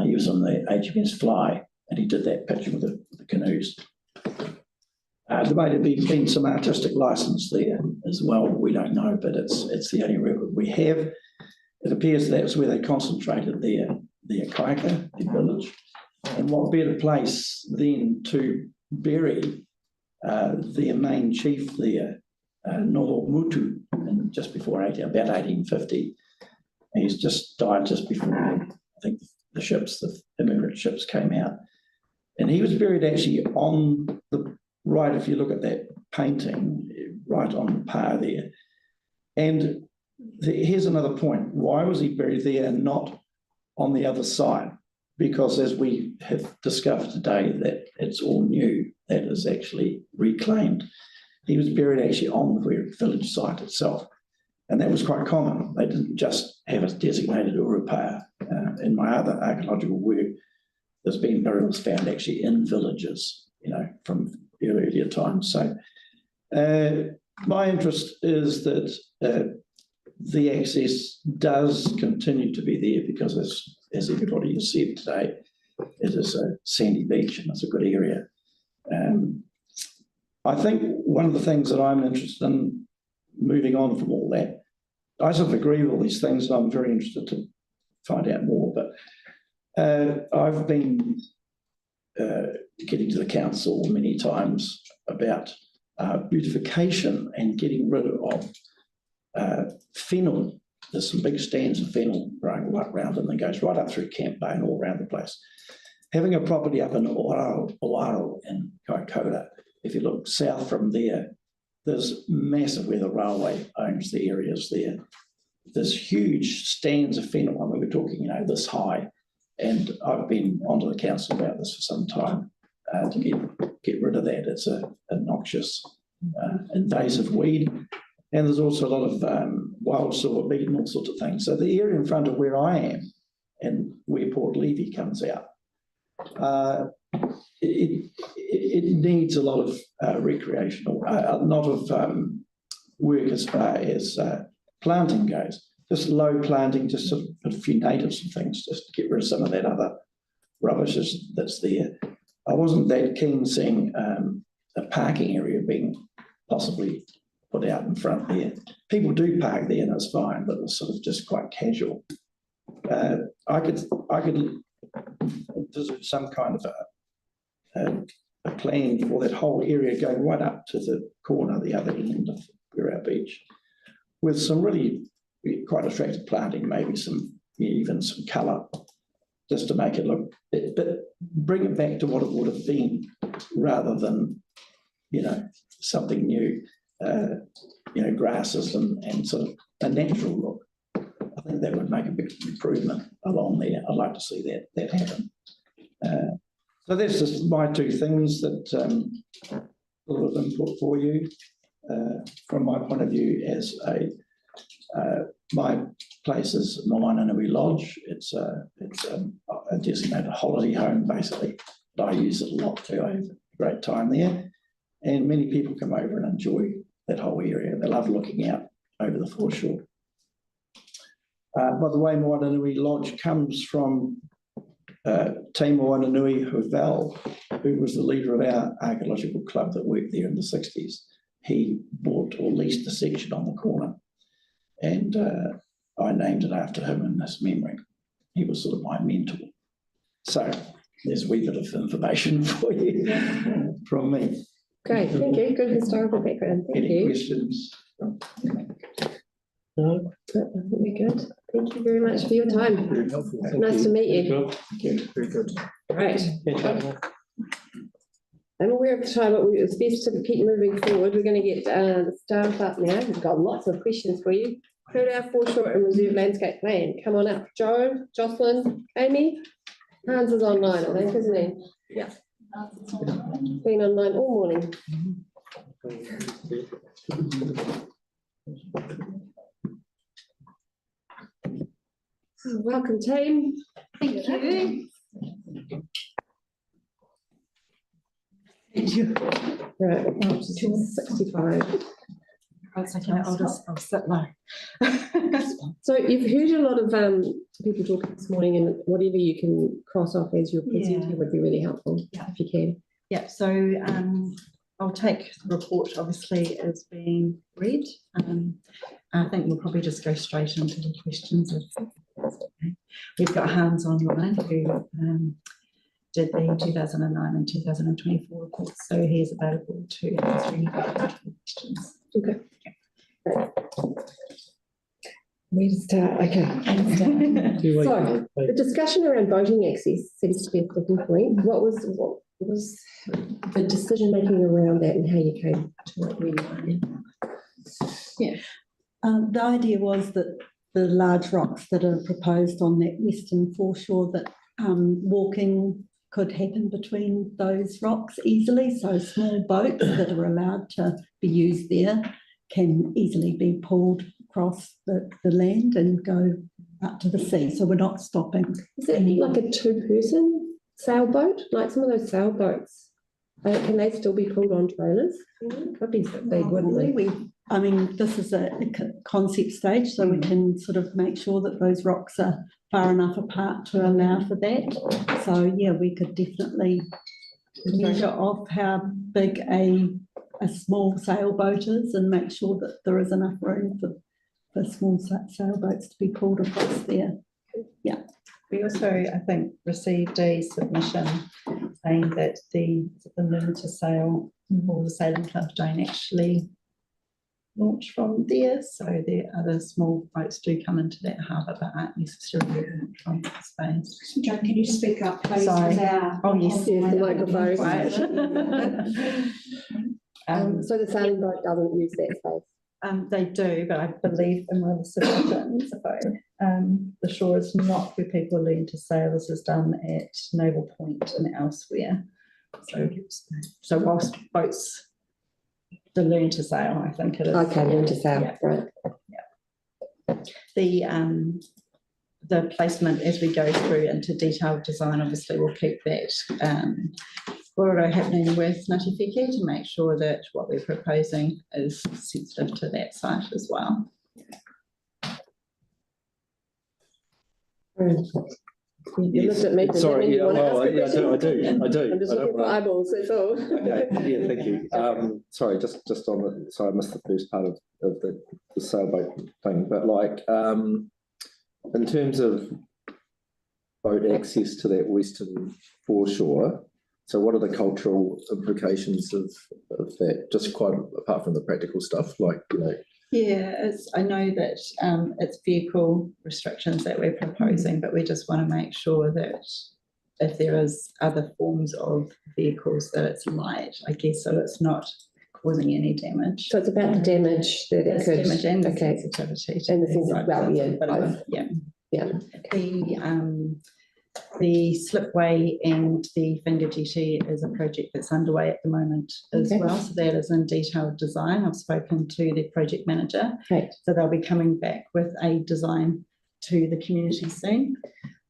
He was on the HMS Fly, and he did that picture with the canoes. There might have been some artistic license there as well. We don't know, but it's the only record we have. It appears that's where they concentrated their kaika, their village. And what better place than to bury their main chief there, Nohomutu, just before about 1850. He's just died just before, I think, the immigrant ships came out. And he was buried actually on the right, if you look at that painting, right on the pā there. And here's another point. Why was he buried there and not on the other side? Because as we have discovered today, that it's all new, that is actually reclaimed. He was buried actually on the village site itself. And that was quite common. They didn't just have a designated urupā. In my other archaeological work, there's been burials found actually in villages, from earlier times. So my interest is that the access does continue to be there, because as everybody has said today, it is a sandy beach and it's a good area. I think one of the things that I'm interested in, moving on from all that, I sort of agree with all these things, and I'm very interested to find out more, but I've been getting to the council many times about beautification and getting rid of fennel. There's some big stands of fennel growing right round, and then goes right up through Camp Bay and all around the place. Having a property up in Oaro in Kaikoura, if you look south from there, there's massive, where the railway owns the areas there. There's huge stands of fennel. I mean, we're talking, this high. And I've been onto the council about this for some time to get rid of that. It's a noxious, invasive weed. And there's also a lot of wild swordbeet and all sorts of things. So the area in front of where I am and where Port Levy comes out, it needs a lot of recreational, a lot of work as far as planting goes. Just low planting, just sort of put a few natives and things, just to get rid of some of that other rubbish that's there. I wasn't that keen seeing a parking area being possibly put out in front there. People do park there and it's fine, but it's sort of just quite casual. I could visit some kind of a plan for that whole area going right up to the corner, the other end of Wirau Beach, with some really quite attractive planting, maybe even some colour, just to make it look, but bring it back to what it would have been, rather than, something new, grasses and sort of a natural look. I think that would make a big improvement along there. I'd like to see that happen. So that's just my two things that a little bit of input for you. From my point of view, as my place is Moananui Lodge. It's a designated holiday home, basically. But I use it a lot too. I have a great time there. And many people come over and enjoy that whole area. They love looking out over the foreshore. By the way, Moananui Lodge comes from Te Moananui Havel, who was the leader of our archaeological club that worked there in the 60s. He bought or leased the section on the corner. And I named it after him in his memory. He was sort of my mentor. So there's a wee bit of information for you from me. Great, thank you. Good historical background. Thank Any you. questions? No. I think we're good. Thank you very much for your time. Very helpful. Nice to meet you. Very good. Right. I'm aware of the time, but it's best to keep moving forward. We're going to get the staff up now. We've got lots of questions for you. Heard our foreshore and reserve landscape plan. Come on up. Joe, Jocelyn, Amy. Hans is online, I think, isn't he? Yeah. Been online all morning. Welcome, team. Thank you. Right, up to 265. That's okay, I'll sit low. So you've heard a lot of people talking this morning, and whatever you can cross off as you're presenting would be really helpful, if you can. Yeah, so I'll take the report obviously as being read. I think we'll probably just go straight into the questions. Okay. We've got Hans online who did the 2009 and 2024 reports, so he is available to answer any questions. Okay. Where to start? Okay. So the discussion around voting access seems to be a sticking point. What was the decision making around that, and how you came to it where you are? Yeah. The idea was that the large rocks that are proposed on that western foreshore, that walking could happen between those rocks easily. So small boats that are allowed to be used there can easily be pulled across the land and go up to the sea. So we're not stopping. Is it like a two-person sailboat? Like some of those sailboats, can they still be pulled on trailers? Could be big, wouldn't they? I mean, this is a concept stage, so we can sort of make sure that those rocks are far enough apart to allow for that. So yeah, we could definitely measure off how big a small sailboat is and make sure that there is enough room for small sailboats to be pulled across there. Yeah. We also, I think, received a submission saying that the learn to sail or the sailing club don't actually launch from there, so the other small boats do come into that harbour but aren't necessarily from that space. Joe, can you speak up, please? Sorry. Oh, yes, the microphone. So the sailing boat doesn't use that space? They do, but I believe in one of the submissions, the shore is not where people learn to sail. This is done at Naval Point and elsewhere. So whilst boats to learn to sail, I think it is. Okay, learn to sail, yeah. right. Yeah. The placement as we go through into detailed design, obviously we'll keep that korero happening with Ngāti Wheke to make sure that what we're proposing is sensitive to that site as well. You looked at me. Sorry, yeah, well, I do. I I'm just looking for eyeballs, that's all. Okay, yeah, thank you. Sorry, just on the, sorry, I missed the first part of the sailboat thing, but like, in terms of boat access to that western foreshore, so what are the cultural implications of that, just quite apart from the practical stuff, like, you know? Yeah, I know that it's vehicle restrictions that we're proposing, but we just want to make sure that if there is other forms of vehicles, that it's light, I guess, so it's not causing any damage. So it's about the damage that it could. Damage and the okay. sensitivity. And the sensitivity, well, yeah, both. Yeah. Yeah. The slipway and the finger jetty is a project that's underway at the moment as well. So that is in detailed design. I've spoken to the project manager. Right. So they'll be coming back with a design to the community soon.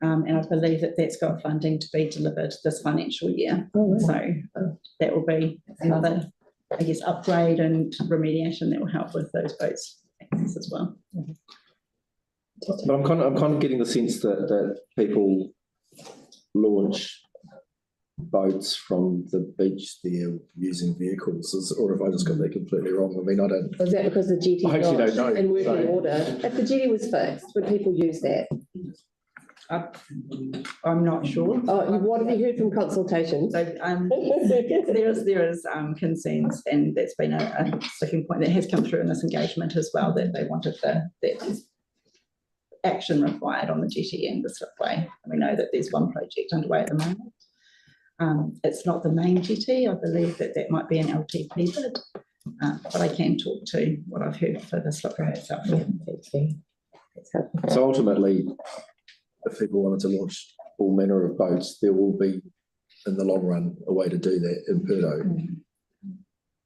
And I believe that that's got funding to be delivered this financial year. Oh, right. So that will be another, I guess, upgrade and remediation that will help with those boats access as well. But I'm kind of getting the sense that people launch boats from the beach there using vehicles, or if I just got that completely wrong. I mean, I don't. Was that because the jetty I actually don't know. in working So- order? If the jetty was fixed, would people use that? I'm not sure. Oh, what have you heard from consultations? So, there is concerns, and that's been a sticking point that has come through in this engagement as well, that they wanted that action required on the jetty and the slipway. And we know that there's one project underway at the moment. It's not the main jetty. I believe that might be an LTP bid, but I can talk to what I've heard for the slipway itself. So ultimately, if people wanted to launch all manner of boats, there will be, in the long run, a way to do that in Pūtau.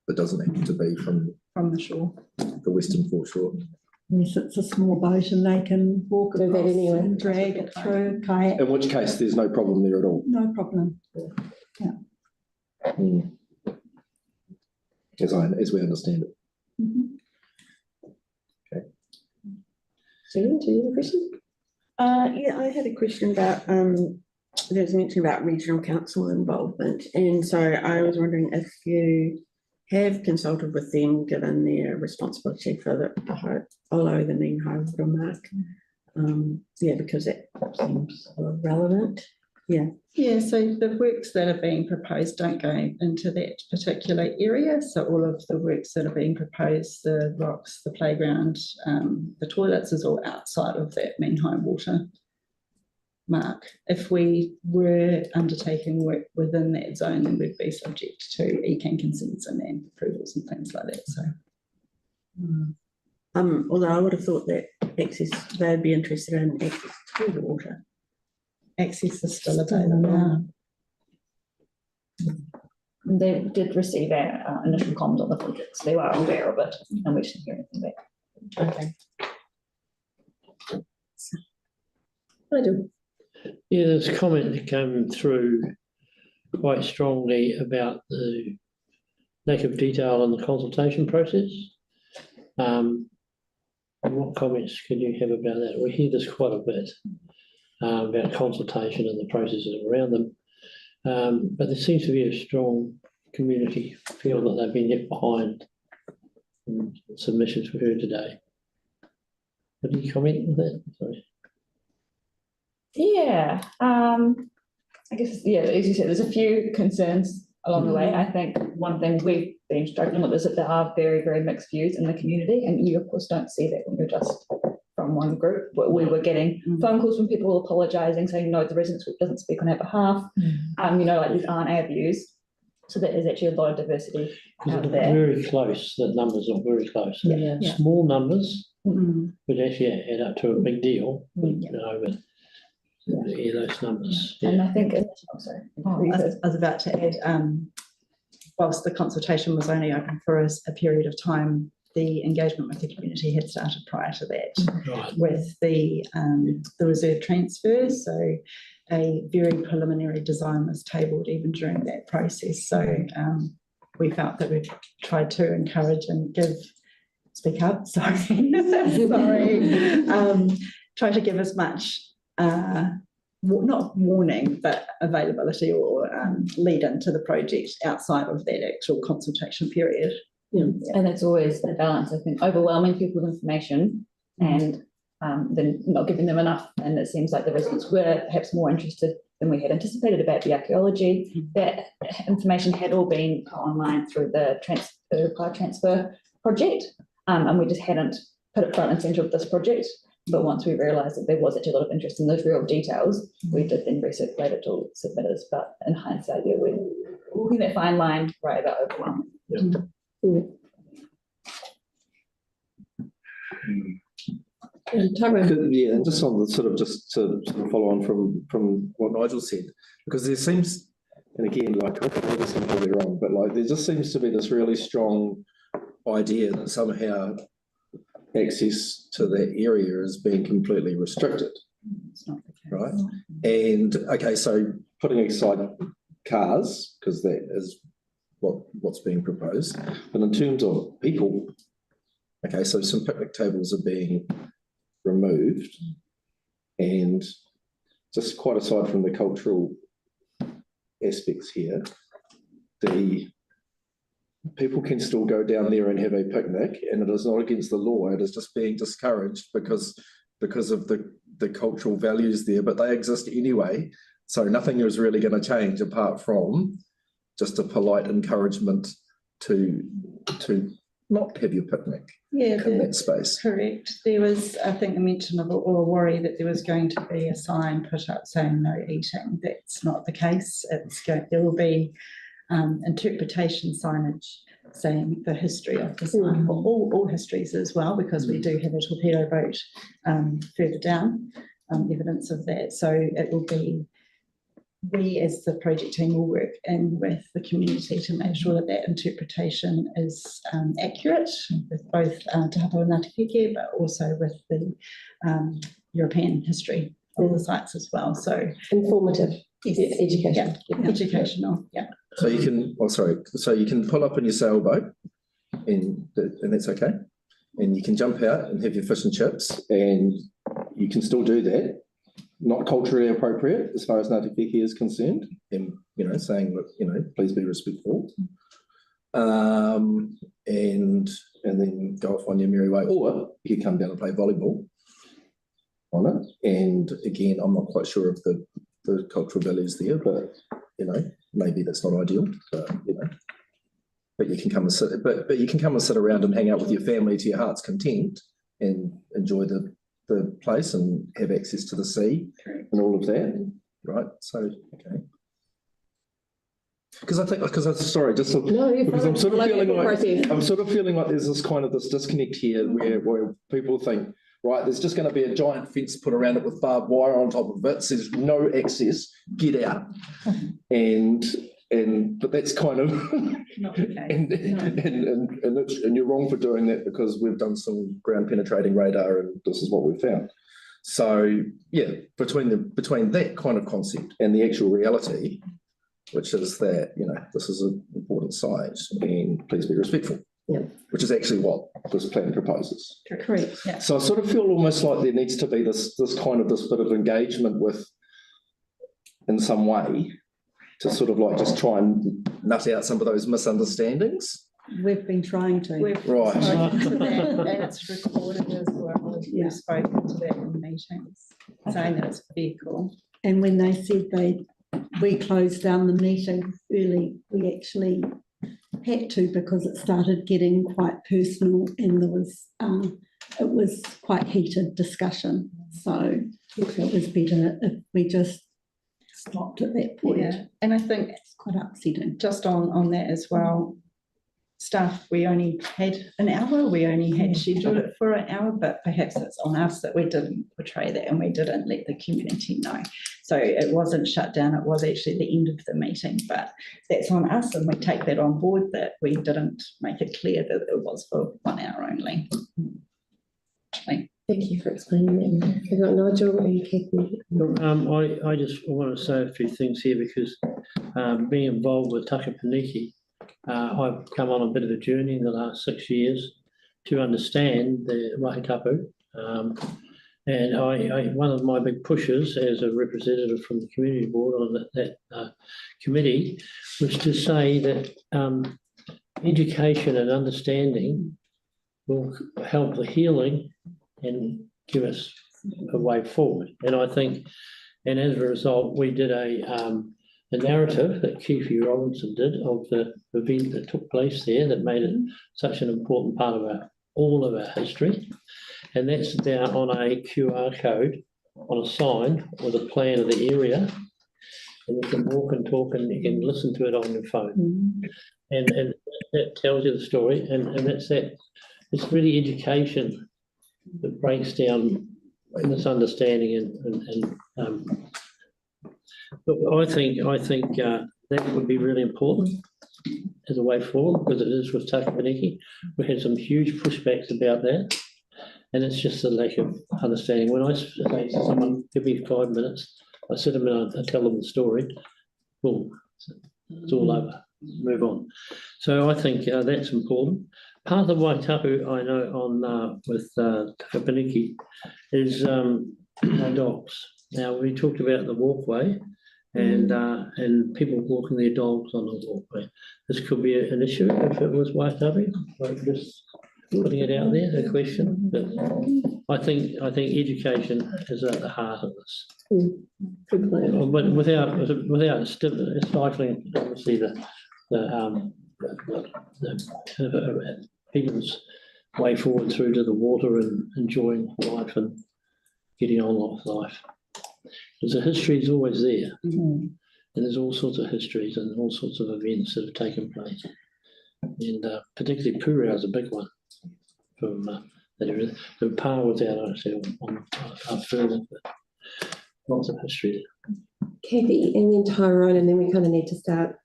But doesn't have to be from the shore, the western foreshore. Yes, it's a small boat and they can walk Do that across anyway. and drag it through, kayak. In which case, there's no problem there at all, No problem. Yeah. as we understand it. Okay. Jean, do you have a question? Yeah, I had a question about, there's mention about regional council involvement, and so I was wondering if you have consulted with them, given their responsibility for the Olo, the main high water mark. Yeah, because it seems relevant. Yeah. Yeah, so the works that are being proposed don't go into that particular area. So all of the works that are being proposed, the rocks, the playground, the toilets, is all outside of that mean high water mark. If we were undertaking work within that zone, then we'd be subject to ECAN consents and then approvals and things like that. So, although I would have thought that they'd be interested in access to the water. Access is still available. They did receive our initial comments on the project, so they were aware of it, and we didn't hear anything back. Okay. I do. Yeah, there's a comment that came through quite strongly about the lack of detail in the consultation process. What comments can you have about that? We hear this quite a bit about consultation and the processes around them, but there seems to be a strong community feel that they've been left behind in submissions we heard today. Would you comment on that? Sorry. Yeah, I guess, yeah, as you said, there's a few concerns along the way. I think one thing we've been struggling with is that there are very, very mixed views in the community, and you of course don't see that when you're just from one group. But we were getting phone calls from people apologising, saying no, the residents group doesn't speak on our behalf. You know, like these aren't our views. So there is actually a lot of diversity out there. Very close, the numbers are very close. Yeah. Small numbers, which actually add up to a big deal, you know, but yeah, those numbers. And I think, I was about to add, whilst the consultation was only open for a period of time, the engagement with the community had started prior to that with the reserve transfer. So a very preliminary design was tabled even during that process. So we felt that we tried to encourage and speak up, sorry, try to give as much not warning, but availability or lead into the project outside of that actual consultation period. Yeah. And it's always a balance, I think, overwhelming people with information and then not giving them enough. And it seems like the residents were perhaps more interested than we had anticipated about the archaeology. That information had all been put online through the transfer project, and we just hadn't put it front and centre of this project. But once we realised that there was actually a lot of interest in those real details, we did then recirculate it to submitters. But in hindsight, yeah, we're walking that fine line right about overwhelming. Yeah, and just on the just to follow on from what Nigel said, because there seems, and again, like I could this completely wrong, but like there just seems to be this really strong idea that somehow access to that area is being completely restricted. It's not the case. Right. And okay, so putting aside cars, because that is what's being proposed, but in terms of people, okay, so some picnic tables are being removed, and just quite aside from the cultural aspects here. The people can still go down there and have a picnic, and it is not against the law. It is just being discouraged because of the cultural values there, but they exist anyway. So nothing is really going to change apart from just a polite encouragement to not have your picnic in that space. Correct. There was, I think, a mention of or a worry that there was going to be a sign put up saying no eating. That's not the case. There will be interpretation signage saying the history of the sign, or all histories as well, because we do have a torpedo boat further down, evidence of that. So it will be, we as the project team will work in with the community to make sure that that interpretation is accurate with both Te Hapa o Ngāti Wheke, but also with the European history of the sites as well. So informative. Yes. Education. Yeah. Educational, yeah. So you can, so you can pull up in your sailboat, and that's okay. And you can jump out and have your fish and chips, and you can still do that. Not culturally appropriate as far as Ngāti Wheke is concerned, and saying that please be respectful, and then go off on your merry way, or you can come down and play volleyball on it. And again, I'm not quite sure of the cultural values there, but maybe that's not ideal, but you can come and sit, but you can come and sit around and hang out with your family to your heart's content and enjoy the place and have access to the sea and all of that, right? So okay. Because I'm sort of feeling like there's this disconnect here where people think, right, there's just going to be a giant fence put around it with barbed wire on top of it, so there's no access, get out. But that's kind of not okay. And you're wrong for doing that, because we've done some ground penetrating radar and this is what we've found. So yeah, between that kind of concept and the actual reality, which is that this is an important site and please be respectful. Yeah. Which is actually what this plan proposes. Correct. Yeah. So I sort of feel almost like there needs to be this bit of engagement with, in some way, to sort of like just try and nut out some of those misunderstandings. We've been trying to. Right. Spoken to that, and it's recorded as well. We've spoken to that in meetings, saying that it's a vehicle. And when they said we closed down the meeting early, we actually had to, because it started getting quite personal, and it was quite heated discussion. So it was better if we just stopped at that point. Yeah, and I think it's quite upsetting. Just on that as well, staff, we only had an hour, we only had scheduled it for an hour, but perhaps it's on us that we didn't portray that and we didn't let the community know. So it wasn't shut down, it was actually the end of the meeting, but that's on us, and we take that on board, that we didn't make it clear that it was for 1 hour only. Thank you for explaining that. Have you got Nigel or you, Kathy? I just want to say a few things here, because being involved with Takapaniki, I've come on a bit of a journey in the last 6 years to understand the Rākaihautū. And one of my big pushes as a representative from the community board on that committee was to say that education and understanding will help the healing and give us a way forward. And I think, and as a result, we did a narrative that Keith Robinson did of the event that took place there that made it such an important part of all of our history. And that's down on a QR code on a sign with a plan of the area. And you can walk and talk and you can listen to it on your phone. And that tells you the story. And that's that. It's really education that breaks down misunderstanding but I think that would be really important as a way forward, because it is with Takapaniki. We had some huge pushbacks about that, and it's just a lack of understanding. When I say to someone, give me 5 minutes, I sit them and I tell them the story, boom, it's all over, move on. So I think that's important. Part of the Waitahu I know on with Takapaniki is dogs. Now, we talked about the walkway, and people walking their dogs on the walkway. This could be an issue if it was Waitabi, like just putting it out there, a question. But I think education is at the heart of this. Good plan. But without stifling, obviously the people's way forward through to the water and enjoying life and getting on with life. Because the history is always there. And there's all sorts of histories and all sorts of events that have taken place. And particularly Pūrao is a big one from that area. The Pā was out actually up further, but lots of history there. Kathy, and then Tyrone, and then we kind of need to start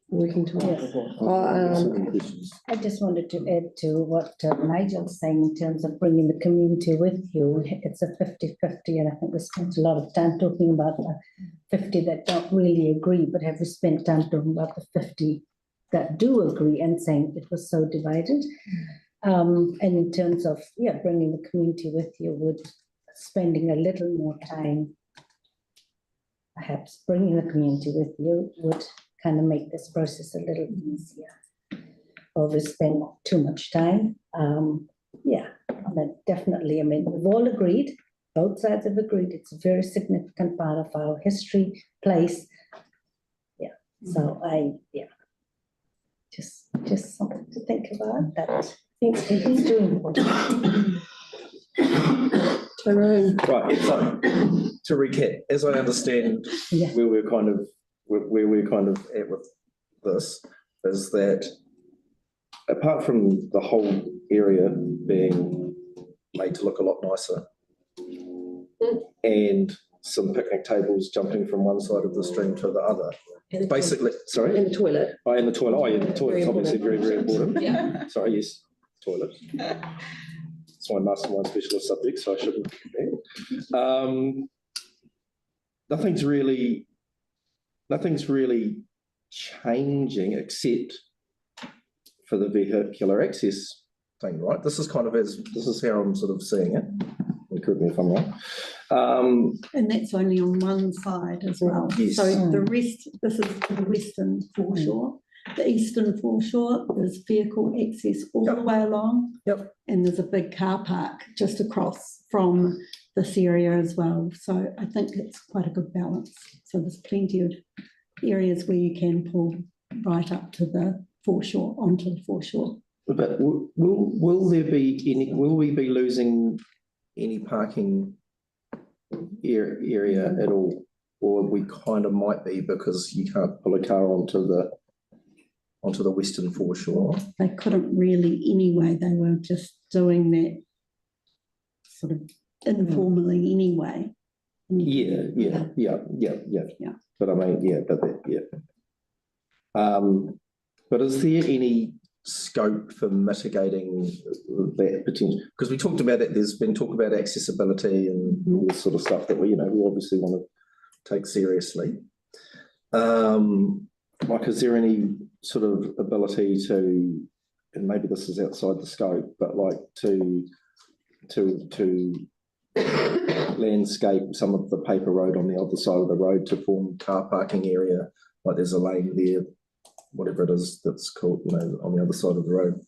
working towards. I just wanted to add to what Nigel's saying in terms of bringing the community with you. It's a 50-50, and I think we spent a lot of time talking about the 50 that don't really agree, but have we spent time talking about the 50 that do agree and saying it was so divided? And in terms of, bringing the community with you, would spending a little more time, perhaps bringing the community with you would kind of make this process a little easier. Or we spend too much time. Definitely, I mean, we've all agreed, both sides have agreed, it's a very significant part of our history, place. So just something to think about that. It's too important. Tyrone. Right, so to recap, as I understand where we're kind of at with this is that apart from the whole area being made to look a lot nicer and some picnic tables jumping from one side of the stream to the other, basically, sorry? In the toilet. Oh, in the toilet. Oh, yeah, the toilet's obviously very, very important. Yeah. Sorry, yes, toilet. It's my mastermind specialist subject, so I shouldn't. Nothing's really changing except for the vehicular access thing, right? This is kind of this is how I'm sort of seeing it. Correct me if I'm wrong. And that's only on one side as well. Yes. So the rest, this is the western foreshore. The eastern foreshore, there's vehicle access all the way along. And there's a big car park just across from this area as well. So I think it's quite a good balance. So there's plenty of areas where you can pull right up to the foreshore, onto the foreshore. But will there be any? Will we be losing any parking area at all, or we kind of might be because you can't pull a car onto the western foreshore? They couldn't really anyway. They were just doing that sort of informally anyway. Yeah. But I mean, but is there any scope for mitigating that potential? Because we talked about it, there's been talk about accessibility and all this sort of stuff that we obviously want to take seriously. Like, is there any sort of ability to, and maybe this is outside the scope, but like to landscape some of the paper road on the other side of the road to form car parking area? Like there's a lane there, whatever it is that's called, on the other side of the road.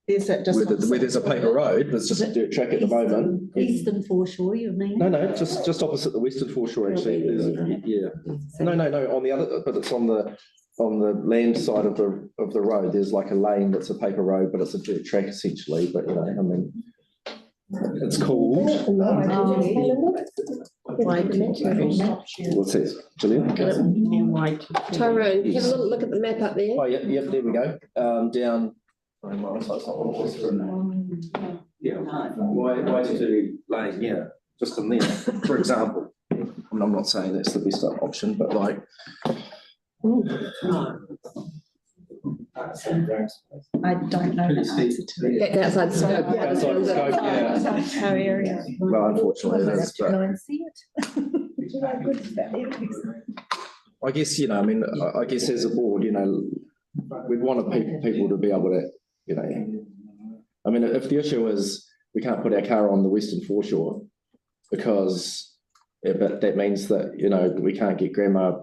Is that just where there's a paper road, there's just a dirt track at the moment. Eastern foreshore, you mean? No, just opposite the western foreshore actually. No, on the other, but it's on the land side of the road. There's like a lane that's a paper road, but it's a dirt track essentially. But I mean, it's called. What's this, Gillian? Tyrone, have a little look at the map up there. Oh, yeah, there we go. Down. Yeah, Y2 lane, yeah, just in there, for example. I'm not saying that's the best option, but like. I don't know the answer to it. That's outside scope. Outside the scope, yeah. Our area. Well, unfortunately, it is. Go and see it. I guess, I mean, I guess as a board, we'd want people to be able to, I mean, if the issue is we can't put our car on the western foreshore because but that means that, you know, we can't get grandma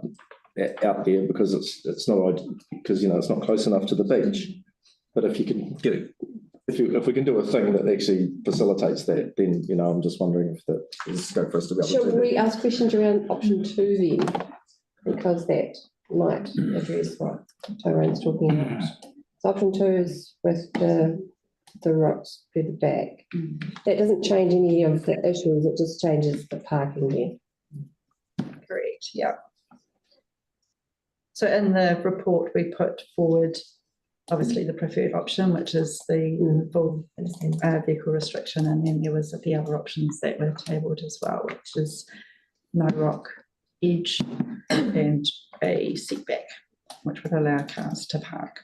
out there because it's not, because, you know, it's not close enough to the beach. But if you can get it, if we can do a thing that actually facilitates that, then, you know, I'm just wondering if there's scope for us to be able to do that. Shall we ask questions around option 2 then? Because that might address what Tyrone talking about. So option 2 is with the rocks further back. That doesn't change any of the issues, it just changes the parking there. Correct, yeah. So in the report, we put forward obviously the preferred option, which is the full vehicle restriction, and then there was the other options that were tabled as well, which is no rock edge and a setback, which would allow cars to park.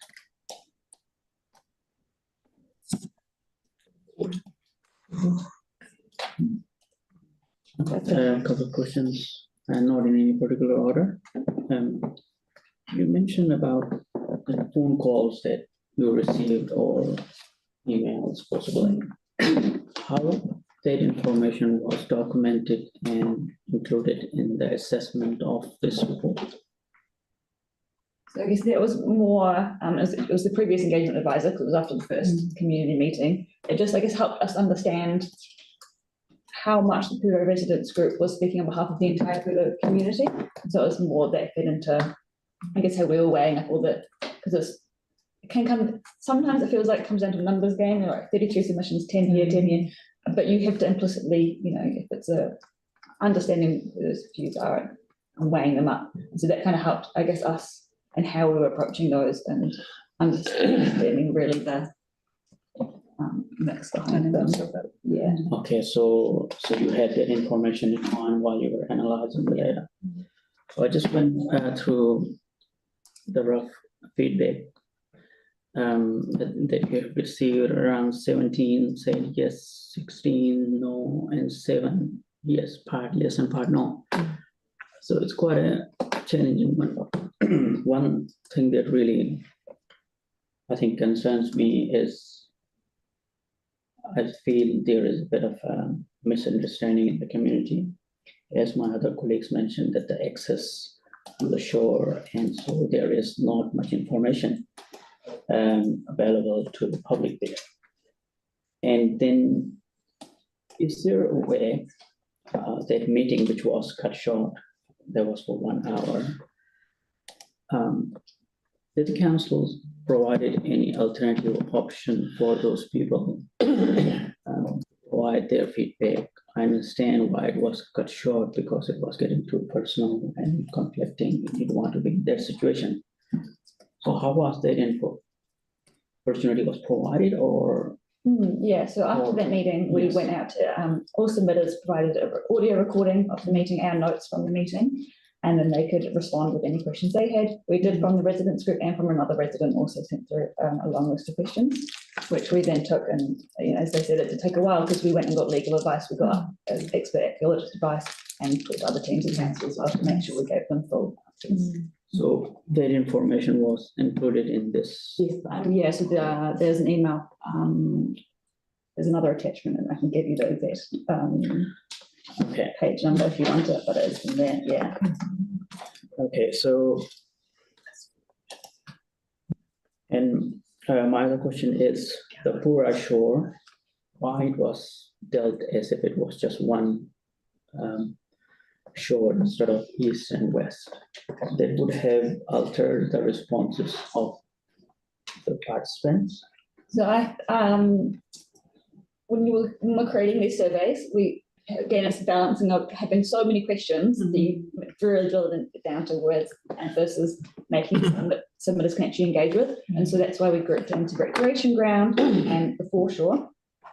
A couple of questions, and not in any particular order. You mentioned about the phone calls that you received or emails possibly. How that information was documented and included in the assessment of this report? So I guess that was more, it was the previous engagement advisor, because it was after the first community meeting. It just, I guess, helped us understand how much the Puro residents group was speaking on behalf of the entire Puro community. So it was more that fed into, I guess, how we were weighing up all that, because it can come, sometimes it feels like it comes down to a numbers game, like 32 submissions, 10 here, 10 here, but you have to implicitly, you know, if it's a understanding where those views are and weighing them up. And so that kind of helped, I guess, us and how we were approaching those and understanding really the mix behind them. Yeah. Okay, so you had that information in mind while you were analyzing the data. So I just went through the rough feedback that you have received. Around 17 said yes, 16 no, and 7 yes, part yes and part no. So it's quite a challenging one. One thing that really, I think, concerns me is I feel there is a bit of a misunderstanding in the community. As my other colleagues mentioned, that the access to the shore, and so there is not much information available to the public there. And then, is there a way that meeting, which was cut short, that was for 1 hour, did the council provided any alternative option for those people provide their feedback? I understand why it was cut short, because it was getting too personal and conflicting. You didn't want to be in that situation. So how was that info? Opportunity was provided, or? Yeah, so after that meeting, we went out to all submitters, provided an audio recording of the meeting, our notes from the meeting, and then they could respond with any questions they had. We did from the residents group, and from another resident also sent through a long list of questions, which we then took, and, you know, as they said, it did take a while because we went and got legal advice, we got expert archaeologist advice, and talked to other teams of council as well to make sure we gave them full answers. So that information was included in this? Yeah, so there's an email, there's another attachment, and I can give you the exact page number if you want it, but it's in there, yeah. Okay, so, and my other question is the Pura shore, why it was dealt as if it was just one shore instead of east and west? That would have altered the responses of the participants. So when we were creating these surveys, again, it's balancing of having so many questions, the really drilling it down to words and versus making submitters can actually engage with. And so that's why we grouped into recreation ground and the foreshore.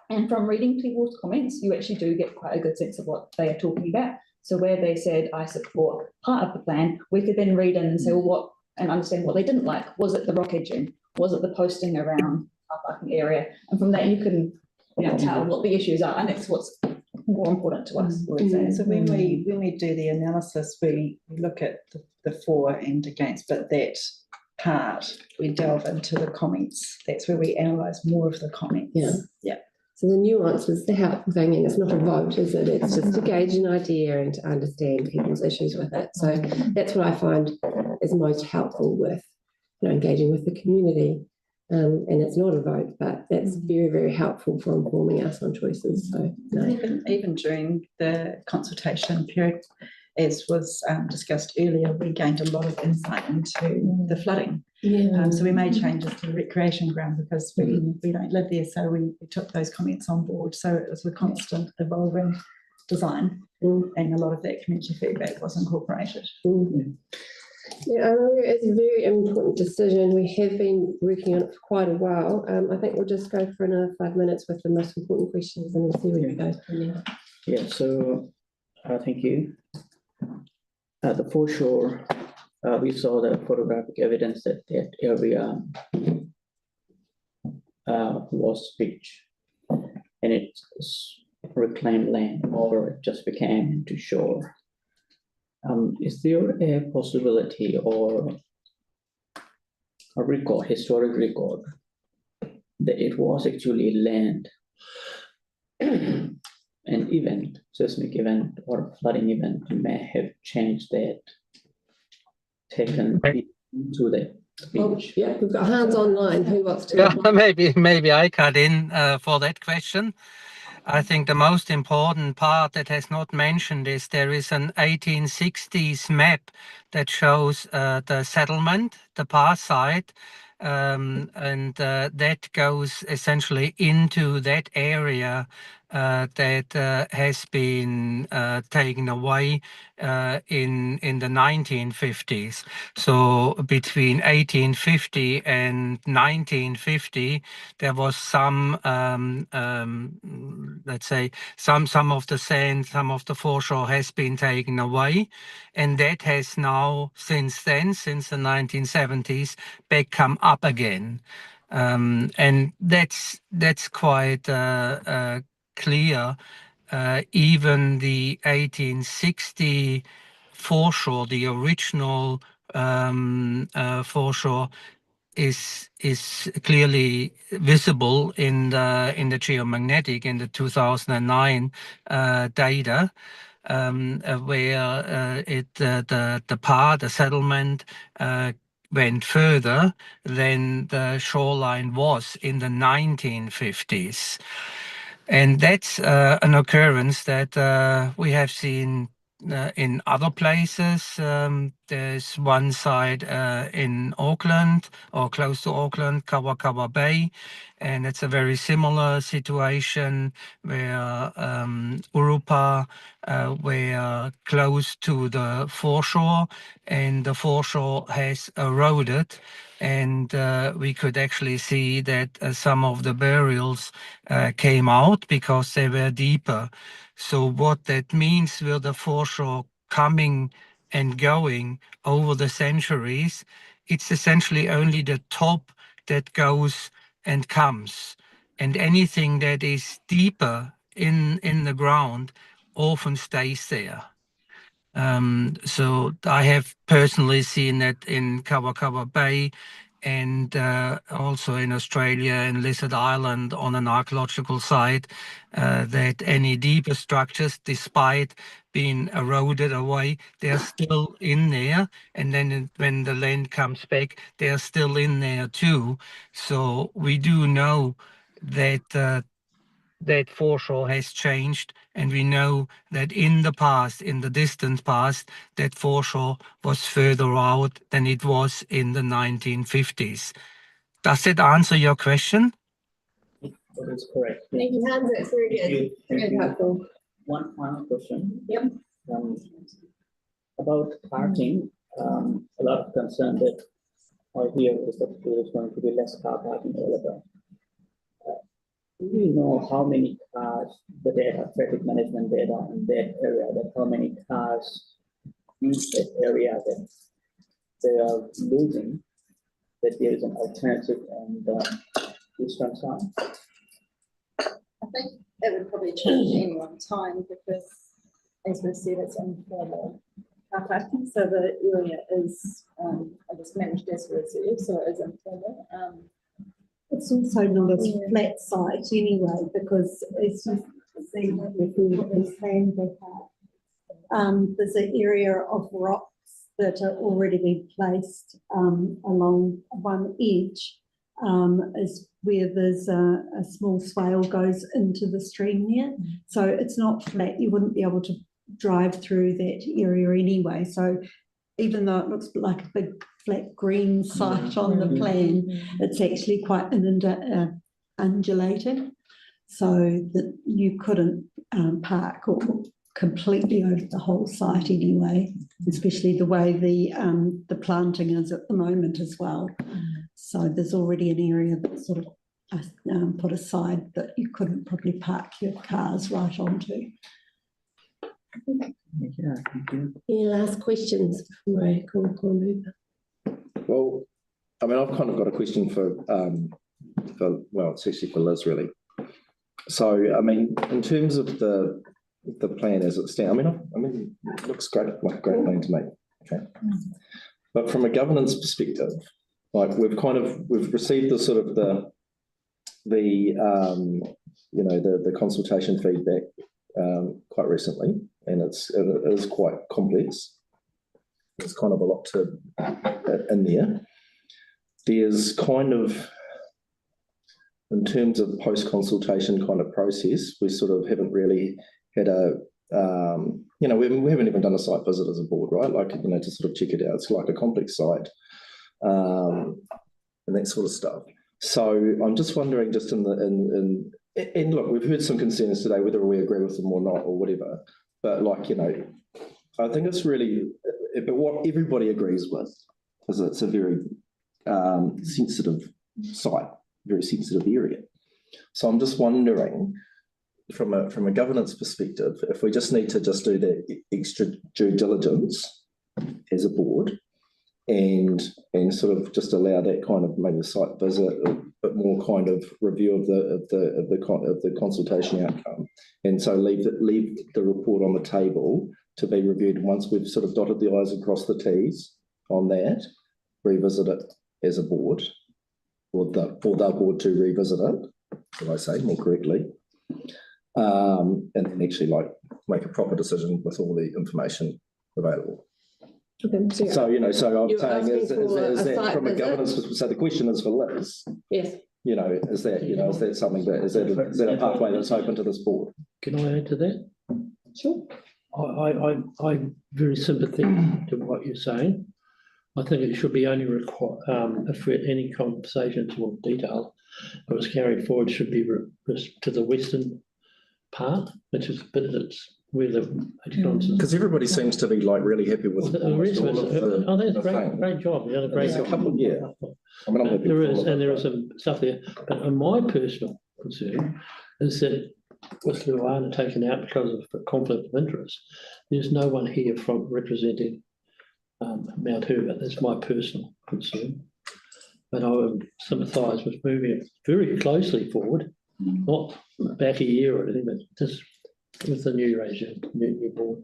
And from reading people's comments, you actually do get quite a good sense of what they are talking about. So where they said, I support part of the plan, we could then read in and say, well, and understand what they didn't like. Was it the rock edging? Was it the posting around our parking area? And from that, you can, you know, tell what the issues are. And that's what's more important to us, we would say. So when we do the analysis, we look at the for and against, but that part, we delve into the comments. That's where we analyse more of the comments. Yeah. Yeah. So the nuance is the helpful thing, and it's not a vote, is it? It's just to gauge an idea and to understand people's issues with it. So that's what I find is most helpful with, engaging with the community. And it's not a vote, but that's very, very helpful for informing us on choices. So even during the consultation period, as was discussed earlier, we gained a lot of insight into the flooding. So we made changes to the recreation ground because we don't live there, so we took those comments on board. So it was a constant evolving design, and a lot of that community feedback was incorporated. Yeah, I know it's a very important decision. We have been working on it for quite a while. I think we'll just go for another 5 minutes with the most important questions and we'll see where it goes from there. Yeah, so thank you. At the foreshore, we saw the photographic evidence that that area was beach, and it's reclaimed land, or it just became into shore. Is there a possibility or a record, historic record, that it was actually land, an event, seismic event or flooding event may have changed that, taken into the beach? Yeah, we've got hands online. Who wants to? Yeah, maybe I cut in for that question. I think the most important part that has not mentioned is there is an 1860s map that shows the settlement, the pass side, and that goes essentially into that area that has been taken away in the 1950s. So between 1850 and 1950, there was some, let's say, some of the sand, some of the foreshore has been taken away, and that has now, since then, since the 1970s, come up again, and that's quite clear. Even the 1860 foreshore, the original foreshore, is clearly visible in the geomagnetic in the 2009 data, where the settlement went further than the shoreline was in the 1950s. And that's an occurrence that we have seen in other places. There's one side in Auckland, or close to Auckland, Kawakawa Bay, and it's a very similar situation where Urupa were close to the foreshore, and the foreshore has eroded, and we could actually see that some of the burials came out because they were deeper. So what that means with the foreshore coming and going over the centuries, it's essentially only the top that goes and comes. And anything that is deeper in the ground often stays there. So I have personally seen that in Kawakawa Bay, and also in Australia and Lizard Island on an archaeological site, that any deeper structures, despite being eroded away, they're still in there. And then when the land comes back, they're still in there too. So we do know that that foreshore has changed, and we know that in the past, in the distant past, that foreshore was further out than it was in the 1950s. Does that answer your question? That is correct. Thank you, Hans. That's very good. Very helpful. One final question. Yep. About parking, a lot of concern that I hear is that there is going to be less car parking available. Do we know how many cars, the data, traffic management data in that area, that how many cars use that area, that they are losing, that there is an alternative on the eastern side? I think it would probably change any one time because, as we said, it's informal car parking. So the area is, I guess, managed as a reserve, so it is informal. It's also not a flat site anyway, because as you see, there's an area of rocks that are already been placed along one edge, is where there's a small swale goes into the stream there. So it's not flat, you wouldn't be able to drive through that area anyway. So even though it looks like a big flat green site on the plan, it's actually quite undulating, so that you couldn't park or completely over the whole site anyway, especially the way the planting is at the moment as well. So there's already an area that's sort of put aside that you couldn't probably park your cars right onto. Yeah, thank you. Any last questions before I call over? Well, I mean, I've kind of got a question for well, it's actually for Liz, really. So, I mean, in terms of the plan as it stands, I mean, it looks great, like a great plan to me. Okay, but from a governance perspective, like we've received the sort of the consultation feedback quite recently, and it is quite complex. There's kind of a lot in there. There's kind of, in terms of post-consultation kind of process, we sort of haven't really had we haven't even done a site visit as a board, right? Like, to sort of check it out. It's like a complex site and that sort of stuff. So I'm just wondering, just and look, we've heard some concerns today, whether we agree with them or not or whatever, but I think it's really, but what everybody agrees with is it's a very sensitive site, very sensitive area. So I'm just wondering, from a governance perspective, if we just need to just do the extra due diligence as a board and sort of just allow that kind of maybe site visit, but more kind of review of the consultation outcome, and so leave the report on the table to be reviewed once we've sort of dotted the I's and crossed the T's on that, revisit it as a board, or for the board to revisit it, should I say more correctly, and then actually make a proper decision with all the information available. Okay, so I'm saying is that from a visit? governance perspective, so the question is for Liz. Yes. Is that something that is that a pathway that's open to this board? Can I add to that? Sure. I'm very sympathetic to what you're saying. I think it should be only if any conversations or detail that was carried forward should be to the western part, which is where the because everybody seems to be really happy with the rest of it. I think it's great job. You done a great job. I mean, I'm happy there is some stuff there, but my personal concern is that with Luana taken out because of the conflict of interest, there's no one here from representing Mount Herbert. That's my personal concern. But I would sympathise with moving it very closely forward, not back a year or anything, but just with the new regime, new board.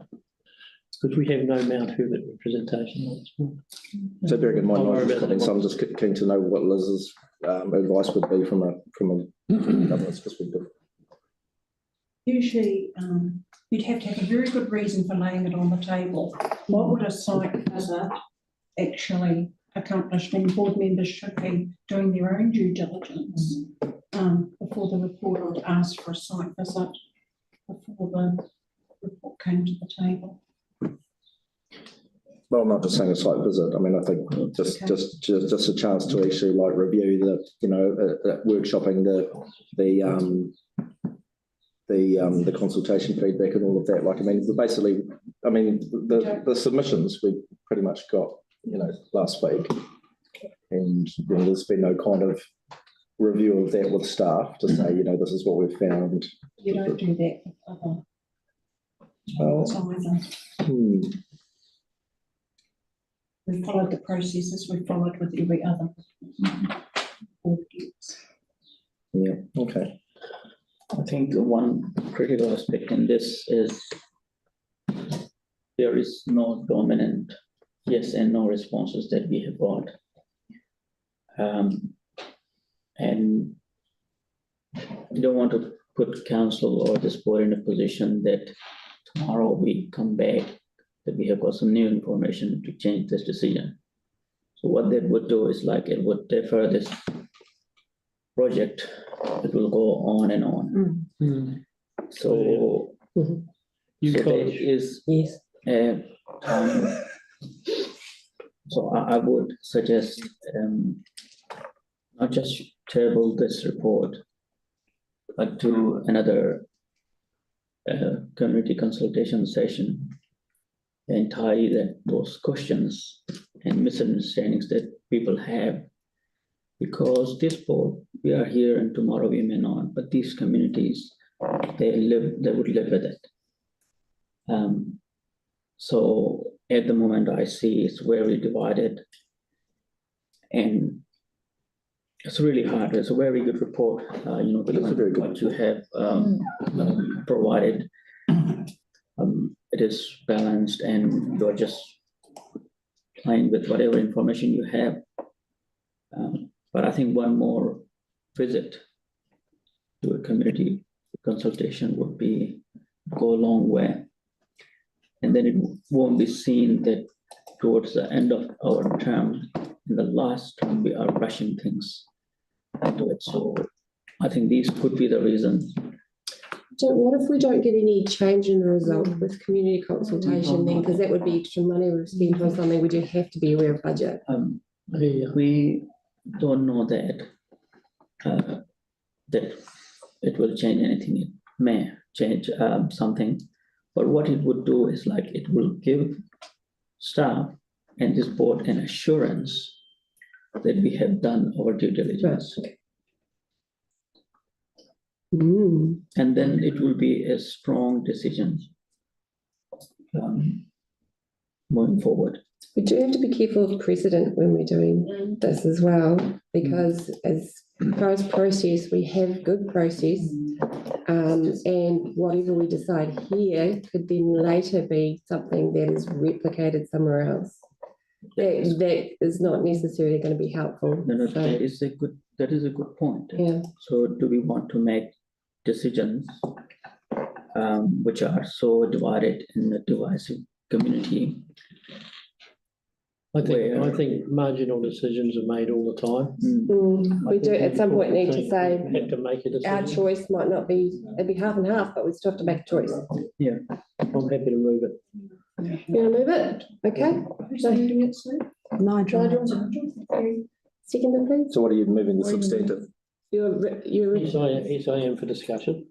Because we have no Mount Herbert representation on this board. So bearing in mind, so I'm just keen to know what Liz's advice would be from a governance perspective. Usually, you'd have to have a very good reason for laying it on the table. What would a site visit actually accomplish when board members should be doing their own due diligence before the report would ask for a site visit before the report came to the table? Well, I'm not just saying a site visit. I mean, I think just a chance to actually review workshopping the consultation feedback and all of that. The submissions we pretty much got, last week, and there's been no kind of review of that with staff to say, this is what we've found. You don't do that with other. We've followed the processes we've followed with every other board gets. Yeah, okay. I think one critical aspect in this is there is no dominant yes and no responses that we have got. And you don't want to put council or this board in a position that tomorrow we come back, that we have got some new information to change this decision. So what that would do is like, it would defer this project. It will go on and on. So, so there is a time. So I would suggest not just table this report, but do another community consultation session and tidy those questions and misunderstandings that people have. Because this board, we are here and tomorrow we may not, but these communities, they would live with it. So at the moment I see it's very divided, and it's really hard. It's a very good report, given what you have provided. It is balanced, and you're just playing with whatever information you have. But I think one more visit to a community consultation would go a long way. And then it won't be seen that towards the end of our term, in the last term, we are rushing things into it. So I think these could be the reasons. So what if we don't get any change in the result with community consultation then? Because that would be extra money we've spent on something. We do have to be aware of budget. We don't know that it will change anything. It may change something, but what it would do is like it will give staff and this board an assurance that we have done our due diligence. And then it will be a strong decision moving forward. We do have to be careful of precedent when we're doing this as well, because as far as process, we have good process, and whatever we decide here could then later be something that is replicated somewhere else. That is not necessarily going to be helpful. No, that is a good point. Yeah. So do we want to make decisions which are so divided in a divisive community? I think marginal decisions are made all the time. We do at some point need to say have to make a decision. our choice might not be, it'd be half and half, but we still have to make a choice. Yeah, I'm happy to move it. You want to move it? Okay. Who's moving it, sir? Nigel. Second, please. So what are you moving the substantive? You're Yes, I am for discussion.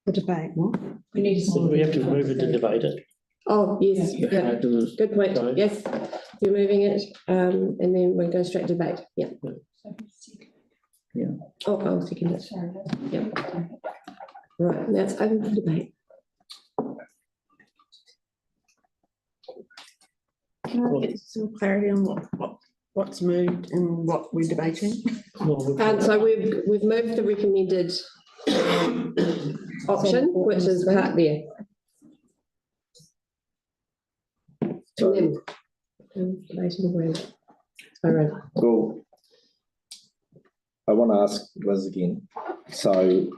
The debate, what? We have to move it to debate it. Oh, yes, You yeah, have to- good point, Sorry. yes, you're moving it, and then we'll go straight to debate, yeah. Yeah. Oh, I'll second it, yeah. Right, now it's open for debate. Can I get some clarity on what's moved and what we're debating? So we've moved the recommended option, which is part there. To them. Debating agreement. Sorry. Cool. I want to ask Liz again. So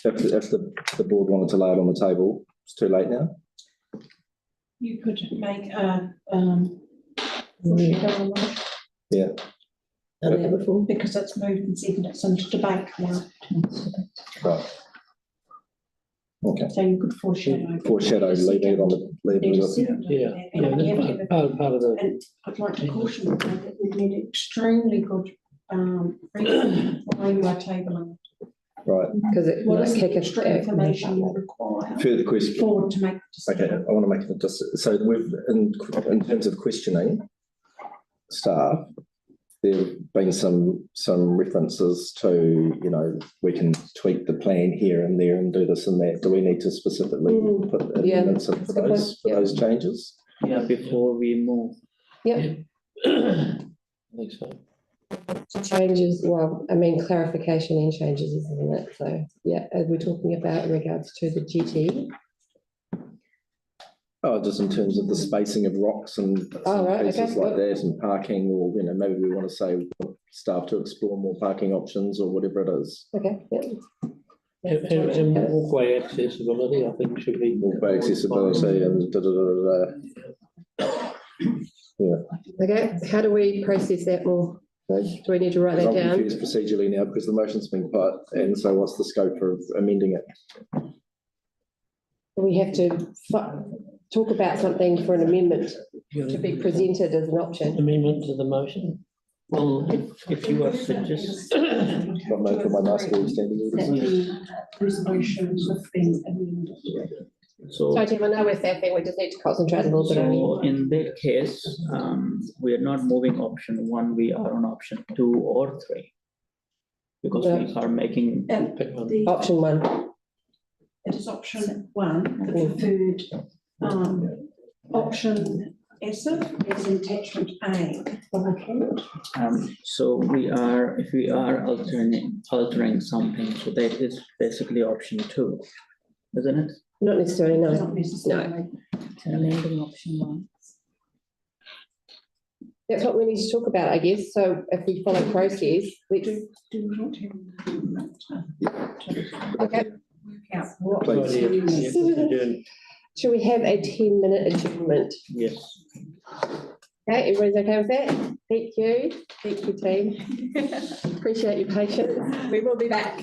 if the board wanted to lay it on the table, it's too late now? You could make a, Yeah. Done that before. because it's moved and seconded, it's under debate now. Right. Okay. So you could foreshadow. Foreshadow, leave it on the, Yeah, part of the. And I'd like to caution you that we've made extremely good reason why you are tabling. right. Because it What might is kick the us extra back. information you require Further question. forward to make? Okay, I want to make it just, so we've, in terms of questioning staff, there have been some references to, we can tweak the plan here and there and do this and that. Do we need to specifically put amendments in for those changes? Yeah, before we move. Yep. I think so. Changes, well, I mean, clarification and changes, isn't it? So, yeah, as we're talking about in regards to the GT. Oh, just in terms of the spacing of rocks and pieces like that, and parking, or maybe we want to say we want staff to explore more parking options or whatever it is. Okay, yeah. And walkway accessibility, I think should be. Walkway accessibility and yeah. Okay, how do we process that more? Do we need to write that I'm down? confused procedurally now because the motion's been put, and so what's the scope for amending it? We have to talk about something for an amendment to be presented as an option. Amendment to the motion. Well, if you are suggest. Got no for my mask standing orders. Resolution has been amended. So Tim, I know we're staffing, we just need to concentrate a little bit on So in that case, we are not moving option 1, we are on option 2 or 3. Because we are making. Option 1. It is option 1, the preferred option as in attachment A. So if we are altering something, so that is basically option 2, isn't it? Not necessarily, no. Not necessarily. Amending option 1. That's what we need to talk about, I guess. So if we follow process, we do. Okay. Should we have a 10-minute adjournment? Yes. Okay, everybody's okay with that? Thank you, team. Appreciate your patience. We will be back.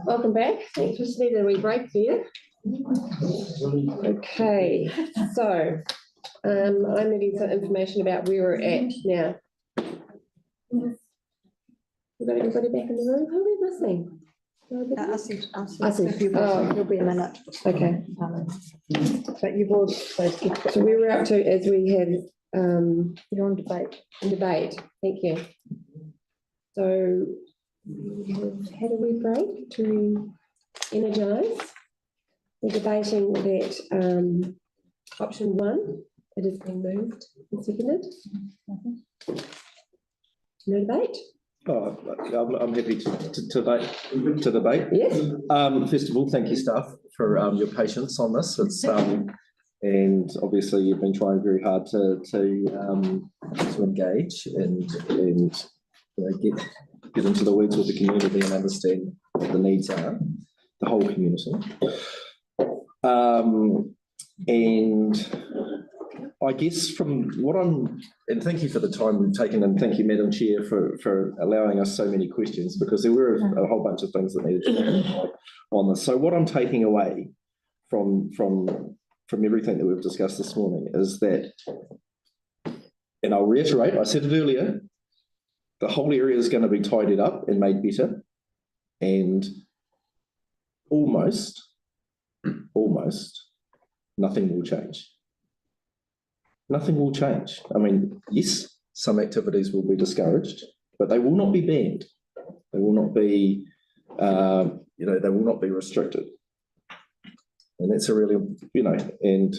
Welcome back. Thanks for needing a wee break there. Okay, so I'm needing some information about where we're at now. We've got everybody back in the room. Who are we missing? I see. Oh. You'll be a minute. Okay. But you've all supposed to. So we were up to, as we had, you're on debate. Debate, thank you. So we have had a wee break to energise. We're debating that option 1, it has been moved and seconded. No debate? Oh, I'm happy to debate. Yes. First of all, thank you, staff, for your patience on this. It's and obviously you've been trying very hard to engage and you know, get into the weeds with the community and understand what the needs are, the whole community. And I guess from what and thank you for the time we've taken, and thank you, Madam Chair, for allowing us so many questions, because there were a whole bunch of things that needed to be on this. So what I'm taking away from everything that we've discussed this morning is that, and I'll reiterate, I said it earlier, the whole area is going to be tidied up and made better, and almost nothing will change. Nothing will change. I mean, yes, some activities will be discouraged, but they will not be banned. They will not be, they will not be restricted. And that's a really, and,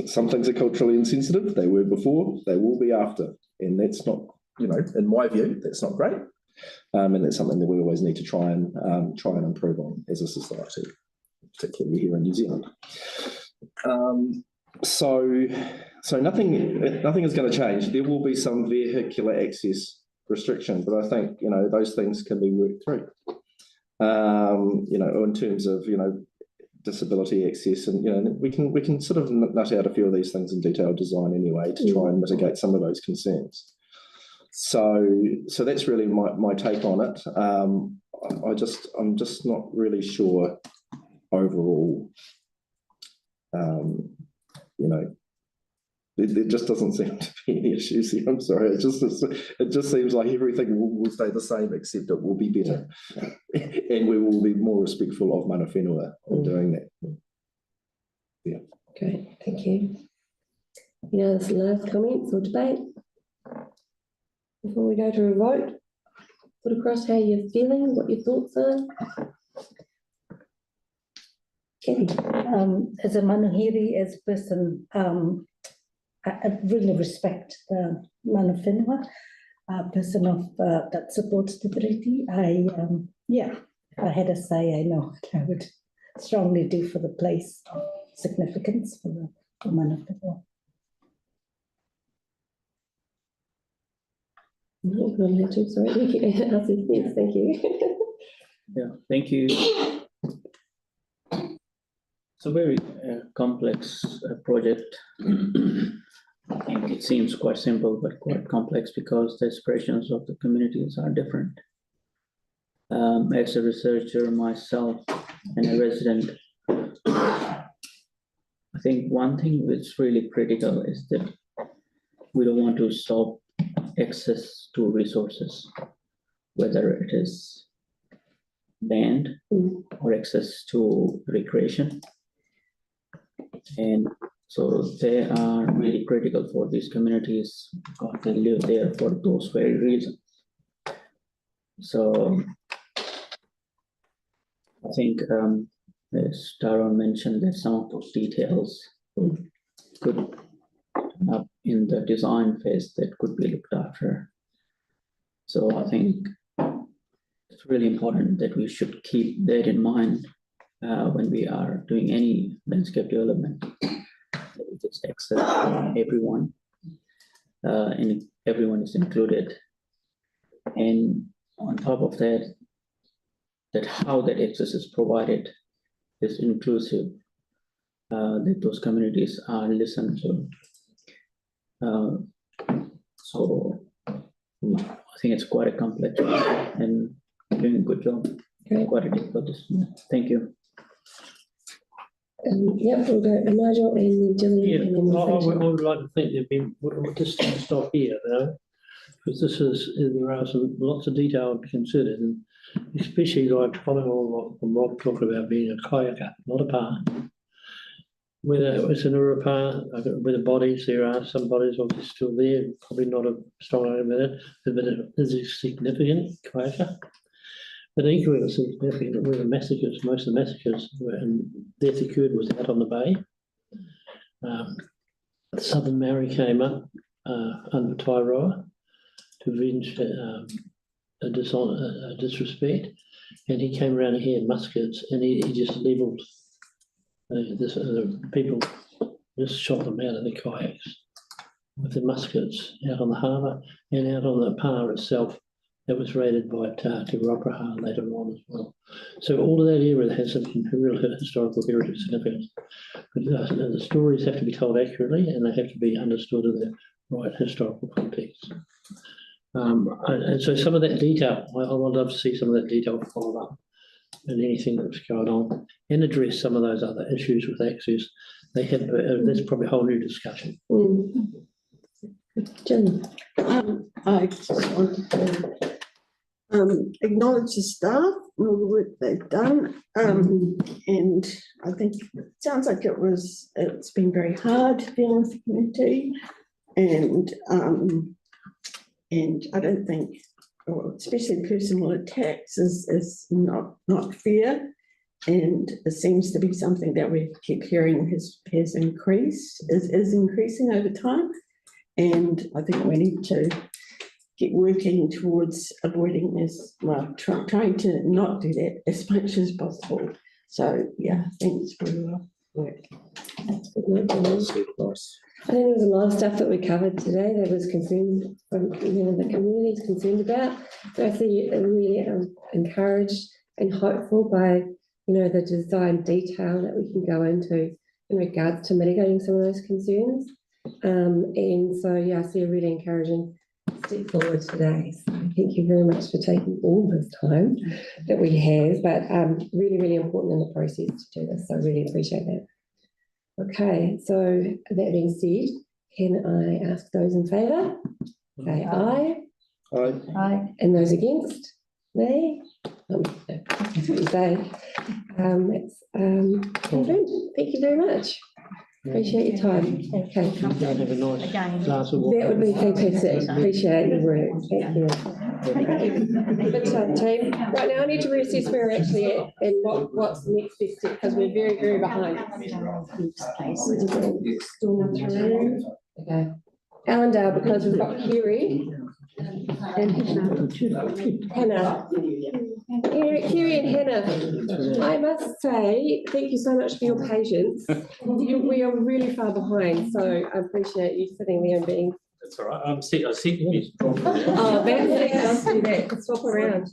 some things are culturally insensitive. They were before, they will be after. And that's not, in my view, that's not great. And that's something that we always need to try and improve on as a society, particularly here in New Zealand. So nothing is going to change. There will be some vehicular access restrictions, but I think those things can be worked through. In terms of disability access, and we can sort of nut out a few of these things in detailed design anyway to try and mitigate some of those concerns. So that's really my take on it. I'm just not really sure overall. There just doesn't seem to be any issues here. I'm sorry. It just seems like everything will stay the same, except it will be better, and we will be more respectful of mana whenua in doing that. Yeah. Okay. Thank you. This last comments or debate before we go to a vote. Put across how you're feeling, what your thoughts are. Kathy. As a manuhiri, as a person, I really respect the mana whenua, person of that supports stability. If I had a say, I know what I would strongly do for the place of significance for the mana whenua. Sorry, yes, thank you. Yeah, thank you. It's a very complex project. I think it seems quite simple, but quite complex because the expressions of the communities are different. As a researcher myself and a resident, I think one thing that's really critical is that we don't want to stop access to resources, whether it is land or access to recreation. And so they are really critical for these communities because they live there for those very reasons. So I think, as Taron mentioned, that some of those details could come up in the design phase that could be looked after. So I think it's really important that we should keep that in mind when we are doing any landscape development. It's access to everyone, and everyone is included. And on top of that, that how that access is provided is inclusive, that those communities are listened to. So I think it's quite a complex, and doing a good job. Great. Quality for this. Thank you. Yep, we'll go Nigel and Gillian. Yeah, and then we'll I finish up. would like to think there'd be, we'll just stop here, you know, because this is, there are lots of detail to be considered, and especially like following on what Rob talked about being a kayaka, not a pā. Whether it's an urupā, with the bodies, there are some bodies obviously still there, probably not a strong argument, but it is a significant kayaka. But equally it's significant where the massacres, most of the massacres and death occurred was out on the bay. The Southern Maori came up under Tairoa to avenge a disrespect, and he came around and he had muskets and he just levelled people, just shot them out of the kayaks with the muskets out on the harbour and out on the pā itself. That was raided by Te Rauparaha later on as well. So all of that area has some real historical heritage significance. But the stories have to be told accurately and they have to be understood in the right historical context. And so some of that detail, I would love to see some of that detail followed up and anything that's going on and address some of those other issues with access. They have, that's probably a whole new discussion. Jen. I just wanted to acknowledge the staff and all the work they've done. And I think it sounds like it's been very hard dealing with the community. And I don't think, especially personal attacks is not fair. And it seems to be something that we keep hearing has increased, is increasing over time. And I think we need to get working towards avoiding this, well, trying to not do that as much as possible. So, yeah, thanks for your work. That's good. I think there was a lot of stuff that we covered today that was concerned, the community is concerned about. So I feel really encouraged and hopeful by, the design detail that we can go into in regards to mitigating some of those concerns. And so, yeah, I see a really encouraging step forward today. So thank you very much for taking all this time that we have, but really, really important in the process to do this. So I really appreciate that. Okay, so that being said, can I ask those in favour? Say aye. Aye. Aye. And those against? Nay? That's what you say. It's confirmed. Thank you very much. Appreciate your time. Okay. Have a nice glass of That water. would be fantastic. Appreciate your work. Thank you. Okay. Good time, team. Right now, I need to reassess where we're actually at and what's the next best step because we're very, very behind. Okay. Allendale, because we've got Kerry and Hannah. Kerry and Hannah, I must say, thank you so much for your patience. We are really far behind, so I appreciate you sitting there and being. That's all right. I see. Oh, that's it. Let's do that. Swap around.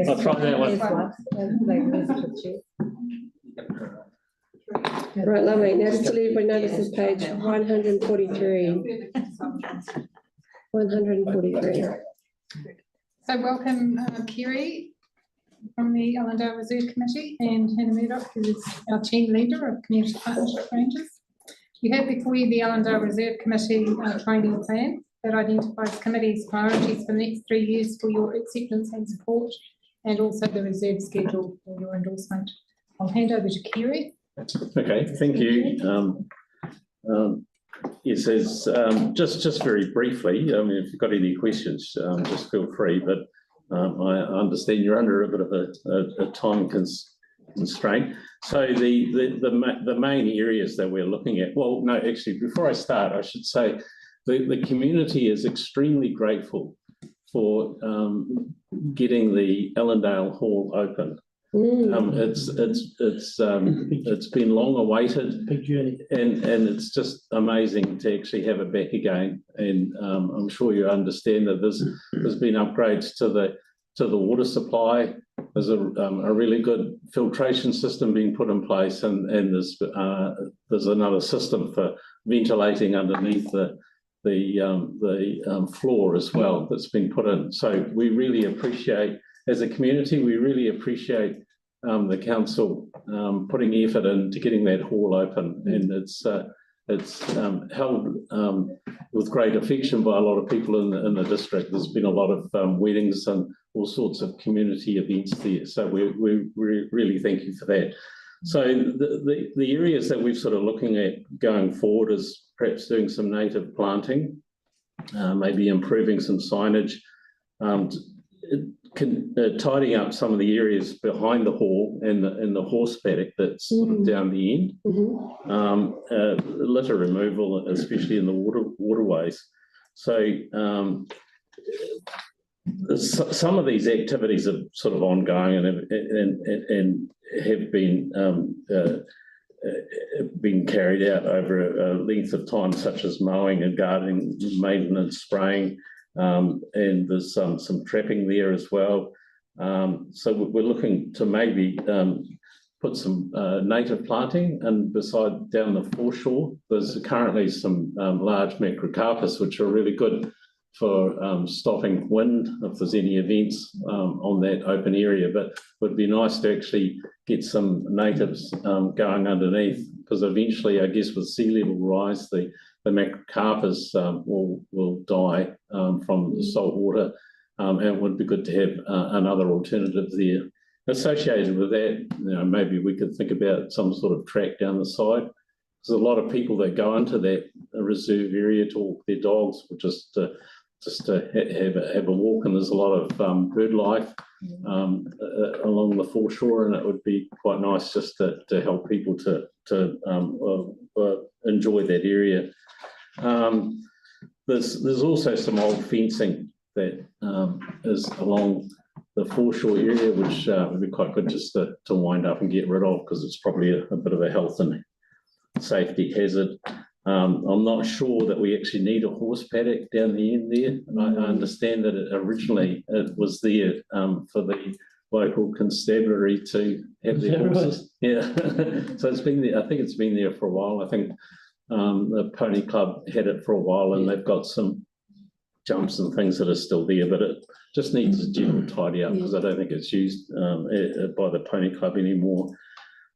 I'll try that one. Right, lovely. Now just to let everybody know, this is page 143. 143. So welcome, Kerry from the Allendale Reserve Committee and Hannah Murdoch, who is our team leader of Community Partnership Rangers. You have before you the Allendale Reserve Committee training plan that identifies committee's priorities for the next 3 years for your acceptance and support, and also the reserve schedule for your endorsement. I'll hand over to Kerry. Okay, thank you. Yes, as just very briefly, I mean, if you've got any questions, just feel free, but I understand you're under a bit of a time constraint. So the main areas that we're looking at, well, no, actually, before I start, I should say the community is extremely grateful for getting the Allendale Hall open. It's been long awaited, big journey, and it's just amazing to actually have it back again. And I'm sure you understand that there's been upgrades to the water supply. There's a really good filtration system being put in place, and there's another system for ventilating underneath the floor as well that's been put in. So we really appreciate, as a community, we really appreciate the council putting effort into getting that hall open, and it's held with great affection by a lot of people in the district. There's been a lot of weddings and all sorts of community events there. So we really thank you for that. So the areas that we're sort of looking at going forward is perhaps doing some native planting, maybe improving some signage, tidying up some of the areas behind the hall and the horse paddock that's down the end, litter removal, especially in the waterways. So some of these activities are sort of ongoing and have been carried out over a length of time, such as mowing and gardening, maintenance, spraying, and there's some trapping there as well. So we're looking to maybe put some native planting, and beside down the foreshore, there's currently some large macrocarpus, which are really good for stopping wind if there's any events on that open area. But it would be nice to actually get some natives going underneath, because eventually, I guess, with sea level rise, the macrocarpus will die from the salt water, and it would be good to have another alternative there. Associated with that, maybe we could think about some sort of track down the side. There's a lot of people that go into that reserve area to walk their dogs, or just to have a walk, and there's a lot of bird life along the foreshore, and it would be quite nice just to help people to enjoy that area. There's also some old fencing that is along the foreshore area, which would be quite good just to wind up and get rid of, because it's probably a bit of a health and safety hazard. I'm not sure that we actually need a horse paddock down the end there. I understand that originally it was there for the local constabulary to have their horses. Right? Yeah, so it's been there. I think it's been there for a while. I think the Pony Club had it for a while, and they've got some jumps and things that are still there, but it just needs a general tidy up, because I don't think it's used by the Pony Club anymore.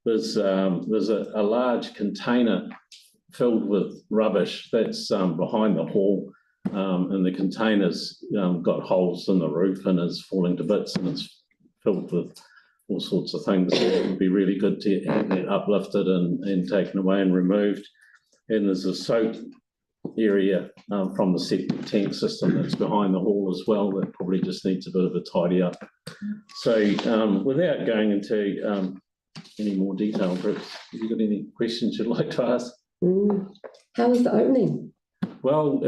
There's a large container filled with rubbish that's behind the hall, and the container's got holes in the roof and is falling to bits, and it's filled with all sorts of things. So it would be really good to have that uplifted and taken away and removed. And there's a soak area from the septic tank system that's behind the hall as well, that probably just needs a bit of a tidy up. So without going into any more detail, perhaps, have you got any questions you'd like to ask? How was the opening? Well,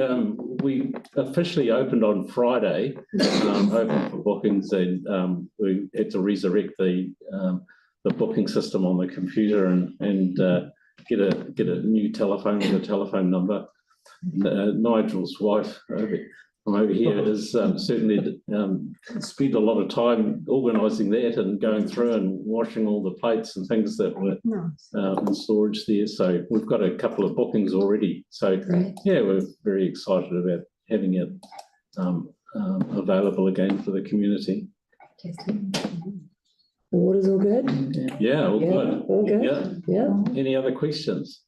we officially opened on Friday, open for bookings, and we had to resurrect the booking system on the computer and get a new telephone with a telephone number. Nigel's wife from over here has certainly spent a lot of time organising that and going through and washing all the plates and things that were in storage there. So we've got a couple of bookings already. So yeah, we're very excited about having it available again for the community. The water's all good? Yeah, all good. All good. Yeah. Any other questions?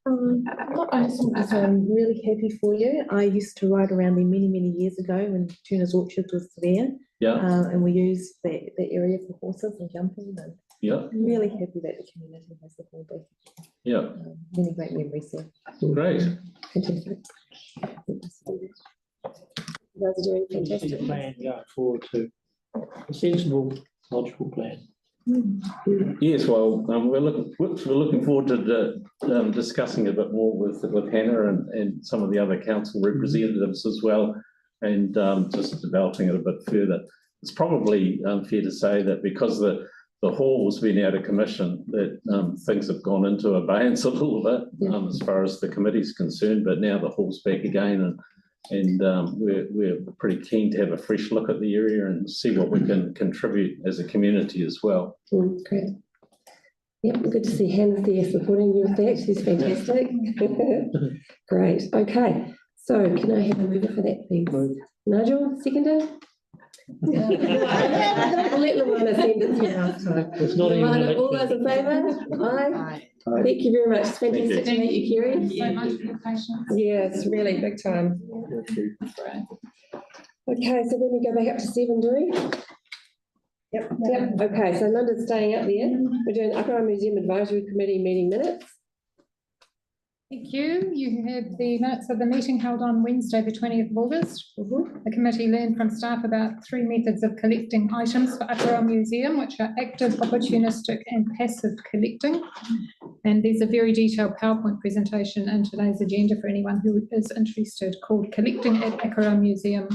I am really happy for you. I used to ride around there many, many years ago when Turner's Orchard was there. Yeah. And we used the area for horses and jumping. And yeah. I'm really happy that the community has the hall back. Yeah. Many great memories there. Great. Fantastic. You guys are doing fantastic. It's a plan going forward to a sensible, logical plan. Yes, well, we're looking forward to discussing a bit more with Hannah and some of the other council representatives as well, and just developing it a bit further. It's probably fair to say that because the hall has been out of commission, that things have gone into abeyance a little bit as far as the committee's concerned, but now the hall's back again, and we're pretty keen to have a fresh look at the area and see what we can contribute as a community as well. Great. Yep, good to see Hannah there supporting you with that. She's fantastic. Great. Okay. So can I have a mover for that, please? Nigel, seconder? I'll let Luana send it to you last time. It's not even Luana, an all those in favour? Aye. Thank you very much. It's fantastic to meet you, Kerry. Thank you so much for your patience. Yes, really big time. Okay, so then we go back up to 7, do we? Yep. Okay, so London's staying up there. We're doing Whakaaro Museum Advisory Committee meeting minutes. Thank you. You have the minutes of the meeting held on Wednesday, the 20th of August. The committee learned from staff about 3 methods of collecting items for Whakaaro Museum, which are active, opportunistic and passive collecting. And there's a very detailed PowerPoint presentation in today's agenda for anyone who is interested, called Collecting at Whakaaro Museum,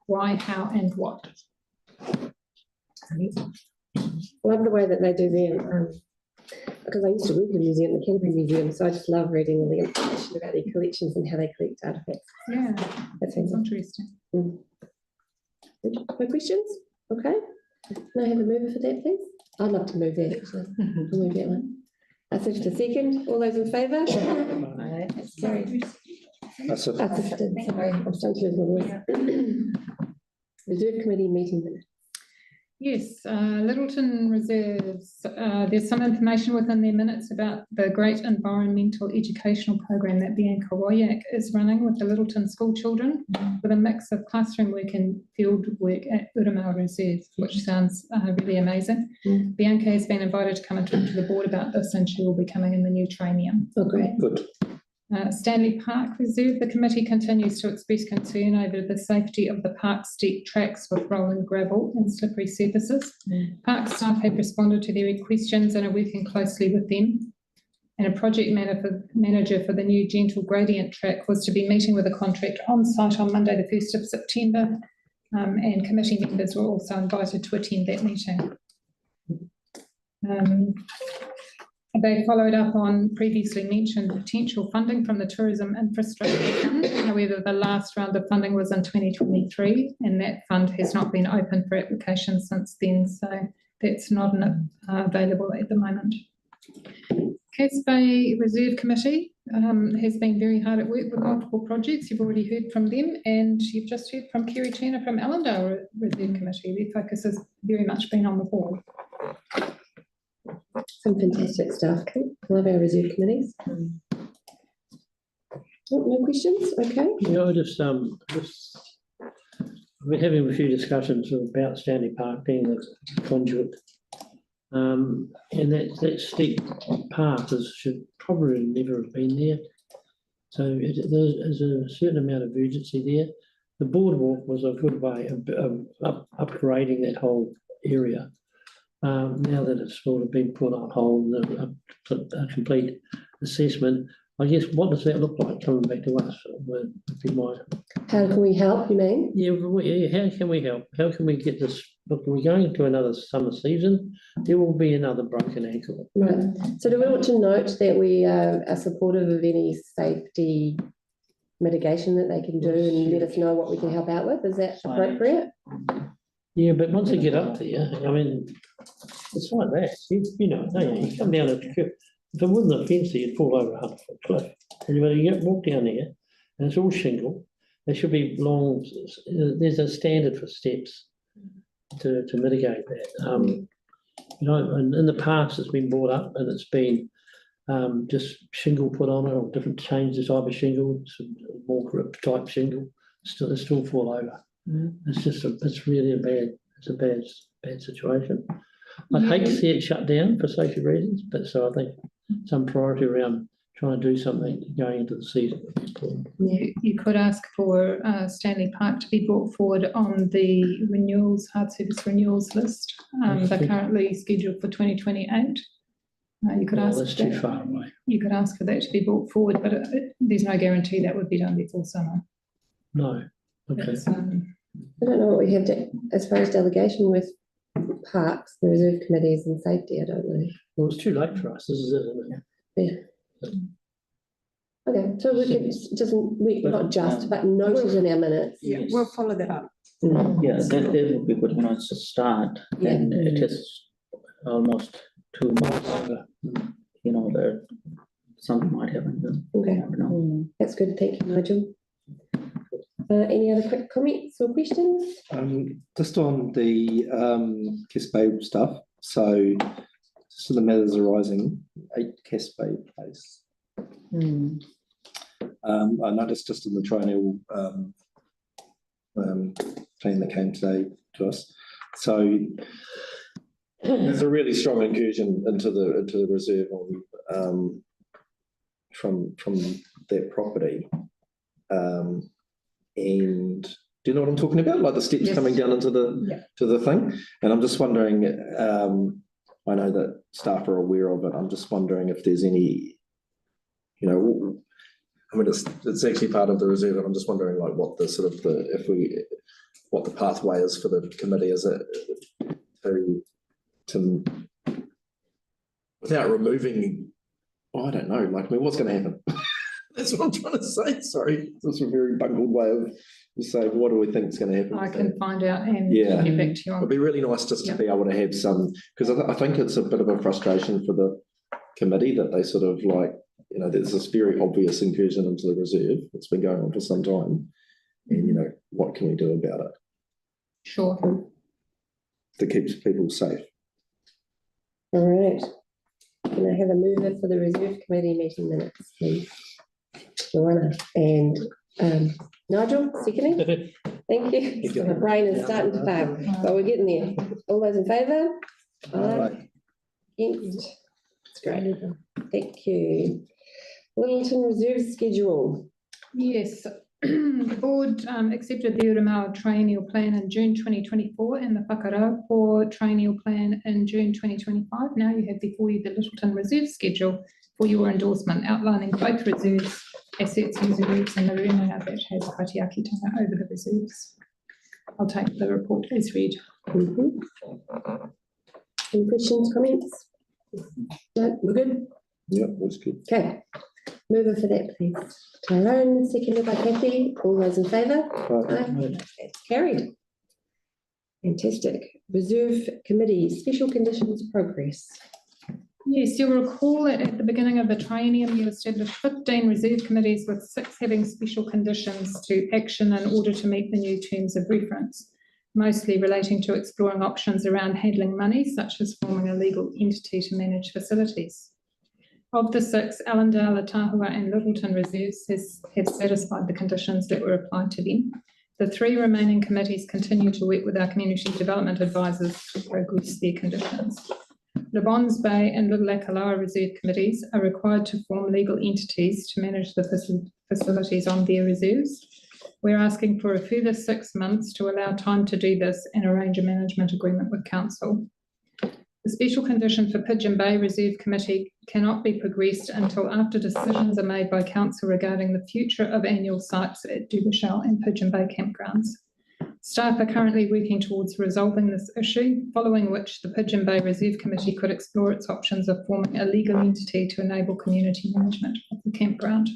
Why, How and What. Love the way that they do them. Because I used to work in the museum, the Canterbury Museum, so I just love reading all the information about their collections and how they collect artifacts. Yeah, that sounds interesting. No questions? Okay. Can I have a mover for that, please? I'd love to move that, actually. I'll move that one. I switch to second. All those in favour? Aye, that's carried. Assisted, sorry, I'm starting to lose my voice. Reserve Committee meeting minutes. Yes, Littleton Reserves, there's some information within their minutes about the great environmental educational program that Bianca Woyak is running with the Littleton school children, with a mix of classroom work and field work at Urumau Reserve, which sounds really amazing. Bianca has been invited to come and talk to the board about this, and she will be coming in the new training. Oh, great. Good. Stanley Park Reserve, the committee continues to express concern over the safety of the park steep tracks with rolling gravel and slippery surfaces. Park staff have responded to their questions and are working closely with them. And a project manager for the new gentle gradient track was to be meeting with a contractor on site on Monday, the 1st of September. And committee members were also invited to attend that meeting. They followed up on previously mentioned potential funding from the Tourism Infrastructure Fund. However, the last round of funding was in 2023, and that fund has not been open for application since then, so that's not available at the moment. Cass Bay Reserve Committee has been very hard at work with multiple projects. You've already heard from them, and you've just heard from Kerry Turner from Allendale Reserve Committee. Their focus has very much been on the board. Some fantastic stuff. Love our reserve committees. No questions? Okay. Yeah, I just we're having a few discussions about Stanley Park being the conduit. And that steep path should probably never have been there. So there's a certain amount of urgency there. The boardwalk was a good way of upgrading that whole area. Now that it's sort of been put on hold, a complete assessment, I guess, what does that look like coming back to us? How can we help, you mean? Yeah, how can we help? How can we get this? Look, we're going into another summer season. There will be another broken ankle. Right. So do we want to note that we are supportive of any safety mitigation that they can do and let us know what we can help out with? Is that appropriate? Yeah, but once you get up there, I mean, it's like that. You know, you come down a cliff. If it wasn't a fence, you'd fall over a 100-foot cliff. And when you walk down there, and it's all shingle, there should be long. There's a standard for steps to mitigate that. You know, and in the past, it's been brought up, and it's been just shingle put on it, or different change the type of shingle, some more grip type shingle. It still fall over. It's just it's really a bad situation. I'd hate to see it shut down for safety reasons, but so I think some priority around trying to do something going into the season would be important. You could ask for Stanley Park to be brought forward on the renewals, hard service renewals list. They're currently scheduled for 2028. You could ask. That's too far away. You could ask for that to be brought forward, but there's no guarantee that would be done before summer. No. Okay. I don't know what we have to, as far as delegation with parks, the reserve committees and safety, I don't know. Well, it's too late for us, this is it, isn't it? Yeah. Okay, so we could not just, but noted in our minutes. Yeah, we'll follow that up. Yeah, that would be good, you know, it's a start, and it is almost 2 months, you know, that something might happen. Okay, that's good, thank you, Nigel. Any other quick comments or questions? Just on the Kiss Bay stuff, so just the matters arising, 8 Kiss Bay Place. I noticed just in the triennial plan that came today to us, so there's a really strong incursion into the reserve on from that property. And do you know what I'm talking about? Like the steps coming down into the thing. And I'm just wondering, I know that staff are aware of it. I'm just wondering if there's any, I mean, it's actually part of the reserve, and I'm just wondering like what the sort of what the pathway is for the committee. Is it to without removing, I don't know, like, I mean, what's going to happen? That's what I'm trying to say. Sorry, that's a very bungled way of saying what do we think is going to happen. I can find out and get back to you on. It'd be really nice just to be able to have some, because I think it's a bit of a frustration for the committee that they sort of like, there's this very obvious incursion into the reserve that's been going on for some time, and what can we do about it? Sure. That keeps people safe. All right. Can I have a mover for the reserve committee meeting minutes, please? Joanna and Nigel, seconding. Thank you. So my brain is starting to fail, but we're getting there. All those in favour? Aye. Against? That's great. Thank you. Littleton Reserve schedule. Yes, the board accepted the Urumau triennial plan in June 2024 and the Whakaraupo triennial plan in June 2025. Now you have before you the Littleton Reserve schedule for your endorsement, outlining both reserves, assets, user groups, and the remuneration that has kaitiakitanga over the reserves. I'll take the report as read. Any questions, comments? No, we're good? Yeah, that's good. Okay. Mover for that, please. Tyrone, seconded by Kathy. All those in favour? Aye. It's carried. Fantastic. Reserve Committee, special conditions progress. Yes, you'll recall that at the beginning of the triennium, you established 15 reserve committees with 6 having special conditions to action in order to meet the new terms of reference, mostly relating to exploring options around handling money, such as forming a legal entity to manage facilities. Of the 6, Allendale, Atahua and Littleton reserves have satisfied the conditions that were applied to them. The 3 remaining committees continue to work with our community development advisors to progress their conditions. Le Bons Bay and Little Akalawa reserve committees are required to form legal entities to manage the facilities on their reserves. We're asking for a further 6 months to allow time to do this and arrange a management agreement with council. The special condition for Pigeon Bay Reserve Committee cannot be progressed until after decisions are made by council regarding the future of annual sites at Dubushel and Pigeon Bay campgrounds. Staff are currently working towards resolving this issue, following which the Pigeon Bay Reserve Committee could explore its options of forming a legal entity to enable community management of the campground.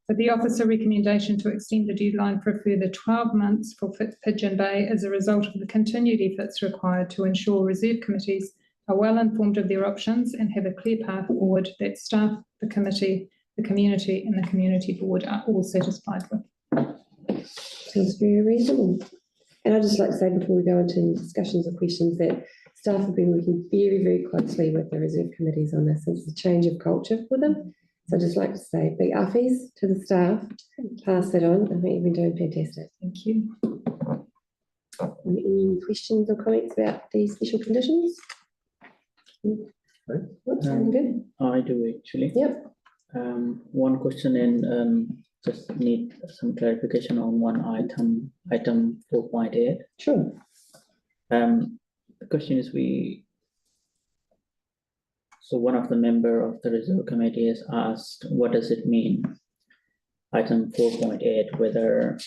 But the officer recommendation to extend the deadline for a further 12 months for Pigeon Bay as a result of the continued efforts required to ensure reserve committees are well informed of their options and have a clear path forward that staff, the committee, the community and the community board are all satisfied with. Sounds very reasonable. And I'd just like to say before we go into discussions or questions that staff have been working very, very closely with the reserve committees on this. It's a change of culture for them. So I'd just like to say big uffies to the staff. Pass that on. I think you've been doing fantastic. Thank you. Any questions or comments about these special conditions? Good. I do actually. Yep. One question and just need some clarification on one item 4.8. Sure. The question is so one of the member of the reserve committee has asked, what does it mean? Item 4.8, whether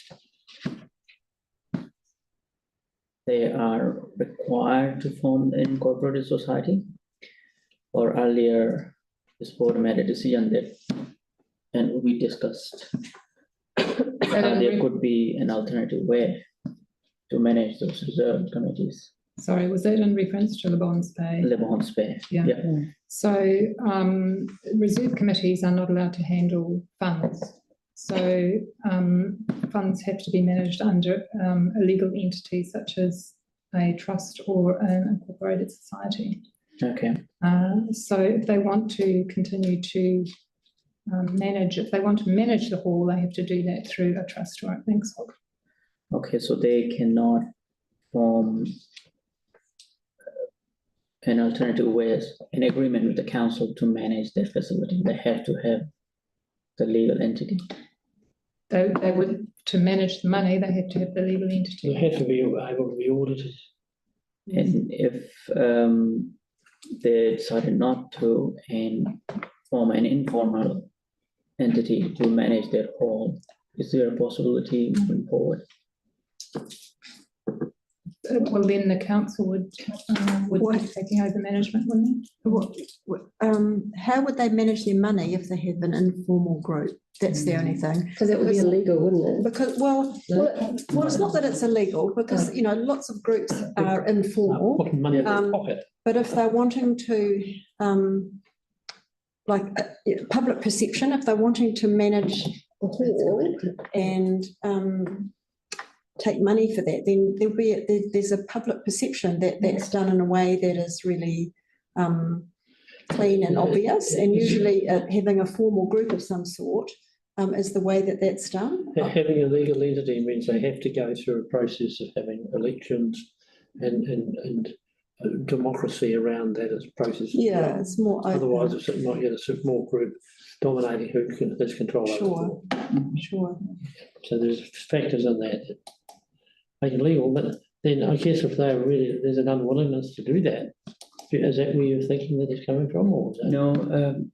they are required to form an incorporated society, or earlier this board made a decision that, and we discussed there could be an alternative way to manage those reserve committees. Sorry, was that in reference to Le Bons Bay? Le Bons Bay. Yeah. So reserve committees are not allowed to handle funds. So funds have to be managed under a legal entity such as a trust or an incorporated society. Okay. So if they want to continue to if they want to manage the hall, they have to do that through a trust or a banksog. Okay, so they cannot form an alternative ways, an agreement with the council to manage their facility. They have to have the legal entity. They would, to manage the money, they have to have the legal entity. They have to be able to be audited. And if they decided not to and form an informal entity to manage their hall, is there a possibility moving forward? Well, then the council would be taking over management, wouldn't it? How would they manage their money if they have an informal group? That's the only thing. Because it would be illegal, wouldn't it? Because, well, it's not that it's illegal, because, you know, lots of groups are informal. Putting money in their pocket. But if they're wanting to, public perception, if they're wanting to manage the hall and take money for that, then there's a public perception that that's done in a way that is really clean and obvious, and usually having a formal group of some sort is the way that that's done. Having a legal entity means they have to go through a process of having elections and democracy around that as process. Yeah, it's more open. Otherwise, it's not yet a small group dominating who has control over it. Sure. So there's factors in that make it legal, but then I guess if they're really, there's an unwillingness to do that, is that where you're thinking that it's coming from, or? No,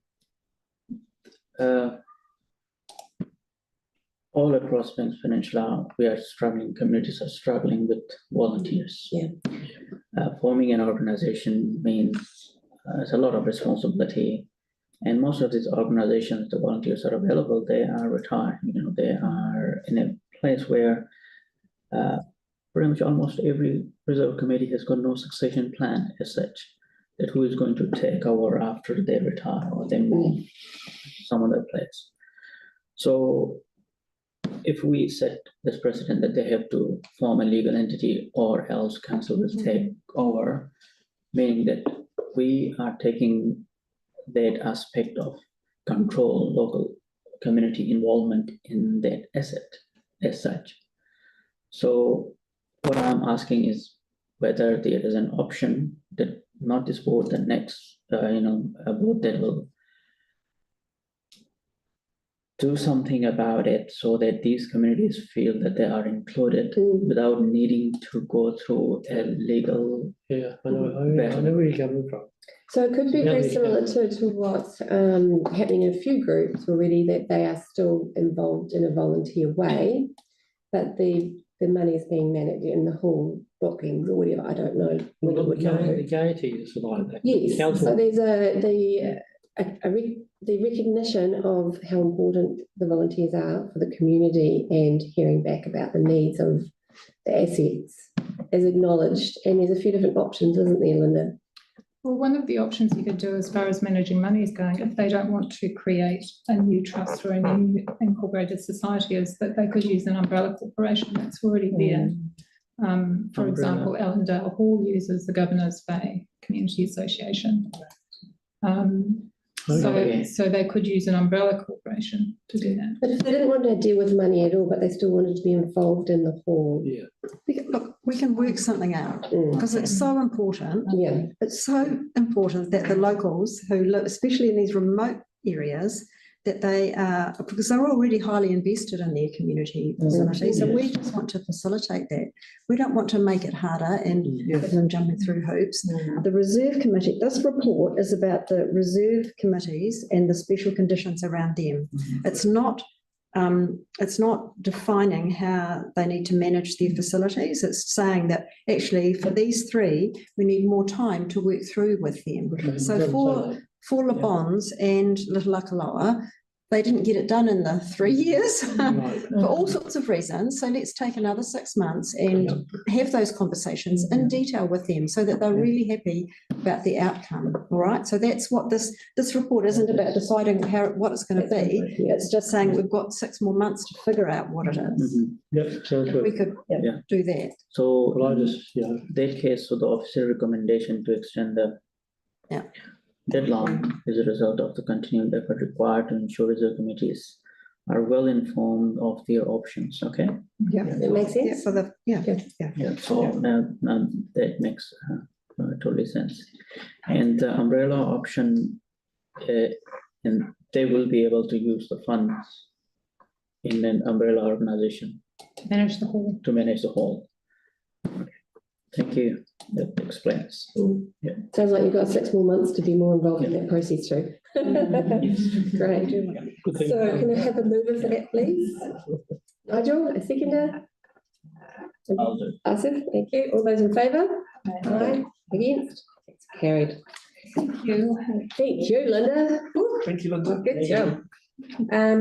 all across Peninsula, communities are struggling with volunteers. Yeah. Forming an organization means it's a lot of responsibility, and most of these organizations, the volunteers are available, they are retired, they are in a place where pretty much almost every reserve committee has got no succession plan as such, that who is going to take over after they retire or they move some other place. So if we set this precedent that they have to form a legal entity or else council will take over, meaning that we are taking that aspect of control, local community involvement in that asset as such. So what I'm asking is whether there is an option that not this board, the next, a board that will do something about it so that these communities feel that they are included without needing to go through a legal. Yeah, I know where you're coming from. So it could be very similar to what's happening in a few groups already, that they are still involved in a volunteer way, but the money is being managed in the hall bookings or whatever. I don't know. The gaiety is like that. Yes. So there's the recognition of how important the volunteers are for the community and hearing back about the needs of the assets is acknowledged. And there's a few different options, isn't there, Linda? Well, one of the options you could do as far as managing money is going, if they don't want to create a new trust or a new incorporated society, is that they could use an umbrella corporation that's already there. For example, Allendale Hall uses the Governor's Bay Community Association. So they could use an umbrella corporation to do that. But if they didn't want to deal with money at all, but they still wanted to be involved in the hall. Yeah. We can work something out because it's so important. Yeah. It's so important that the locals who live, especially in these remote areas, that they are, because they're already highly invested in their community facilities, and we just want to facilitate that. We don't want to make it harder and have them jumping through hoops. The Reserve Committee, this report is about the reserve committees and the special conditions around them. It's not defining how they need to manage their facilities. It's saying that actually for these three, we need more time to work through with them. So for Le Bons and Little Akaloa, they didn't get it done in the 3 years Right. for all sorts of reasons. So let's take another 6 months and have those conversations in detail with them so that they're really happy about the outcome. All right. So that's what this report isn't about deciding what it's going to be. It's just saying we've got 6 more months to figure out what it is. Yep, sounds If we good. could Yeah. do that. So Well, I just, that case, so the official recommendation to extend the deadline is a result of the continued effort required to ensure reserve committees are well informed of their options. Okay. Yeah, It makes sense. Yeah, for the, Yeah. So now that makes totally sense. And the umbrella option, and they will be able to use the funds in an umbrella organization Manage the whole. to manage the whole. Thank you. That explains. Yeah. Sounds like you've got 6 more months to be more involved in that process too. Great. good thing. So can I have a mover for that, please? Nigel, a seconder? I'll do. Asif, thank you. All those in favour? Aye. Against? It's carried. Thank you. Thank you, Linda. Thank you, Linda. Good job.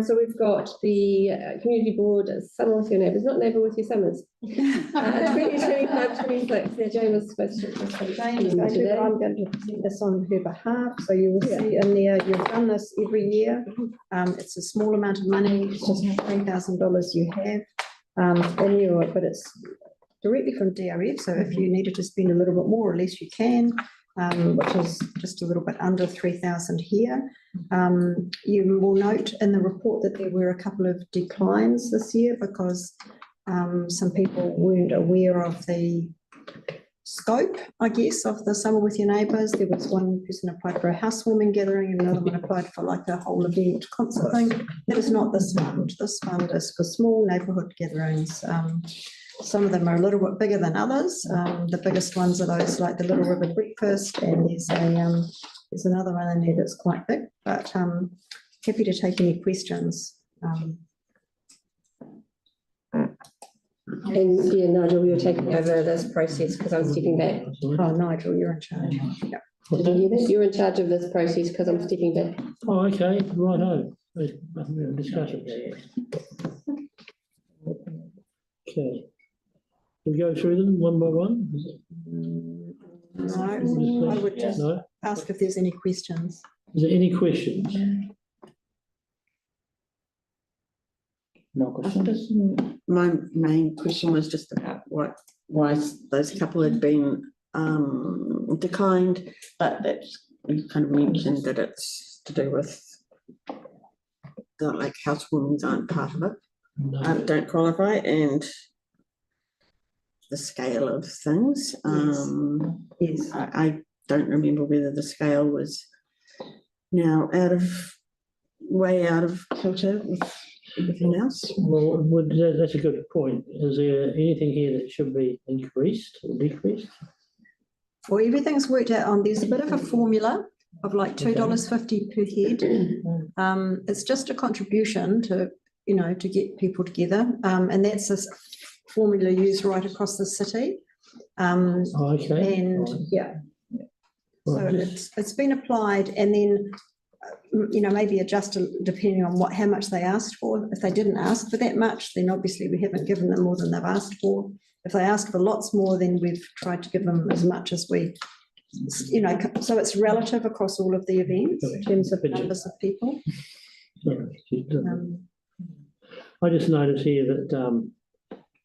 So we've got the community board, summer with your neighbours, not neighbour with your summers. 2025-26. Now Jane was supposed to. Jane is going to, but I'm going to present this on her behalf. So you will see in there, you've done this every year. It's a small amount of money, it's just $3,000 you have in your, but it's directly from DRF. So if you needed to spend a little bit more or less, you can. Which is just a little bit under 3,000 here. You will note in the report that there were a couple of declines this year because some people weren't aware of the scope, I guess, of the Summer with Your Neighbours. There was one person applied for a housewarming gathering and another one applied for like a whole event concert thing. That is not this fund. This fund is for small neighbourhood gatherings. Some of them are a little bit bigger than others. The biggest ones are those like the Little River Breakfast, and there's another one in there that's quite big, but happy to take any questions. And yeah, Nigel, you're taking over this process because I'm stepping back. Oh, Nigel, you're in charge. Yeah. Did you hear that? You're in charge of this process because I'm stepping back. Oh, okay, righto. Discussion. Okay. We go through them one by one? No, I would just No? ask if there's any questions. Is there any questions? No questions. My main question was just about why those couple had been declined, but that's, you kind of mentioned that it's to do with the like housewarmings aren't part of it. No. Don't qualify, and the scale of things. Yes. I don't remember whether the scale was now way out of kilter with everything else. Well, that's a good point. Is there anything here that should be increased or decreased? Well, everything's worked out on, there's a bit of a formula of like $2.50 per head. It's just a contribution to, to get people together. And that's a formula used right across the city. Okay. And yeah. So it's been applied, and then maybe adjusted depending on how much they asked for. If they didn't ask for that much, then obviously we haven't given them more than they've asked for. If they ask for lots more, then we've tried to give them as much as we, so it's relative across all of the events in terms of numbers of people. I just noticed here that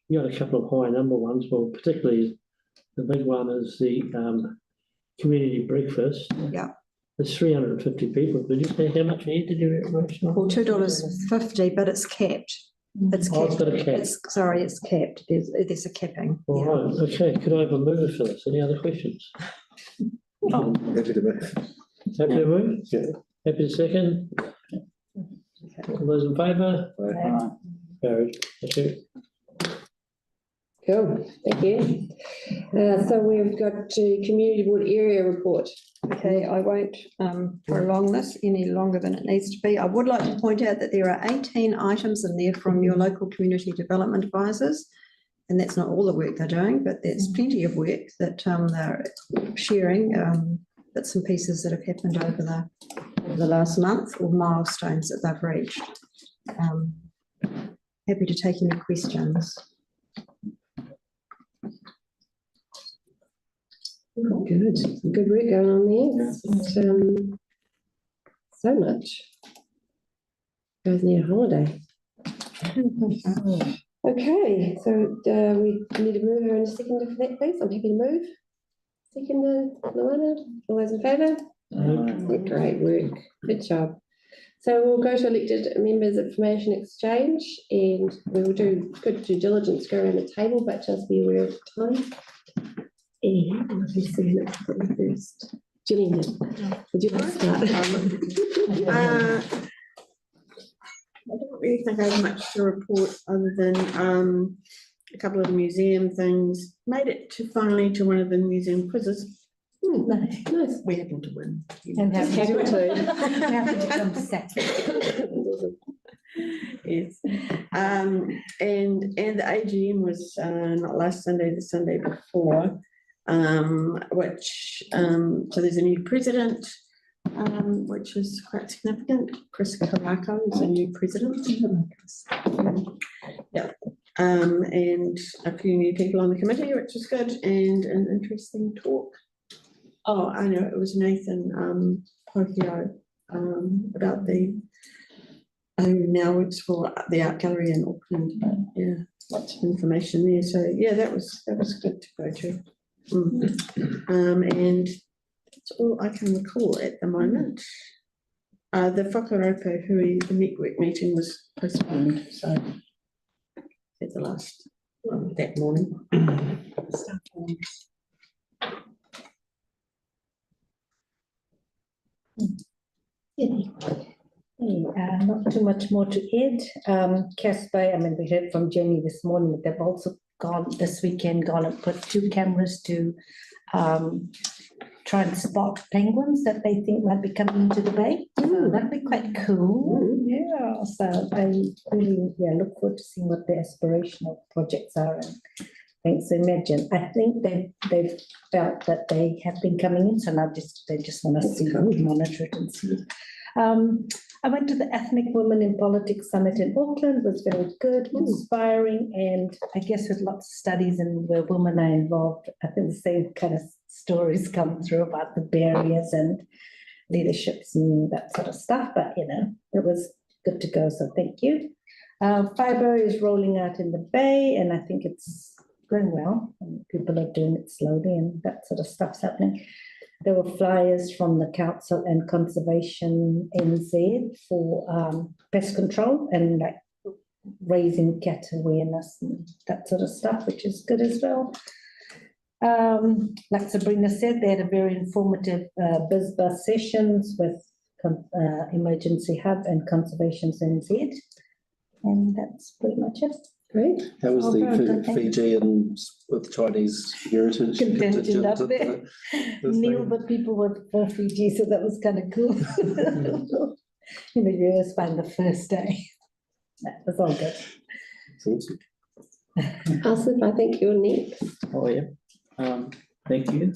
you got a couple of high number ones. Well, particularly the big one is the community breakfast. Yeah. It's 350 people. Did you say how much a head did you reckon? Well, $2.50, but it's capped. It's capped. Oh, it's got a cap. It's capped. There's a capping. All right. Okay. Could I have a mover for this? Any other questions? Happy to move. Happy to move? Yeah. Happy to second? All those in favour? Aye. Carried. Thank you. Cool, thank you. So we've got the community board area report. Okay, I won't prolong this any longer than it needs to be. I would like to point out that there are 18 items in there from your local community development advisors. And that's not all the work they're doing, but there's plenty of work that they're sharing, bits and pieces that have happened over the over the last month or milestones that they've reached. Happy to take any questions. Good work going on there. So much. Guys need a holiday. Okay, so we need to move her in a second for that, please. I'm happy to move. Second, Luana, all those in favour? Great work, good job. So we'll go to elected members information exchange, and we will do good due diligence, go around the table, but just be aware of the time. And I'll be seeing it first. Gillian, would you like to start? I don't really think I have much to report other than a couple of museum things. Made it finally to one of the museum quizzes. Nice. We happen to win. And happy to happy to come second. Yes. And the AGM was not last Sunday, the Sunday before, which so there's a new president, which is quite significant. Chris Karako is a new president. Yeah. And a few new people on the committee, which is good, and an interesting talk. Oh, I know, it was Nathan Pokio about who now works for the Art Gallery in Auckland. But yeah, lots of information there. So yeah, that was good to go to. And that's all I can recall at the moment. The Whakaropo Hui, the network meeting was postponed, so at the last that morning. Not too much more to add. Casper, I mean, we heard from Jenny this morning that they've also this weekend gone and put 2 cameras to try and spot penguins that they think might be coming into the bay. So that'd be quite cool. Yeah, so I really look forward to seeing what the aspirational projects are. And thanks, imagine. I think they've felt that they have been coming in, so now they just want to see, monitor it and see. I went to the Ethnic Women in Politics Summit in Auckland. It was very good, inspiring, and I guess with lots of studies and where women are involved, I think the same kind of stories come through about the barriers and leaderships and that sort of stuff. But it was good to go. So thank you. Fibre is rolling out in the Bay, and I think it's going well. And people are doing it slowly, and that sort of stuff's happening. There were flyers from the Council and Conservation NZ for pest control and like raising cat awareness and that sort of stuff, which is good as well. Like Sabrina said, they had a very informative BizBus sessions with Emergency Hub and Conservation NZ. And that's pretty much it. Great. How was the Fijian with Chinese heritage contingent up there? Neil, but people were for Fiji, so that was kind of cool. You always find the first day. That was all good. Alison, I think you're next. Oh yeah. Thank you.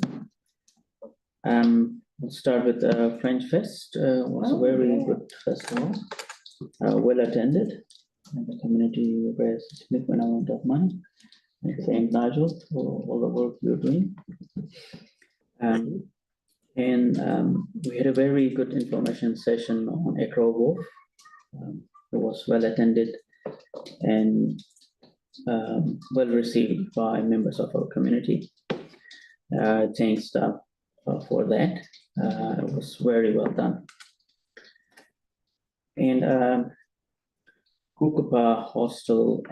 We'll start with the French Fest. Was a very good festival. Well attended. And the community raised a significant amount of money. And thank Nigel for all the work you're doing. We had a very good information session on Acro Wharf. It was well attended and well received by members of our community. Thanks staff for that. It was very well done. And Kukapa Hostel,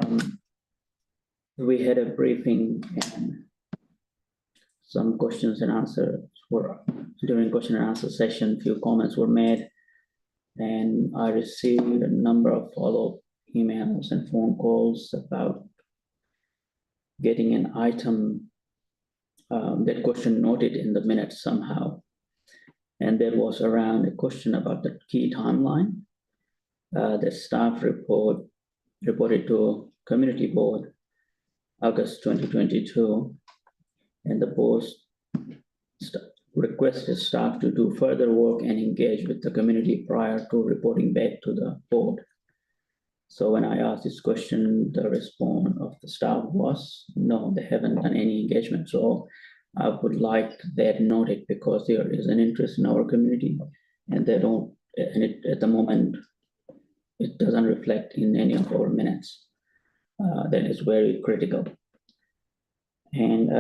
we had a briefing and some questions and answers during question and answer session. Few comments were made, and I received a number of follow-up emails and phone calls about getting an item, that question noted in the minutes somehow. And there was around a question about the key timeline. The staff reported to Community Board August 2022, and the requested staff to do further work and engage with the community prior to reporting back to the board. So when I asked this question, the response of the staff was, no, they haven't done any engagement. So I would like that noted, because there is an interest in our community, and they don't, and at the moment, it doesn't reflect in any of our minutes. That is very critical. And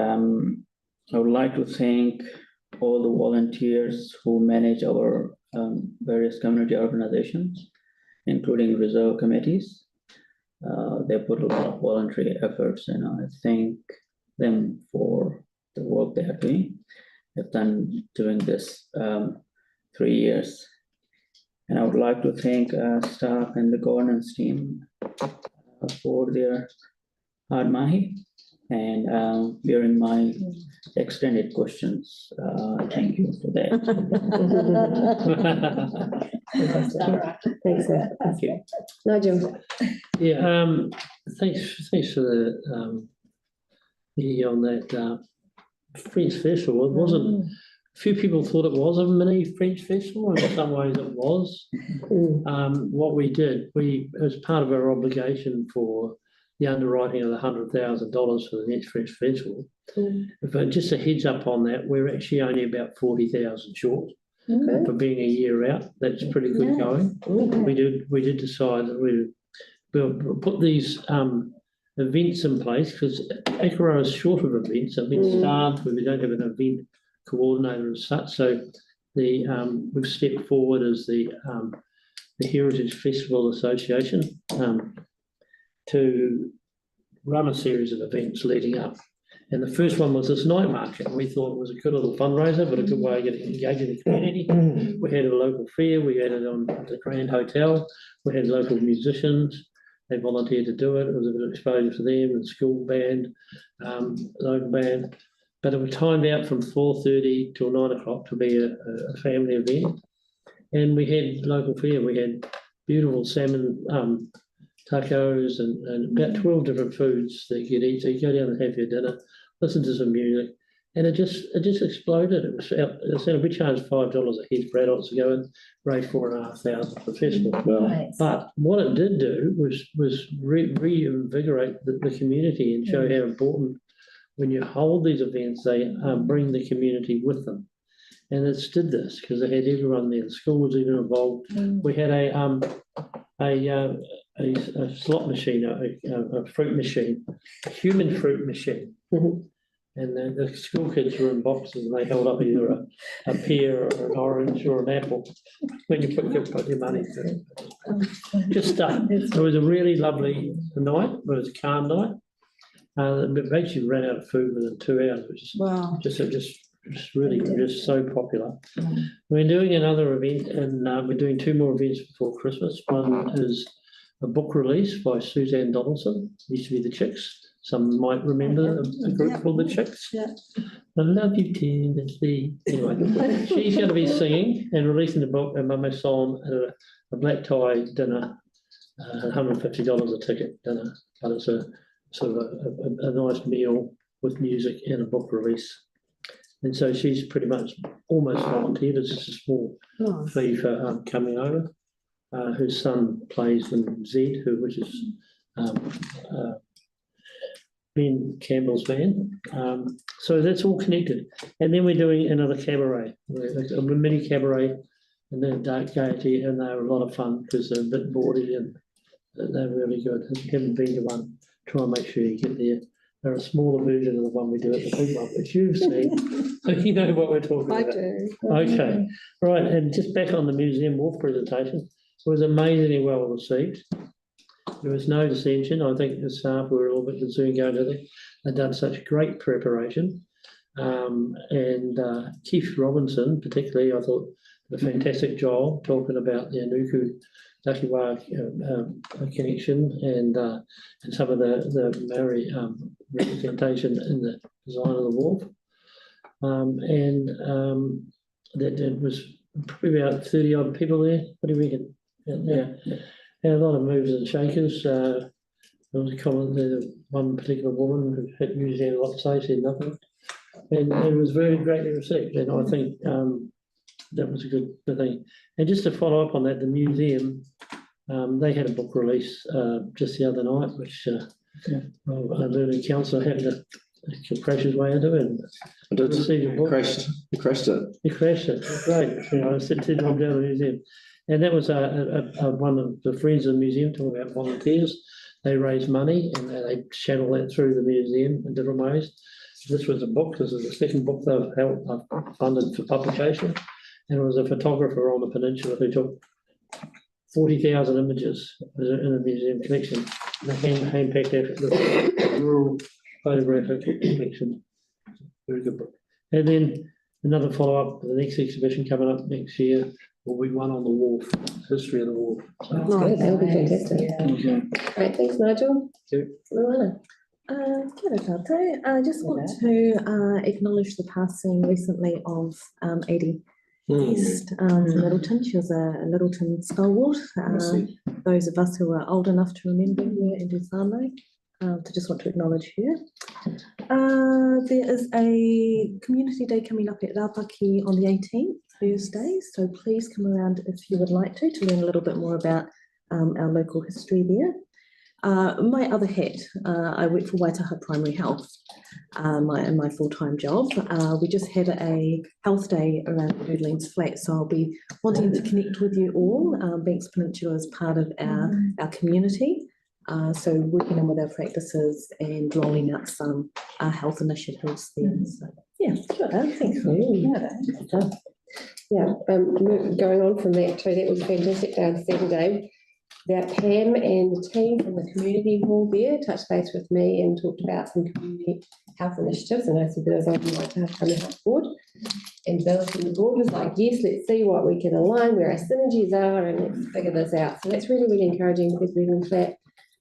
I would like to thank all the volunteers who manage our various community organizations, including reserve committees. They put a lot of voluntary efforts, and I thank them for the work they are doing. They've done during this 3 years. And I would like to thank staff and the governance team for their hard mahi and bearing my extended questions. Thank you for that. Thanks, sir. Thank you. Nigel. Yeah, thanks for the on that French festival. It wasn't. A few people thought it was a mini French festival, and in some ways it was. What we did, as part of our obligation for the underwriting of the $100,000 for the next French festival, but just a heads up on that, we're actually only about 40,000 short. For being a year out. That's pretty good going. We did decide that we'll put these events in place, because Akaroa is short of events. I've been starved when we don't have an event coordinator as such. So we've stepped forward as the Heritage Festival Association to run a series of events leading up. And the first one was this night market. We thought it was a good little fundraiser, but a good way of getting engaged in the community. We had a local fair. We had it on the Grand Hotel. We had local musicians. They volunteered to do it. It was a bit of exposure for them, and school band, local band. But it was timed out from 4:30 till 9 o'clock to be a family event. And we had local fair. We had beautiful salmon tacos and about 12 different foods that you could eat. So you go down and have your dinner, listen to some music, and it just exploded. We charged $5 a head for adults to go and raise $4,500 for the festival. Nice. But what it did do was reinvigorate the community and show how important, when you hold these events, they bring the community with them. And it's did this because they had everyone there. The school was even involved. We had a slot machine, a fruit machine, a human fruit machine. And the school kids were in boxes, and they held up either a pear or an orange or an apple when you put your money through. Just stuff. It was a really lovely night. It was a calm night. We actually ran out of food within 2 hours, which is just so popular. We're doing another event, and we're doing 2 more events before Christmas. One is a book release by Suzanne Donaldson. It used to be The Chicks. Some might remember a group called The Chicks. I love you, Timothy. Anyway, she's going to be singing and releasing the book, and Mama song at a black tie dinner, $150 a ticket dinner. But it's a sort of a nice meal with music and a book release. And so she's pretty much almost volunteered. It's just a small fee for coming over. Her son plays in Z, which is Ben Campbell's band. So that's all connected. And then we're doing another cabaret, a mini cabaret, and they're Dark Gaiety, and they're a lot of fun because they're a bit bawdy and they're really good. If you haven't been to one, try and make sure you get there. They're a smaller version of the one we do at the big one, which you've seen. So you know what we're talking about. I do. Okay, right, and just back on the Museum Wharf presentation, it was amazingly well received. There was no dissension. I think the staff were a little bit concerned going to them. They've done such great preparation. And Keith Robinson, particularly, I thought, did a fantastic job talking about the Anuku Takiwā connection and some of the Maori representation in the design of the wharf. That was probably about 30 odd people there. What do you reckon? Yeah. And a lot of movers and shakers. There was a comment there, one particular woman who had usually had a lot to say, said nothing. And it was very greatly received, and I think that was a good thing. And just to follow up on that, the museum, they had a book release just the other night, which our learning councillor had to crash his way into it. And received a book. He crashed it. He crashed it. Great. You know, I said to him down the museum. And that was one of the Friends of the Museum talking about volunteers. They raised money and they channel that through the museum in different ways. This was a book. This is the second book they've funded for publication. And it was a photographer on the Peninsula who took 40,000 images in a museum collection. And a hand-packed rural photographic collection. Very good book. And then another follow-up, the next exhibition coming up next year will be one on the wharf, history of the wharf. So, That's good, that'll be fantastic. Yeah. Great, thanks, Nigel. Luana. Kia ora tātou. I just want to acknowledge the passing recently of Edie East from Littleton. She was a Littleton stalwart. Those of us who are old enough to remember her and her family, to just want to acknowledge her. There is a community day coming up at Rākaihautū on the 18th, Thursday, so please come around if you would like to learn a little bit more about our local history there. My other hat, I work for Waitaha Primary Health, my full-time job. We just had a health day around Birdlands Flat, so I'll be wanting to connect with you all. Banks Peninsula is part of our community, so working on with our practices and rolling out some health initiatives there. So, yeah, thank you. Yeah, going on from that too, that was a fantastic day on Saturday. That Pam and the team from the community hall there touched base with me and talked about some community health initiatives, and I said that I was on the Waitaha Primary Health Board, and Bill from the board was like, yes, let's see what we can align, where our synergies are, and let's figure this out. So that's really, really encouraging because we're in flat.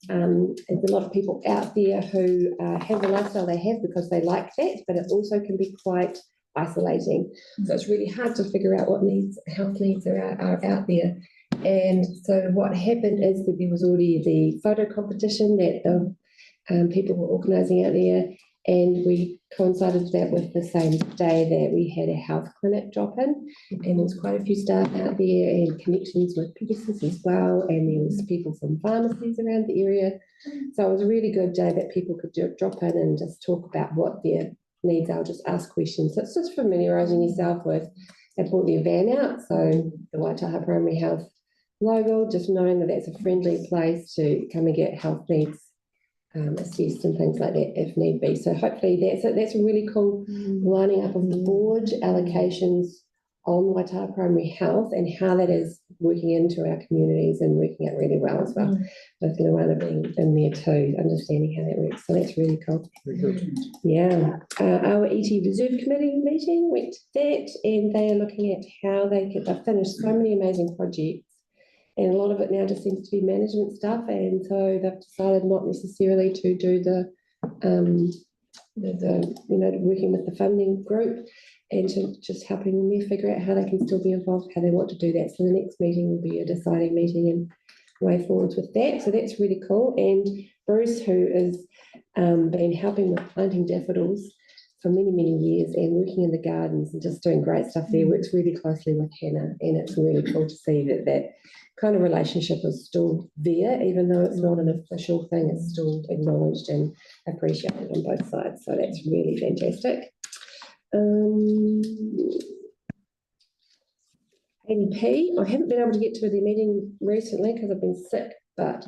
There's a lot of people out there who have the lifestyle they have because they like that, but it also can be quite isolating. So it's really hard to figure out what health needs are out there. And so what happened is that there was already the photo competition that the people were organising out there, and we coincided that with the same day that we had a health clinic drop in, and there was quite a few staff out there and connections with pediatrics as well, and there was people from pharmacies around the area. So it was a really good day that people could drop in and just talk about what their needs are, just ask questions. So it's just familiarising yourself with. They brought their van out, so the Waitaha Primary Health logo, just knowing that that's a friendly place to come and get health needs assessed and things like that if need be. So hopefully that's a really cool lining up of the board allocations on Waitaha Primary Health and how that is working into our communities and working out really well as well. With Luana being in there too, understanding how that works. So that's really cool. Yeah. Our ET Reserve Committee meeting went to that, and they are looking at how they've finished so many amazing projects. And a lot of it now just seems to be management stuff, and so they've decided not necessarily to do the working with the funding group, and to just helping them there figure out how they can still be involved, how they want to do that. So the next meeting will be a deciding meeting and way forwards with that. So that's really cool. And Bruce, who has been helping with planting daffodils for many, many years and working in the gardens and just doing great stuff there, works really closely with Hannah, and it's really cool to see that kind of relationship is still there, even though it's not an official thing, it's still acknowledged and appreciated on both sides. So that's really fantastic. ADP, I haven't been able to get to the meeting recently because I've been sick, but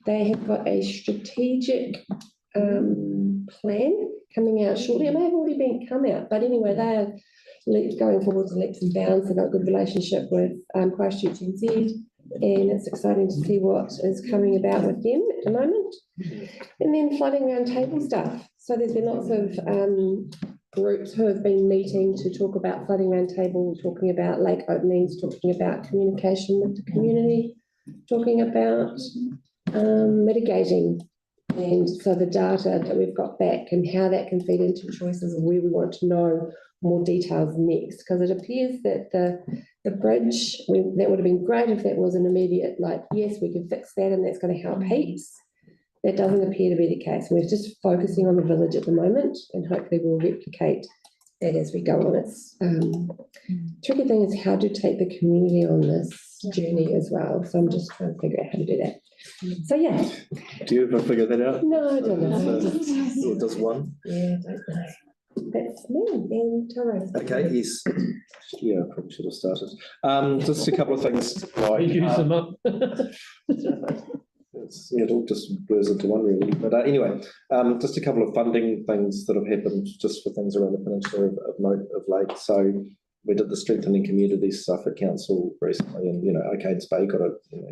they have got a strategic plan coming out shortly. It may have already come out, but anyway, they are going forward to leaps and bounds. They've got a good relationship with Christchurch NZ, and it's exciting to see what is coming about with them at the moment. And then flooding round table stuff. So there's been lots of groups who have been meeting to talk about flooding round table, talking about lake openings, talking about communication with the community, talking about mitigating. And so the data that we've got back and how that can feed into choices of where we want to know more details next, because it appears that the bridge, that would have been great if that was an immediate, like, yes, we can fix that and that's going to help heaps. That doesn't appear to be the case. We're just focusing on the village at the moment, and hopefully we'll replicate said as we go on. It's tricky thing is how to take the community on this journey as well. So I'm just trying to figure out how to do that. So yeah. Do you ever figure that out? No, I don't know. Or does one? Yeah, I don't know. That's me and Taro. Okay, yes. Yeah, I probably should have started. Just a couple of things. Like, use them up. it all just blurs into one really. But anyway, just a couple of funding things that have happened just for things around the peninsula of note of late. So we did the strengthening community stuff at council recently, and Arcades Bay got a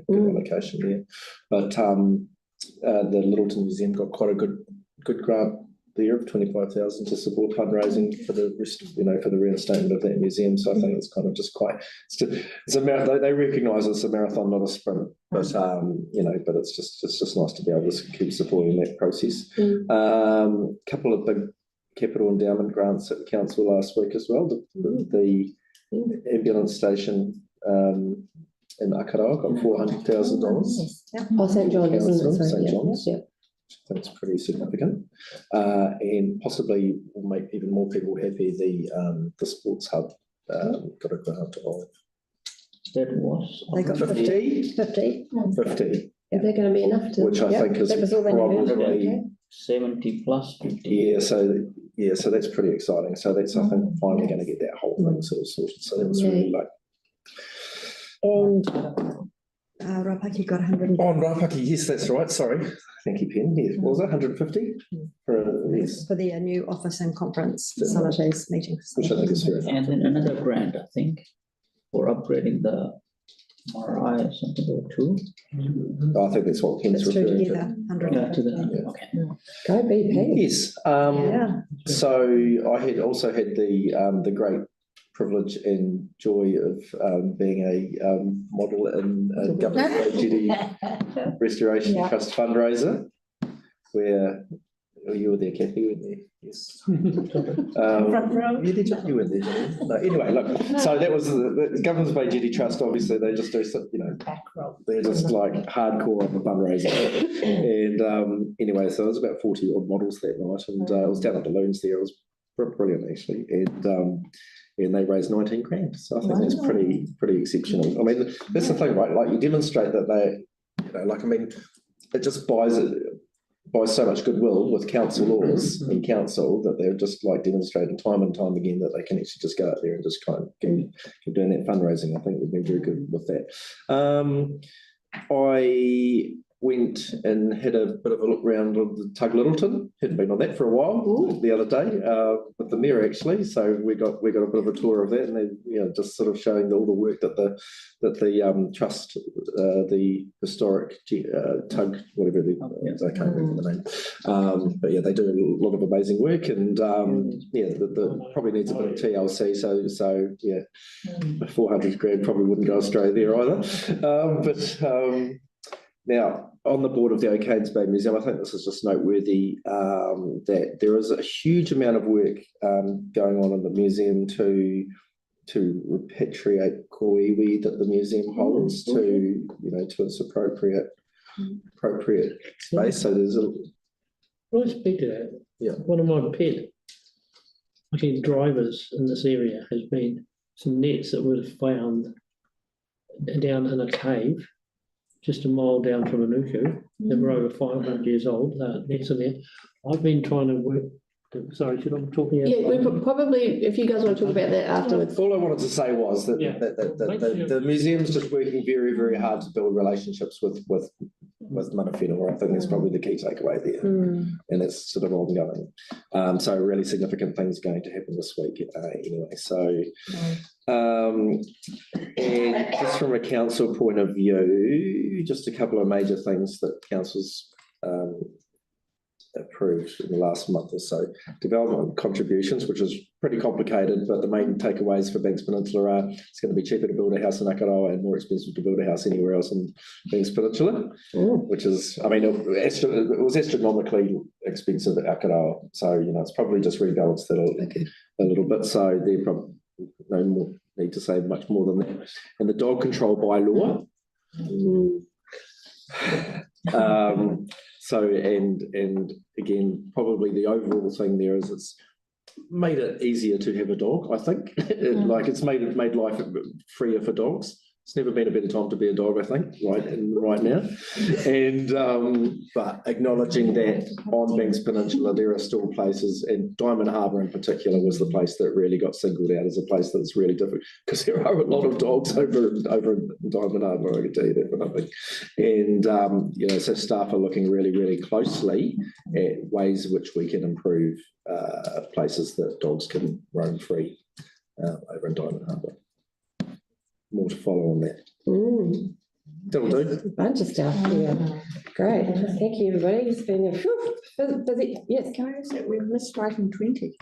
good allocation there. But the Littleton Museum got quite a good grant there of 25,000 to support fundraising for the rest of, for the reinstatement of that museum. So I think it's kind of just quite, it's a marathon. They recognise it's a marathon, not a sprint, but but it's just nice to be able to keep supporting that process. Couple of big capital endowment grants at the council last week as well. The ambulance station in Akaroa got $400,000. Oh, St. John's, isn't it? St. John's. Yeah. I think it's pretty significant, and possibly will make even more people happy. The sports hub got a grant of. That was. They got 50. 50. 50. Is that going to be enough to? Which I think is probably 70 plus 50. Yeah, so that's pretty exciting. So that's I think finally going to get that whole thing sort of sorted. So that was really like. And Rapaki got 100. Oh, Rapaki, yes, that's right. Sorry. Thank you, Pen. Yes. What was it, 150? Yes. For the new office and conference facilities meetings. Which I think is fair. And then another grant, I think, for upgrading the MRI or something or two. I think that's what Ken's referring to. Okay. Go BP. Yes. So I had also had the great privilege and joy of being a model in a government duty restoration trust fundraiser, where you were there, Kathy, weren't you? Yes. You were there. No, anyway, look. So that was the Governors Bay Jetty Trust. Obviously, they just do they're just like hardcore on the fundraising. And anyway, so it was about 40 odd models that night, and I was down at the Loons there. It was brilliant actually, and they raised 19 grand. So I think that's pretty exceptional. I mean, that's the thing, right? Like you demonstrate that it just buys so much goodwill with council laws and council that they're just like demonstrating time and time again that they can actually just go out there and just kind of keep doing that fundraising. I think they've been very good with that. I went and had a bit of a look around on the Tug Littleton. Hadn't been on that for a while. The other day with the mayor actually. So we got a bit of a tour of that, and then just sort of showing all the work that the trust, the historic Tug, whatever I can't remember the name. But yeah, they do a lot of amazing work, and the probably needs a bit of TLC. So yeah, 400 grand probably wouldn't go astray there either. Now, on the board of the Arcades Bay Museum, I think this is just noteworthy that there is a huge amount of work going on in the museum to repatriate koiwi that the museum holds to its appropriate space. So there's a. Can I speak to that? Yeah. One of my pet drivers in this area has been some nets that were found down in a cave just a mile down from Anuku, that were over 500 years old. Nets in there. I've been trying to work. Sorry, should I be talking about? Yeah, we probably, if you guys want to talk about that afterwards. All I wanted to say was that the museum's just working very, very hard to build relationships with mana whenua. I think that's probably the key takeaway there, and it's sort of ongoing. So really significant things going to happen this week anyway. So, and just from a council point of view, just a couple of major things that council's approved in the last month or so. Development contributions, which is pretty complicated, but the main takeaways for Banks Peninsula are it's going to be cheaper to build a house in Akaroa and more expensive to build a house anywhere else in Banks Peninsula, which is, I mean, it was astronomically expensive at Akaroa. So, it's probably just rebalanced that a little bit. So there probably no more need to say much more than that. And the dog control bylaw. So, and again, probably the overall thing there is made it easier to have a dog, I think. Like it's made life freer for dogs. It's never been a better time to be a dog, I think, right now. And but acknowledging that on Banks Peninsula, there are still places, and Diamond Harbour in particular was the place that really got singled out as a place that's really different, because there are a lot of dogs over in Diamond Harbour, I can tell you that for nothing. And you know, so staff are looking really, really closely at ways which we can improve places that dogs can roam free over in Diamond Harbour. More to follow on that. That'll do. A bunch of stuff. Yeah. Great. Thank you, everybody. It's been a busy. Yes. Can I ask that we missed item 20?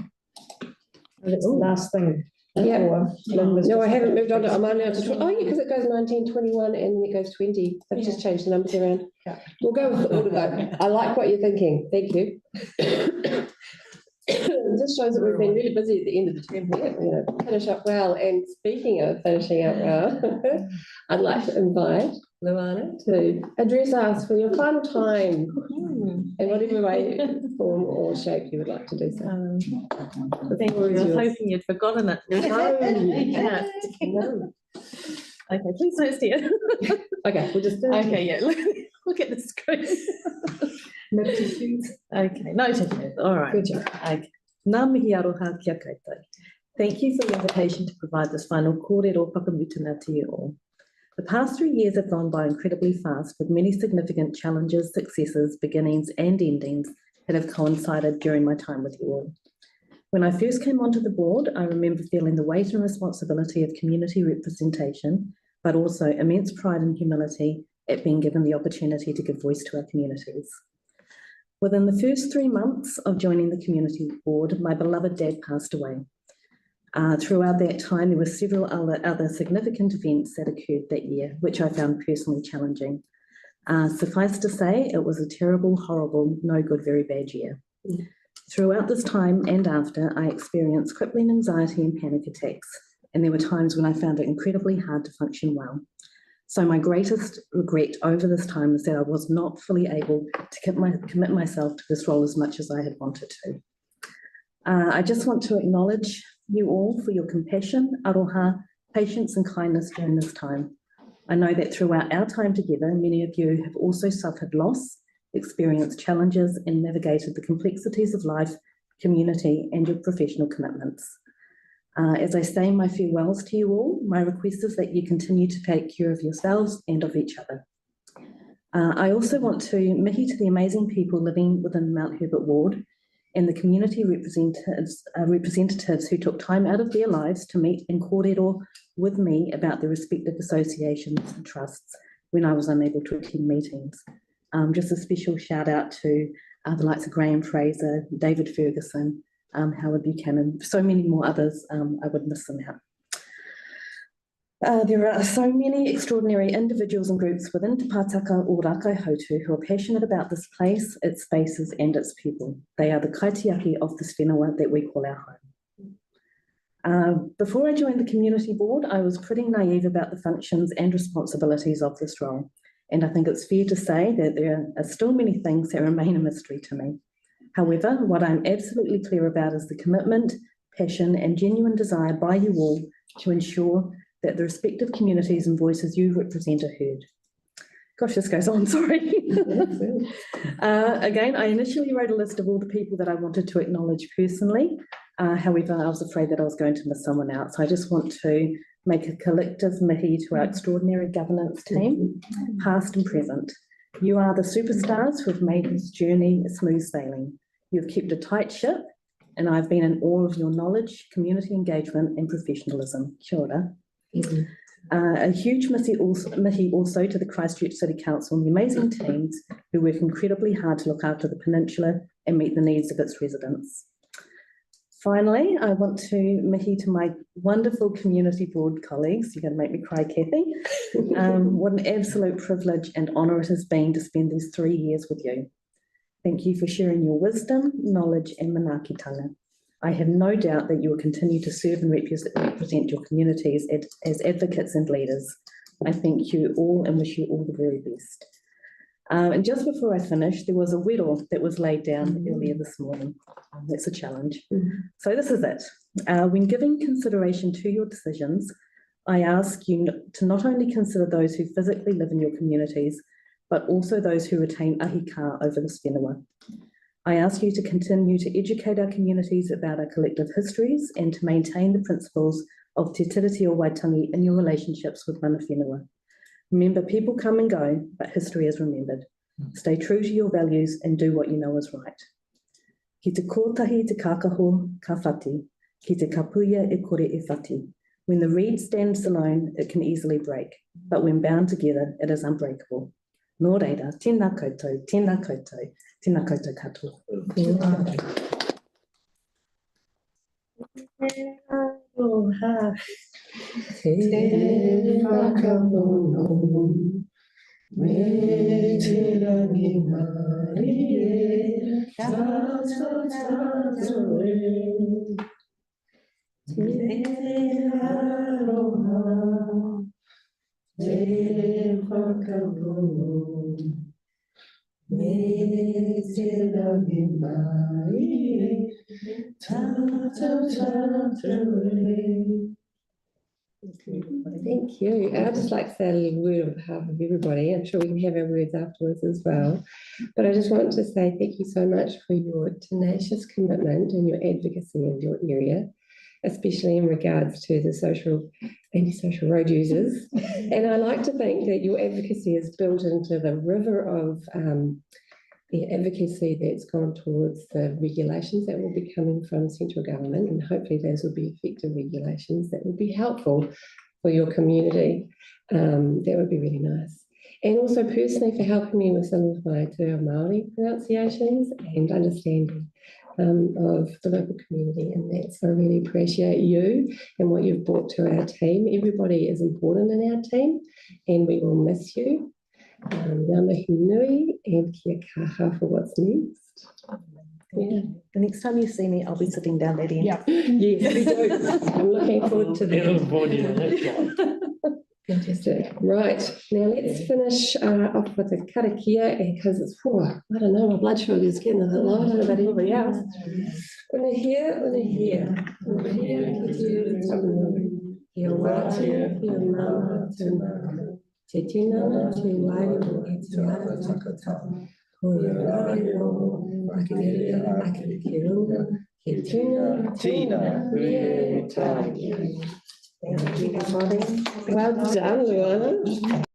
That's the last thing. Yeah. No, No, I haven't moved on to, I'm on now to, oh yeah, because it goes 19, 21 and then it goes 20. I've just changed the numbers around. Yeah. We'll go with the order though. I like what you're thinking. Thank you. It just shows that we've been really busy at the end of the term here, you know, finish up well. And speaking of finishing up well, I'd like to invite Luana to address us for your fun time in whatever way, form or shape you would like to do so. Thank you. I was hoping you'd forgotten it. No. No. Okay, please don't steer. Okay, we'll just okay, yeah. Look at the screen. Okay, no tissues. All right. Good job. Okay. Ngā mihi aroha kia koutou. Thank you for the invitation to provide this final kōrero whakamutanga to you all. The past 3 years have gone by incredibly fast, with many significant challenges, successes, beginnings and endings that have coincided during my time with you all. When I first came onto the board, I remember feeling the weight and responsibility of community representation, but also immense pride and humility at being given the opportunity to give voice to our communities. Within the first 3 months of joining the community board, my beloved dad passed away. Throughout that time, there were several other significant events that occurred that year, which I found personally challenging. Suffice to say, it was a terrible, horrible, no good, very bad year. Throughout this time and after, I experienced crippling anxiety and panic attacks, and there were times when I found it incredibly hard to function well. So my greatest regret over this time is that I was not fully able to commit myself to this role as much as I had wanted to. I just want to acknowledge you all for your compassion, aroha, patience and kindness during this time. I know that throughout our time together, many of you have also suffered loss, experienced challenges and navigated the complexities of life, community and your professional commitments. As I say my farewells to you all, my request is that you continue to take care of yourselves and of each other. I also want to mihi to the amazing people living within the Mount Herbert ward and the community representatives who took time out of their lives to meet and kōrero with me about their respective associations and trusts when I was unable to attend meetings. Just a special shout out to the likes of Graham Fraser, David Ferguson, Howard Buchanan, so many more others. I would miss them out. There are so many extraordinary individuals and groups within Te Pātaka or Rākaihautū who are passionate about this place, its spaces and its people. They are the kaitiaki of this whenua that we call our home. Before I joined the community board, I was pretty naive about the functions and responsibilities of this role. And I think it's fair to say that there are still many things that remain a mystery to me. However, what I'm absolutely clear about is the commitment, passion and genuine desire by you all to ensure that the respective communities and voices you represent are heard. Gosh, this goes on, sorry. Again, I initially wrote a list of all the people that I wanted to acknowledge personally. However, I was afraid that I was going to miss someone out. So I just want to make a collective mihi to our extraordinary governance team, past and present. You are the superstars who have made this journey smooth sailing. You've kept a tight ship, and I've been in awe of your knowledge, community engagement, and professionalism. Kia ora. A huge mihi also to the Christchurch City Council and the amazing teams who work incredibly hard to look after the peninsula and meet the needs of its residents. Finally, I want to mihi to my wonderful community board colleagues. You're going to make me cry, Kathy. What an absolute privilege and honour it has been to spend these 3 years with you. Thank you for sharing your wisdom, knowledge and manaakitanga. I have no doubt that you will continue to serve and represent your communities as advocates and leaders. I thank you all and wish you all the very best. And just before I finish, there was a whittle that was laid down earlier this morning. That's a challenge. So this is it. When giving consideration to your decisions, I ask you to not only consider those who physically live in your communities, but also those who retain ahika over this whenua. I ask you to continue to educate our communities about our collective histories and to maintain the principles of te tiriti o Waitangi in your relationships with mana whenua. Remember, people come and go, but history is remembered. Stay true to your values and do what you know is right. Ki te kotahi te kakaho ka whati, ki te kapuia e kore e whati. When the reed stands alone, it can easily break, but when bound together, it is unbreakable. Nō reira, tēnā koutou, tēnā koutou, tēnā koutou katoa. Aloha. Te whakamono, me te rangi mai e, tātou tātou e. Te aloha, te whakamono, me te rangi mai e, tātou tātou e. Thank you. And I'd just like to say a little word on behalf of everybody. I'm sure we can have our words afterwards as well. But I just want to say thank you so much for your tenacious commitment and your advocacy of your area, especially in regards to the antisocial road users. And I like to think that your advocacy is built into the river of the advocacy that's gone towards the regulations that will be coming from central government, and hopefully those will be effective regulations that will be helpful for your community. That would be really nice. And also personally for helping me with some of my Te Reo Māori pronunciations and understanding of the local community and that. So I really appreciate you and what you've brought to our team. Everybody is important in our team and we will miss you. Ngā mihi nui and kia kaha for what's next. Yeah. The next time you see me, I'll be sitting down there. Yeah. Yes, we do. I'm looking forward to that. Fantastic. Right. Now let's finish off with a karakia because it's I don't know, my blood sugar is getting a bit low. I don't know about anybody else. Una here, una here. Una here, ki te tamu. Kia wātia, kia mama, te mama. Te tinana, te wairua, te ara takata. Ko ia rāio, akiria, akirikirunga, he tina, ue tāki. Thank you, everybody. Well done, Luana.